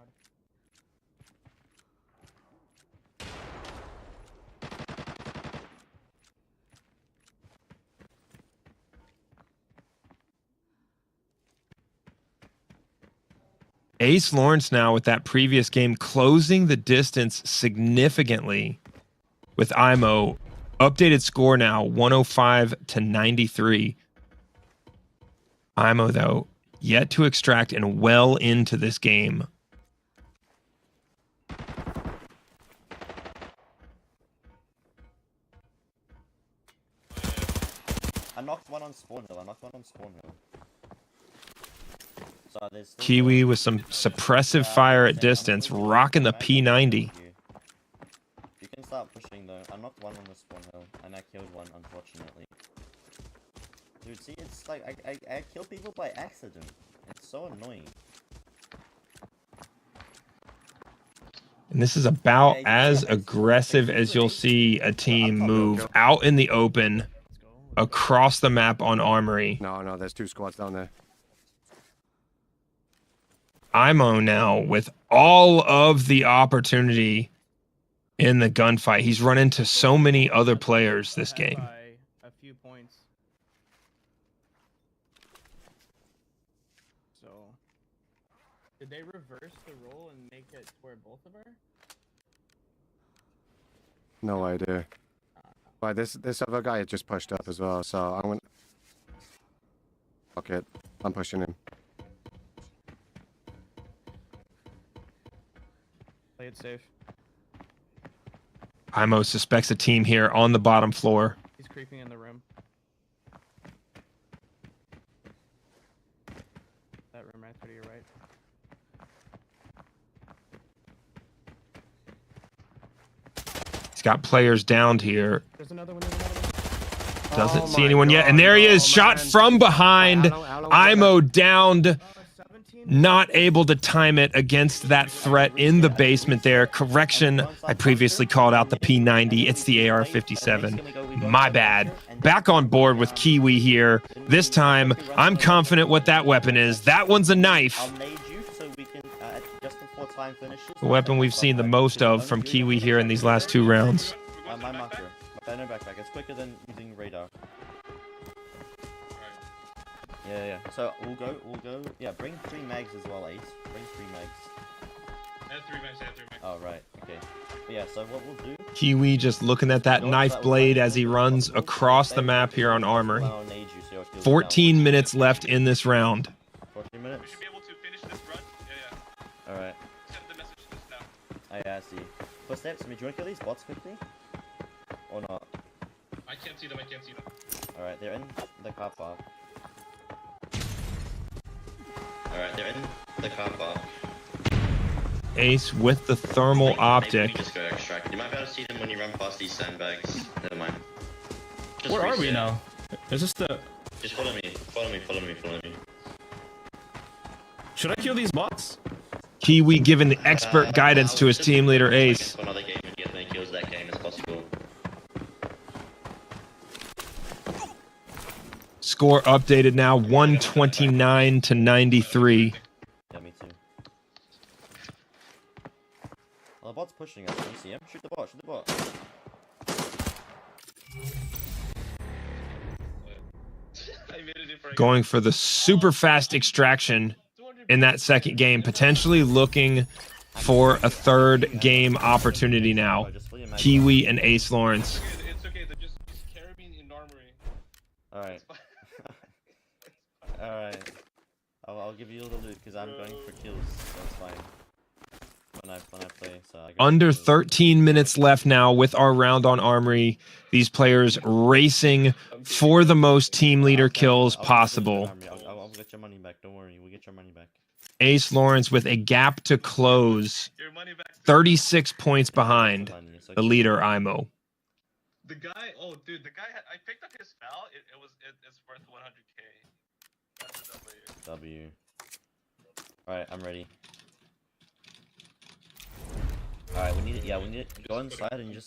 S4: AceLawrence now with that previous game closing the distance significantly with Imow. Updated score now 105 to 93. Imow though yet to extract and well into this game.
S8: I knocked one on spawn hill. So there's still
S4: Kiwi with some suppressive fire at distance, rocking the P90.
S8: You can start pushing though. I knocked one on the spawn hill, and I killed one, unfortunately. Dude, see, it's like I kill people by accident.
S10: It's so annoying.
S4: And this is about as aggressive as you'll see a team move out in the open across the map on Armory.
S6: No, there's 2 squads down there.
S4: Imow now with all of the opportunity in the gunfight. He's run into so many other players this game.
S5: By a few points. So, did they reverse the role and make it where both of her?
S6: No idea. But this other guy had just pushed up as well, so I'm gonna... Fuck it. I'm pushing him.
S5: Play it safe.
S4: Imow suspects a team here on the bottom floor.
S5: He's creeping in the room. That room right there to your right.
S4: He's got players downed here.
S5: There's another one. There's another one.
S4: Doesn't see anyone yet. And there he is, shot from behind. Imow downed. Not able to time it against that threat in the basement there. Correction, I previously called out the P90. It's the AR-57. My bad. Back on board with Kiwi here. This time, I'm confident what that weapon is. That one's a knife.
S10: I'll nade you so we can, just before time finishes.
S4: The weapon we've seen the most of from Kiwi here in these last 2 rounds.
S10: My marker. No backpack. It's quicker than using radar. Yeah. So we'll go. Yeah, bring 3 mags as well, Ace. Bring 3 mags.
S11: I have 3 mags.
S10: Oh, right. Okay. But yeah, so what we'll do...
S4: Kiwi just looking at that knife blade as he runs across the map here on Armory. 14 minutes left in this round.
S10: 14 minutes?
S11: We should be able to finish this run. Yeah.
S10: Alright.
S11: Send the message just now.
S10: Oh, yeah, I see. Footsteps, do you want to kill these bots quickly? Or not?
S11: I can't see them.
S10: Alright, they're in the car park. Alright, they're in the car park.
S4: Ace with the thermal optic.
S10: Maybe just go extract. You might be able to see them when you run past these sandbags. Never mind. Just
S9: Where are we now? Is this the...
S10: Just follow me.
S9: Should I kill these bots?
S4: Kiwi giving the expert guidance to his team leader, Ace.
S10: Another game and get as many kills that game as possible.
S4: Score updated now, 129 to 93.
S10: Yeah, me too. Well, the bot's pushing us. Can you see him? Shoot the bot.
S4: Going for the super fast extraction in that second game, potentially looking for a third game opportunity now. Kiwi and AceLawrence.
S11: It's okay. Just carry me in Armory.
S10: Alright. Alright. I'll give you all the loot because I'm going for kills. That's fine. When I play, so I
S4: Under 13 minutes left now with our round on Armory. These players racing for the most team leader kills possible.
S10: I'll get your money back. Don't worry. We'll get your money back.
S4: AceLawrence with a gap to close. 36 points behind the leader, Imow.
S11: The guy, I picked up his foul. It's worth 100k. That's a
S10: W. Alright, I'm ready. Alright, we need to go inside and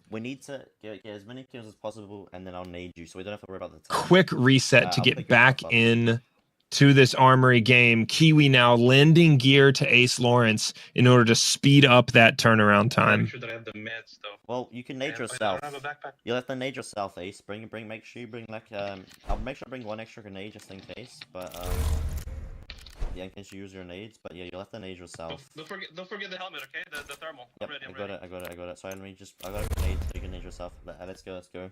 S10: we need to get as many kills as possible, and then I'll nade you so we don't have to worry about the time.
S4: Quick reset to get back in to this Armory game. Kiwi now lending gear to AceLawrence in order to speed up that turnaround time.
S11: Make sure that I have the meds though.
S10: Well, you can nade yourself. You'll have to nade yourself, Ace. Make sure you bring like I'll make sure I bring 1 extra grenade just in case, but yeah, in case you use your nades, but yeah, you'll have to nade yourself.
S11: Don't forget the helmet, okay? The thermal.
S10: Yep,
S11: I'm
S10: ready. I got it. So I got a grenade, so you can nade yourself. Let's go.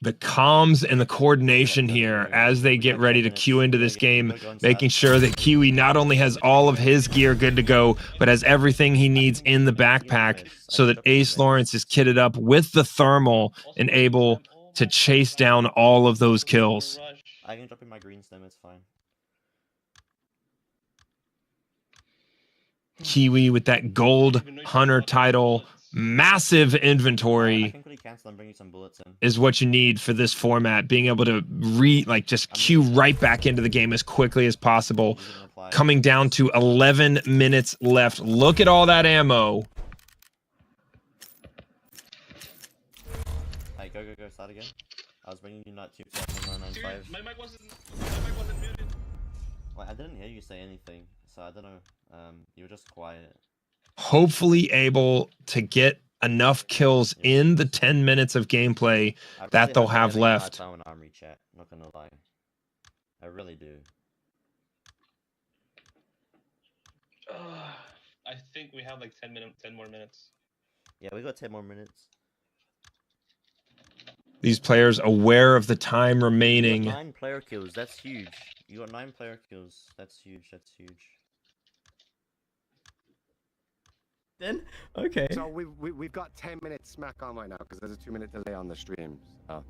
S4: The comms and the coordination here as they get ready to queue into this game, making sure that Kiwi not only has all of his gear good to go, but has everything he needs in the backpack so that AceLawrence is kitted up with the thermal and able to chase down all of those kills.
S10: I can drop in my green stem, it's fine.
S4: Kiwi with that gold hunter title Massive
S10: I
S4: inventory
S10: can quickly cancel and bring you some bullets in.
S4: is what you need for this format. Being able to just queue right back into the game as quickly as possible. Coming down to 11 minutes left. Look at all that ammo.
S10: Hey, go, start again. I was bringing you not 2.995.
S11: My mic wasn't muted.
S10: Wait, I didn't hear you say anything, so I don't know. You were just quiet.
S4: Hopefully able to get enough kills in the 10 minutes of gameplay that they'll have left.
S10: Armory chat, not gonna lie. I really do.
S11: I think we have like 10 more minutes.
S10: Yeah, we got 10 more minutes.
S4: These players aware of the time remaining.
S10: You got 9 player kills, that's huge. You got 9 player kills, that's huge,
S5: Then okay.
S6: So we've got 10 minutes smack on right now because there's a 2-minute delay on the stream. So.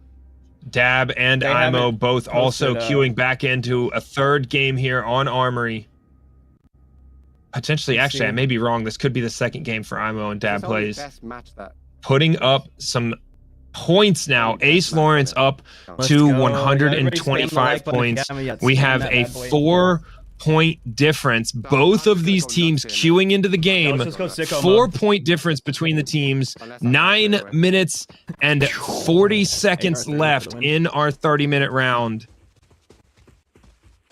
S4: Dab and Imow both also queuing back into a third game here on Armory. Potentially, actually, I may be wrong. This could be the second game for Imow and Dabplays. Putting up some points now. AceLawrence up to 125 points. We have a 4-point difference. Both of these teams queuing into the game. 4-point difference between the teams. 9 minutes and 40 seconds left in our 30-minute round.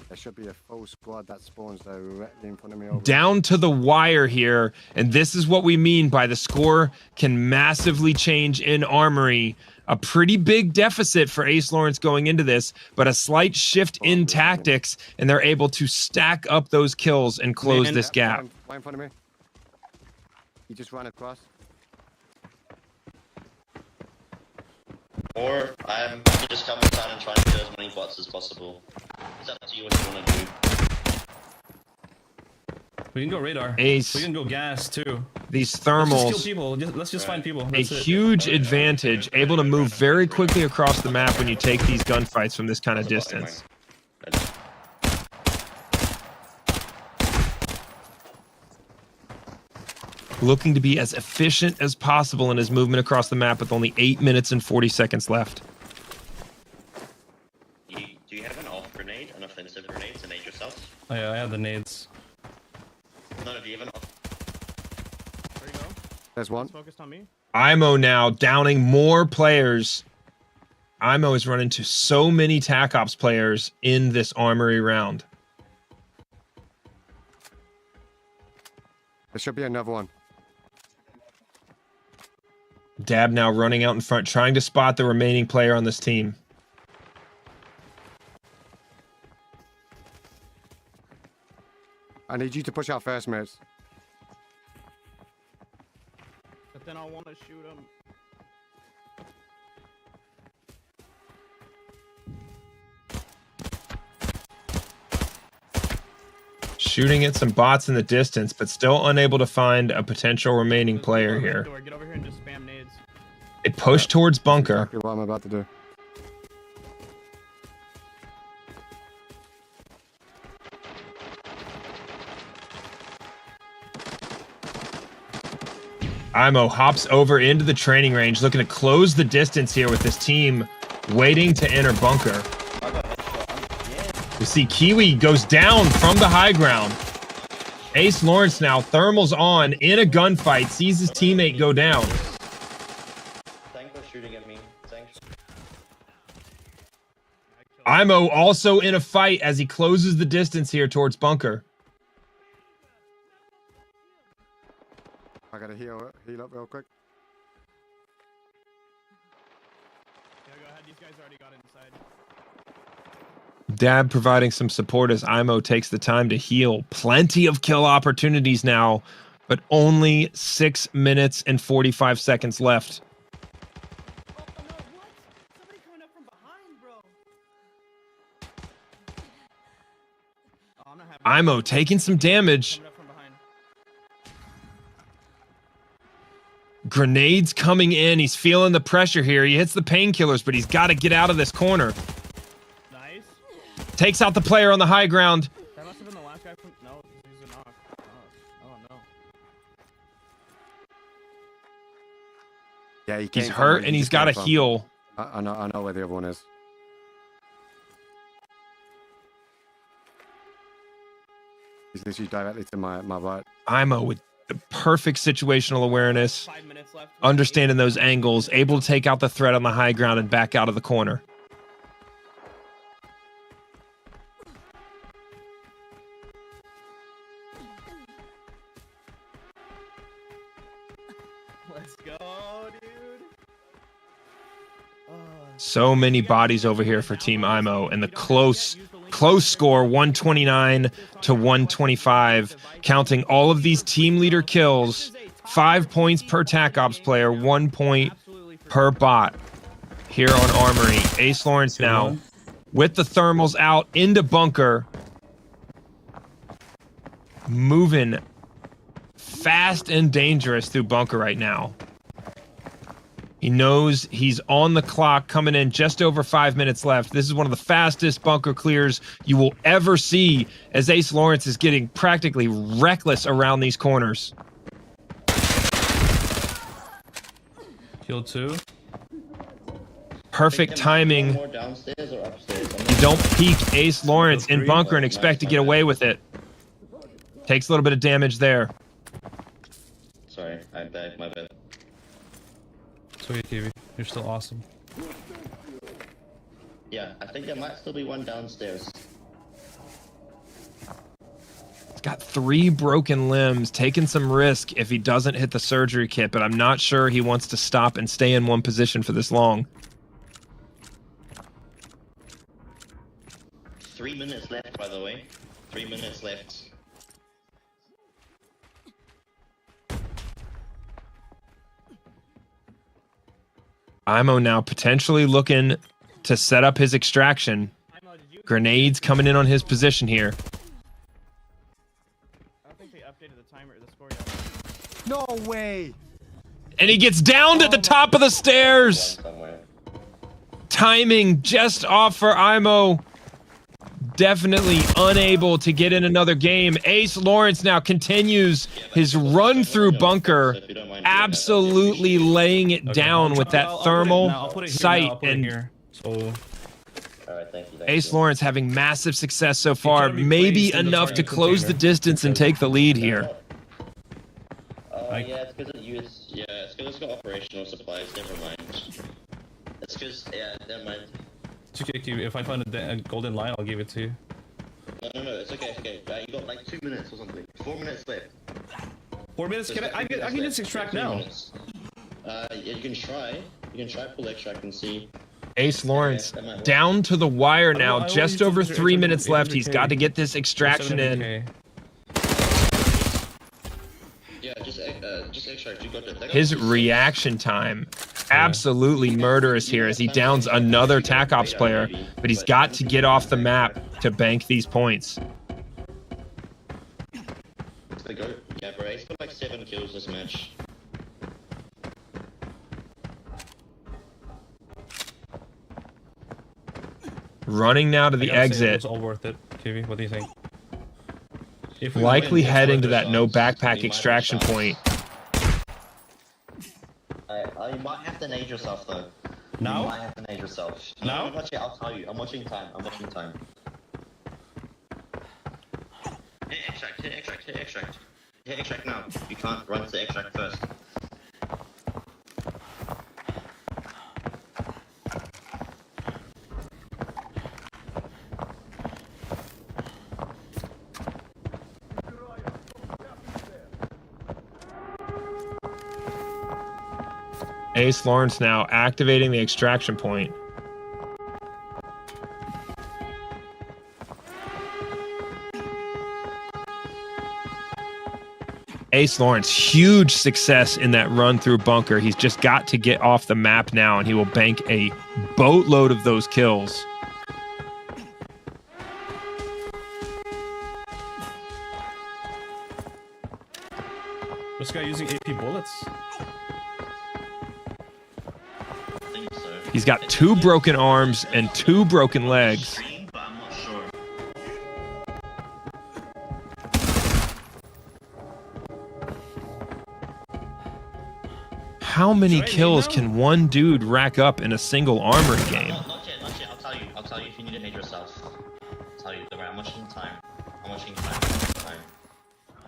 S6: There should be a full squad that spawns directly in front of me.
S4: Down to the wire here, and this is what we mean by the score can massively change in Armory. A pretty big deficit for AceLawrence going into this, but a slight shift in tactics, and they're able to stack up those kills and close this gap.
S6: Right in front of me. He just ran across.
S10: Or I'm just coming down and trying to kill as many bots as possible. It's up to you what you want to do.
S9: We can go radar.
S4: Ace.
S9: We can go gas too.
S4: These thermals.
S9: Let's just kill people. Let's just find people.
S4: A huge advantage, able to move very quickly across the map when you take these gunfights from this kind of distance. Looking to be as efficient as possible in his movement across the map with only 8 minutes and 40 seconds left.
S10: Do you have an off grenade, an offensive grenade to nade yourself?
S9: Oh yeah, I have the nades.
S10: None of you have an off.
S5: There you go.
S6: There's one.
S5: Focused on me.
S4: Imow now downing more players. Imow is running to so many TAC Ops players in this Armory round.
S6: There should be another one.
S4: Dab now running out in front, trying to spot the remaining player on this team.
S6: I need you to push out first, mates.
S5: But then I want to shoot him.
S4: Shooting at some bots in the distance, but still unable to find a potential remaining player here.
S5: Get over here and just spam nades.
S4: They push towards bunker.
S6: Exactly what I'm about to do.
S4: Imow hops over into the training range, looking to close the distance here with this team waiting to enter bunker. We see Kiwi goes down from the high ground. AceLawrence now, thermals on in a gunfight, sees his teammate go down.
S10: Thanks for shooting at me. Thanks.
S4: Imow also in a fight as he closes the distance here towards bunker.
S6: I gotta heal up real quick.
S5: Yeah, go ahead. These guys already got inside.
S4: Dab providing some support as Imow takes the time to heal. Plenty of kill opportunities now, but only 6 minutes and 45 seconds left.
S5: Oh no, what? Somebody coming up from behind, bro. Oh, I'm not having
S4: Imow taking some damage.
S5: coming up from behind.
S4: Grenades coming in. He's feeling the pressure here. He hits the painkillers, but he's got to get out of this corner.
S5: Nice.
S4: Takes out the player on the high ground.
S5: That must have been the last guy from. No, he's a knock. Oh no.
S6: Yeah,
S4: He's hurt and he's got to heal.
S6: I know where the other one is. He's literally directly to my right.
S4: Imow with the perfect situational awareness,
S5: 5 minutes left.
S4: understanding those angles, able to take out the threat on the high ground and back out of the corner.
S5: Let's go, dude.
S4: So many bodies over here for Team Imow, and the close score, 129 to 125, counting all of these team leader kills, 5 points per TAC Ops player, 1 point per bot here on Armory. AceLawrence now with the thermals out into bunker, moving fast and dangerous through bunker right now. He knows he's on the clock, coming in just over 5 minutes left. This is one of the fastest bunker clears you will ever see, as AceLawrence is getting practically reckless around these corners.
S7: Kill 2.
S4: Perfect timing.
S10: More downstairs or upstairs?
S4: You don't peek AceLawrence in bunker and expect to get away with it. Takes a little bit of damage there.
S10: Sorry, I'm back. My bad.
S7: It's okay, Kiwi. You're still awesome.
S10: Yeah, I think there might still be one downstairs.
S4: He's got 3 broken limbs, taking some risk if he doesn't hit the surgery kit, but I'm not sure he wants to stop and stay in one position for this long.
S10: 3 minutes left, by the way. 3 minutes left.
S4: Imow now potentially looking to set up his extraction. Grenades coming in on his position here.
S5: I don't think they updated the timer or the score yet.
S6: No way!
S4: And he gets down to the top of the stairs! Timing just off for Imow. Definitely unable to get in another game. AceLawrence now continues his run through bunker, absolutely laying it down with that thermal sight. And AceLawrence having massive success so far, maybe enough to close the distance and take the lead here.
S10: Yeah, it's because it's because it's got operational supplies. Never mind. It's because never mind.
S7: It's okay, Kiwi. If I find a golden line, I'll give it to you.
S10: No, it's okay, it's okay. You got like 2 minutes or something. 4 minutes left.
S7: 4 minutes? I can just extract now.
S10: Yeah, you can try. You can try pull extract and see.
S4: AceLawrence down to the wire now, just over 3 minutes left. He's got to get this extraction in.
S10: Yeah, just extract. You got it.
S4: His reaction time, absolutely murderous here as he downs another TAC Ops player, but he's got to get off the map to bank these points.
S10: Yeah, bro, he's got like 7 kills this match.
S4: Running now to the exit.
S7: It's all worth it, Kiwi. What do you think?
S4: Likely heading to that no backpack extraction point.
S10: You might have to nade yourself though.
S7: Now?
S10: You might have to nade yourself.
S7: Now?
S10: No, I'll tell you. I'm watching time. Hit extract. Hit extract now. You can't run to the extract first.
S4: AceLawrence now activating the extraction point. AceLawrence, huge success in that run through bunker. He's just got to get off the map now, and he will bank a boatload of those kills.
S7: This guy using AP bullets?
S4: He's got 2 broken arms and 2 broken legs. How many kills can one dude rack up in a single armory game?
S10: Not yet. I'll tell you if you need to nade yourself. I'll tell you. Don't worry, I'm watching time.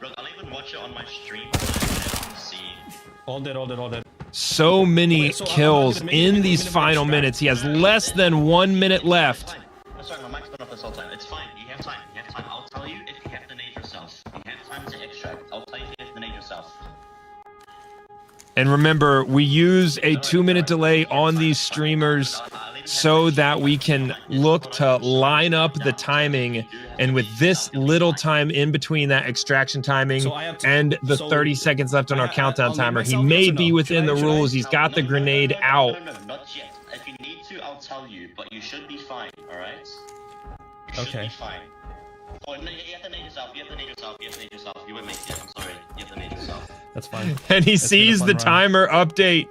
S10: Bro, I'll even watch it on my stream so I can see.
S9: All dead.
S4: So many kills in these final minutes. He has less than 1 minute left.
S10: I'm sorry, my mic's been off this whole time. It's fine. You have time. I'll tell you if you have to nade yourself. You have time to extract. I'll tell you if you have to nade yourself.
S4: And remember, we use a 2-minute delay on these streamers so that we can look to line up the timing. And with this little time in between that extraction timing and the 30 seconds left on our countdown timer, he may be within the rules. He's got the grenade out.
S10: No, not yet. If you need to, I'll tell you, but you should be fine, alright? You should be fine. Oh, no, you have to nade yourself. You won't make it. I'm sorry. You have to nade yourself.
S9: That's fine.
S4: And he sees the timer update.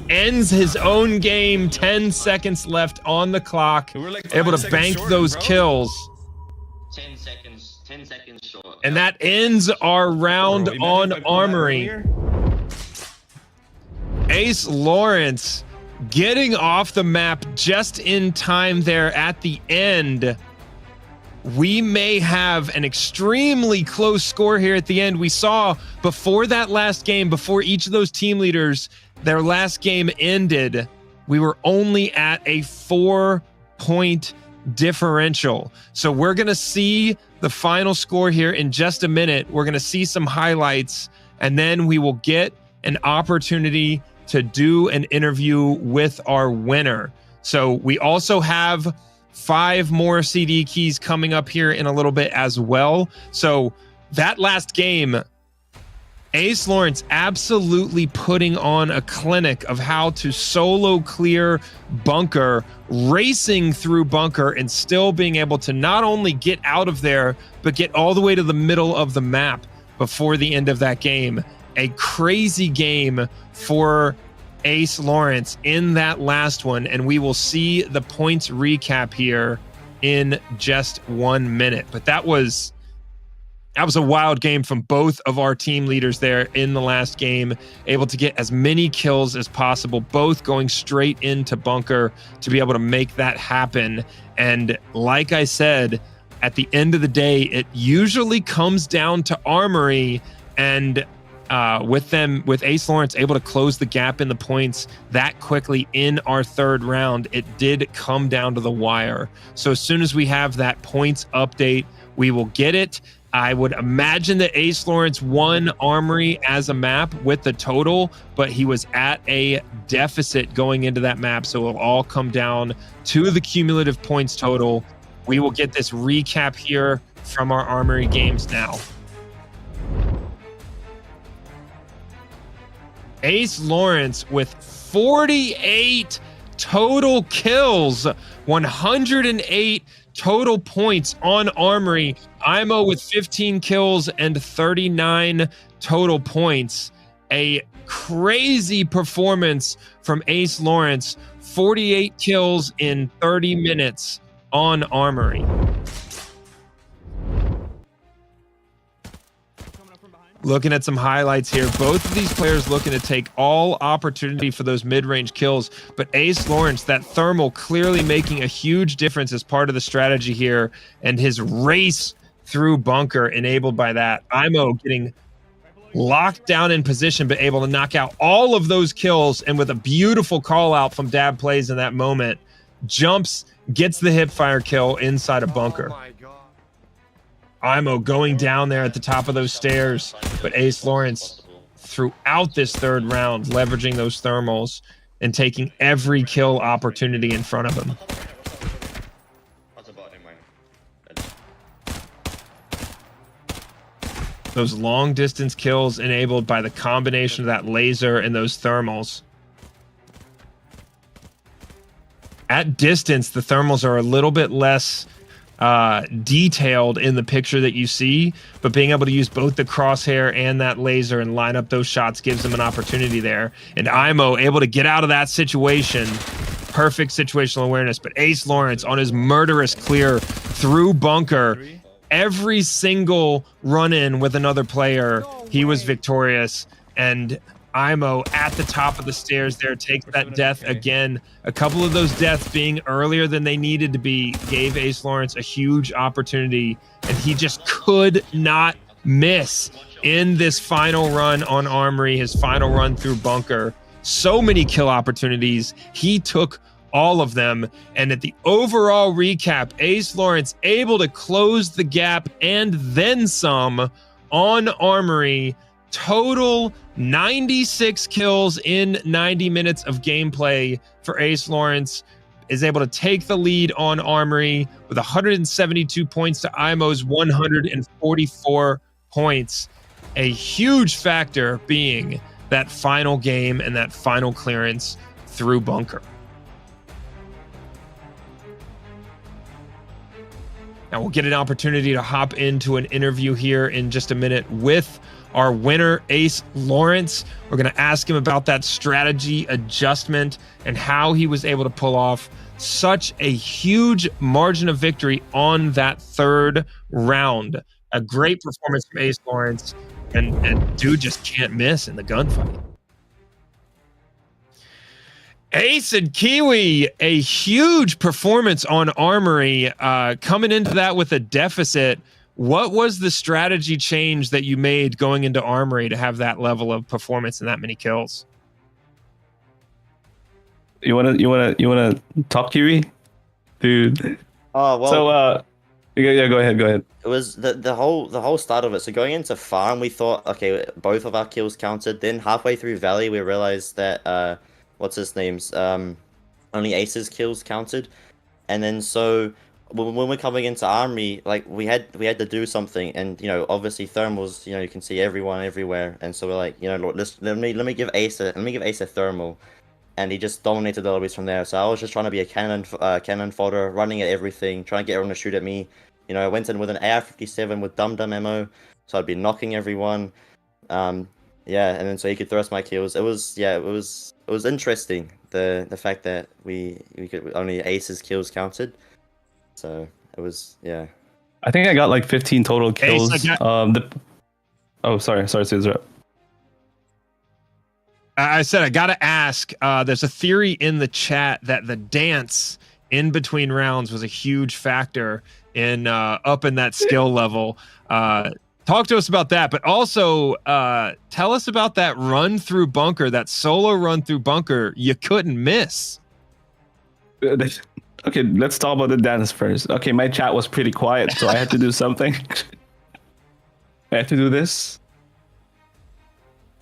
S4: Ends his own game. 10 seconds left on the clock. Able to bank those kills.
S10: 10 seconds short.
S4: And that ends our round on Armory. AceLawrence getting off the map just in time there at the end. We may have an extremely close score here at the end. We saw before that last game, before each of those team leaders, their last game ended, we were only at a 4-point differential. So we're going to see the final score here in just a minute. We're going to see some highlights, and then we will get an opportunity to do an interview with our winner. So we also have 5 more CD keys coming up here in a little bit as well. So that last game, AceLawrence absolutely putting on a clinic of how to solo clear bunker, racing through bunker, and still being able to not only get out of there, but get all the way to the middle of the map before the end of that game. A crazy game for AceLawrence in that last one, and we will see the points recap here in just 1 minute. But that was a wild game from both of our team leaders there in the last game, able to get as many kills as possible, both going straight into bunker to be able to make that happen. And like I said, at the end of the day, it usually comes down to Armory, and with AceLawrence able to close the gap in the points that quickly in our third round, it did come down to the wire. So as soon as we have that points update, we will get it. I would imagine that AceLawrence won Armory as a map with the total, but he was at a deficit going into that map, so it'll all come down to the cumulative points total. We will get this recap here from our Armory games now. AceLawrence with 48 total kills, 108 total points on Armory. Imow with 15 kills and 39 total points. A crazy performance from AceLawrence. 48 kills in 30 minutes on Armory. Looking at some highlights here, both of these players looking to take all opportunity for those mid-range kills, but AceLawrence, that thermal clearly making a huge difference as part of the strategy here, and his race through bunker enabled by that. Imow getting locked down in position, but able to knock out all of those kills, and with a beautiful call out from Dabplays in that moment, jumps, gets the hipfire kill inside a bunker. Imow going down there at the top of those stairs, but AceLawrence throughout this third round leveraging those thermals and taking every kill opportunity in front of him. Those long distance kills enabled by the combination of that laser and those thermals. At distance, the thermals are a little bit less detailed in the picture that you see, but being able to use both the crosshair and that laser and line up those shots gives them an opportunity there. And Imow able to get out of that situation. Perfect situational awareness, but AceLawrence on his murderous clear through bunker. Every single run-in with another player, he was victorious, and Imow at the top of the stairs there takes that death again. A couple of those deaths being earlier than they needed to be gave AceLawrence a huge opportunity, and he just could not miss in this final run on Armory, his final run through Bunker. So many kill opportunities. He took all of them. And at the overall recap, AceLawrence able to close the gap and then some on Armory. Total 96 kills in 90 minutes of gameplay for AceLawrence. Is able to take the lead on Armory with 172 points to Imow's 144 points. A huge factor being that final game and that final clearance through Bunker. Now we'll get an opportunity to hop into an interview here in just a minute with our winner, AceLawrence. We're going to ask him about that strategy adjustment and how he was able to pull off such a huge margin of victory on that third round. A great performance from AceLawrence, and dude just can't miss in the gunfight. Ace and Kiwi, a huge performance on Armory, coming into that with a deficit. What was the strategy change that you made going into Armory to have that level of performance and that many kills?
S7: You wanna talk, Kiwi, dude?
S8: Oh well.
S7: So yeah, go ahead.
S8: It was the whole start of it. So going into farm, we thought, okay, both of our kills counted. Then halfway through Valley, we realized that what's his name's only Ace's kills counted. And then so when we're coming into Armory, like we had to do something, and obviously thermals, you can see everyone everywhere, and so we're like, look, let me give Ace a thermal, and he just dominated the lobbies from there. So I was just trying to be a cannon fodder, running at everything, trying to get everyone to shoot at me. I went in with an AR-57 with dum-dum ammo, so I'd be knocking everyone. Yeah, and then so he could thrust my kills. It was interesting, the fact that we could only Ace's kills counted. So it was, yeah.
S7: I think I got like 15 total kills.
S4: Ace,
S7: sorry to interrupt.
S4: I said I gotta ask. There's a theory in the chat that the dance in between rounds was a huge factor in up in that skill level. Talk to us about that, but also tell us about that run through Bunker, that solo run through Bunker. You couldn't miss.
S7: Okay, let's talk about the dance first. Okay, my chat was pretty quiet, so I had to do something. I had to do this.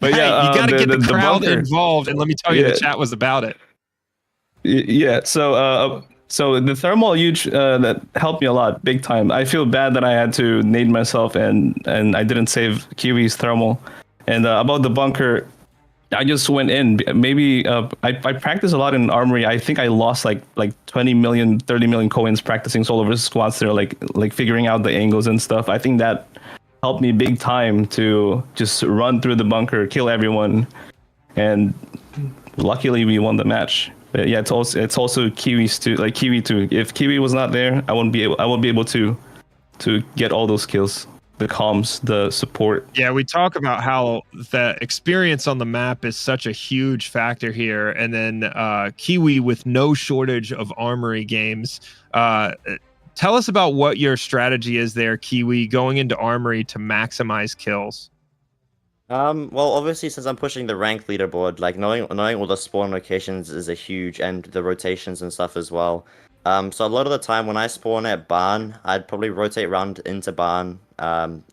S7: But
S4: hey,
S7: yeah,
S4: you got to get the crowd
S7: Bunker
S4: involved, and let me tell you, the chat was about it.
S7: Yeah, so the thermal huge that helped me a lot, big time. I feel bad that I had to nade myself and I didn't save Kiwi's thermal. And about the Bunker, I just went in. Maybe I practiced a lot in Armory. I think I lost like 20 million, 30 million coins practicing solo versus squads there, like figuring out the angles and stuff. I think that helped me big time to just run through the Bunker, kill everyone, and luckily we won the match. But yeah, it's also Kiwi's too. Like Kiwi too. If Kiwi was not there, I won't be able to get all those kills. The comms, the support.
S4: Yeah, we talk about how the experience on the map is such a huge factor here, and then Kiwi with no shortage of Armory games. Tell us about what your strategy is there, Kiwi, going into Armory to maximize kills.
S8: Well, obviously, since I'm pushing the rank leaderboard, like knowing all the spawn locations is a huge, and the rotations and stuff as well. So a lot of the time when I spawn at barn, I'd probably rotate around into barn, and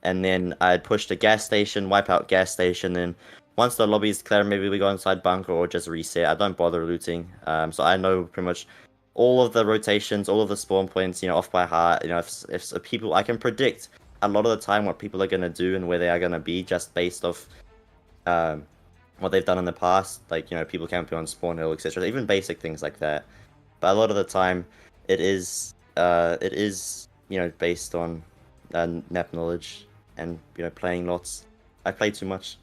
S8: then I'd push the gas station, wipe out gas station, and once the lobby is clear, maybe we go inside bunker or just reset. I don't bother looting. So I know pretty much all of the rotations, all of the spawn points, off by heart. If people, I can predict a lot of the time what people are going to do and where they are going to be just based off what they've done in the past, like people camping on spawn hill, etc. Even basic things like that. But a lot of the time it is based on map knowledge and playing lots. I play too much.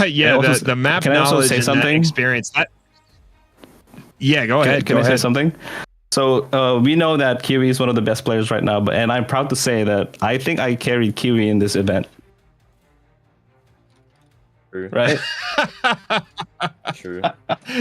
S4: Yeah, the map
S7: can
S4: knowledge
S7: I also say
S4: and
S7: something?
S4: Experience. Yeah, go ahead.
S7: Can I say something? So we know that Kiwi is one of the best players right now, and I'm proud to say that I think I carried Kiwi in this event.
S8: True.
S7: Right?
S8: True.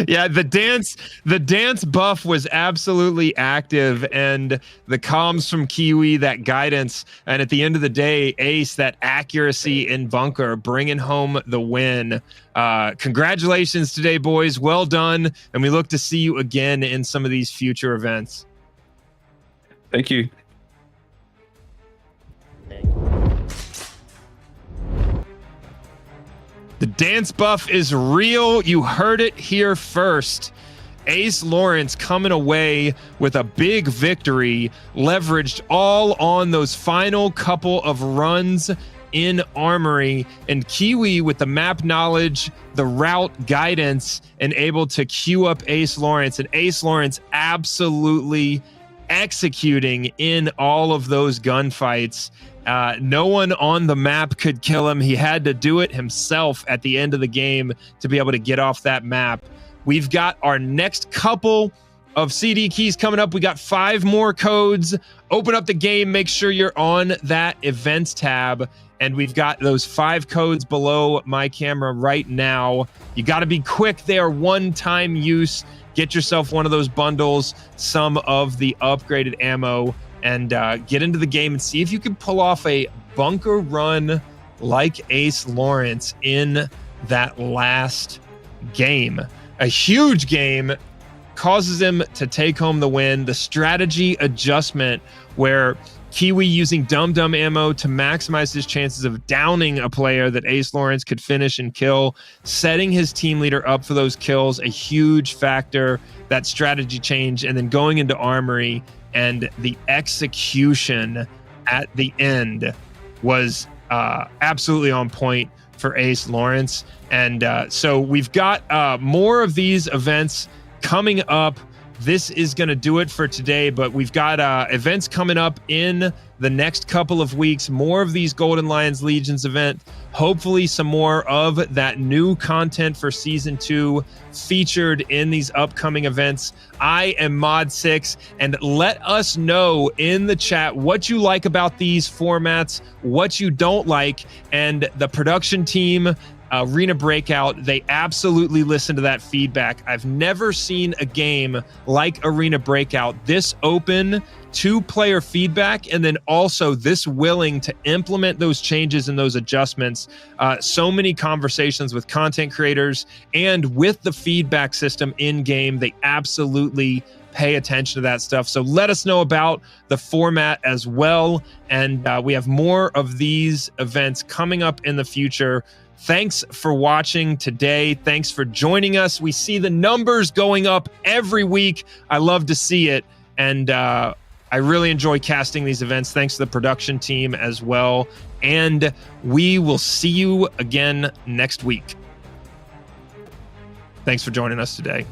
S4: Yeah, the dance buff was absolutely active, and the comms from Kiwi, that guidance, and at the end of the day, Ace, that accuracy in bunker, bringing home the win. Congratulations today, boys. Well done, and we look to see you again in some of these future events.
S7: Thank you.
S4: The dance buff is real. You heard it here first. AceLawrence coming away with a big victory, leveraged all on those final couple of runs in Armory, and Kiwi with the map knowledge, the route guidance, and able to queue up AceLawrence, and AceLawrence absolutely executing in all of those gunfights. No one on the map could kill him. He had to do it himself at the end of the game to be able to get off that map. We've got our next couple of CD keys coming up. We got 5 more codes. Open up the game. Make sure you're on that events tab. And we've got those 5 codes below my camera right now. You got to be quick. They are one-time use. Get yourself one of those bundles, some of the upgraded ammo, and get into the game and see if you can pull off a bunker run like AceLawrence in that last game. A huge game, causes him to take home the win. The strategy adjustment where Kiwi using dum-dum ammo to maximize his chances of downing a player that AceLawrence could finish and kill, setting his team leader up for those kills, a huge factor, that strategy change, and then going into Armory, and the execution at the end was absolutely on point for AceLawrence. And so we've got more of these events coming up. This is going to do it for today, but we've got events coming up in the next couple of weeks. More of these Golden Lions Legions event. Hopefully some more of that new content for Season 2 featured in these upcoming events. I am Modsix, and let us know in the chat what you like about these formats, what you don't like, and the production team, Arena Breakout, they absolutely listen to that feedback. I've never seen a game like Arena Breakout this open to player feedback, and then also this willing to implement those changes and those adjustments. So many conversations with content creators and with the feedback system in game. They absolutely pay attention to that stuff. So let us know about the format as well. And we have more of these events coming up in the future. Thanks for watching today. Thanks for joining us. We see the numbers going up every week. I love to see it. And I really enjoy casting these events. Thanks to the production team as well. And we will see you again next week. Thanks for joining us today.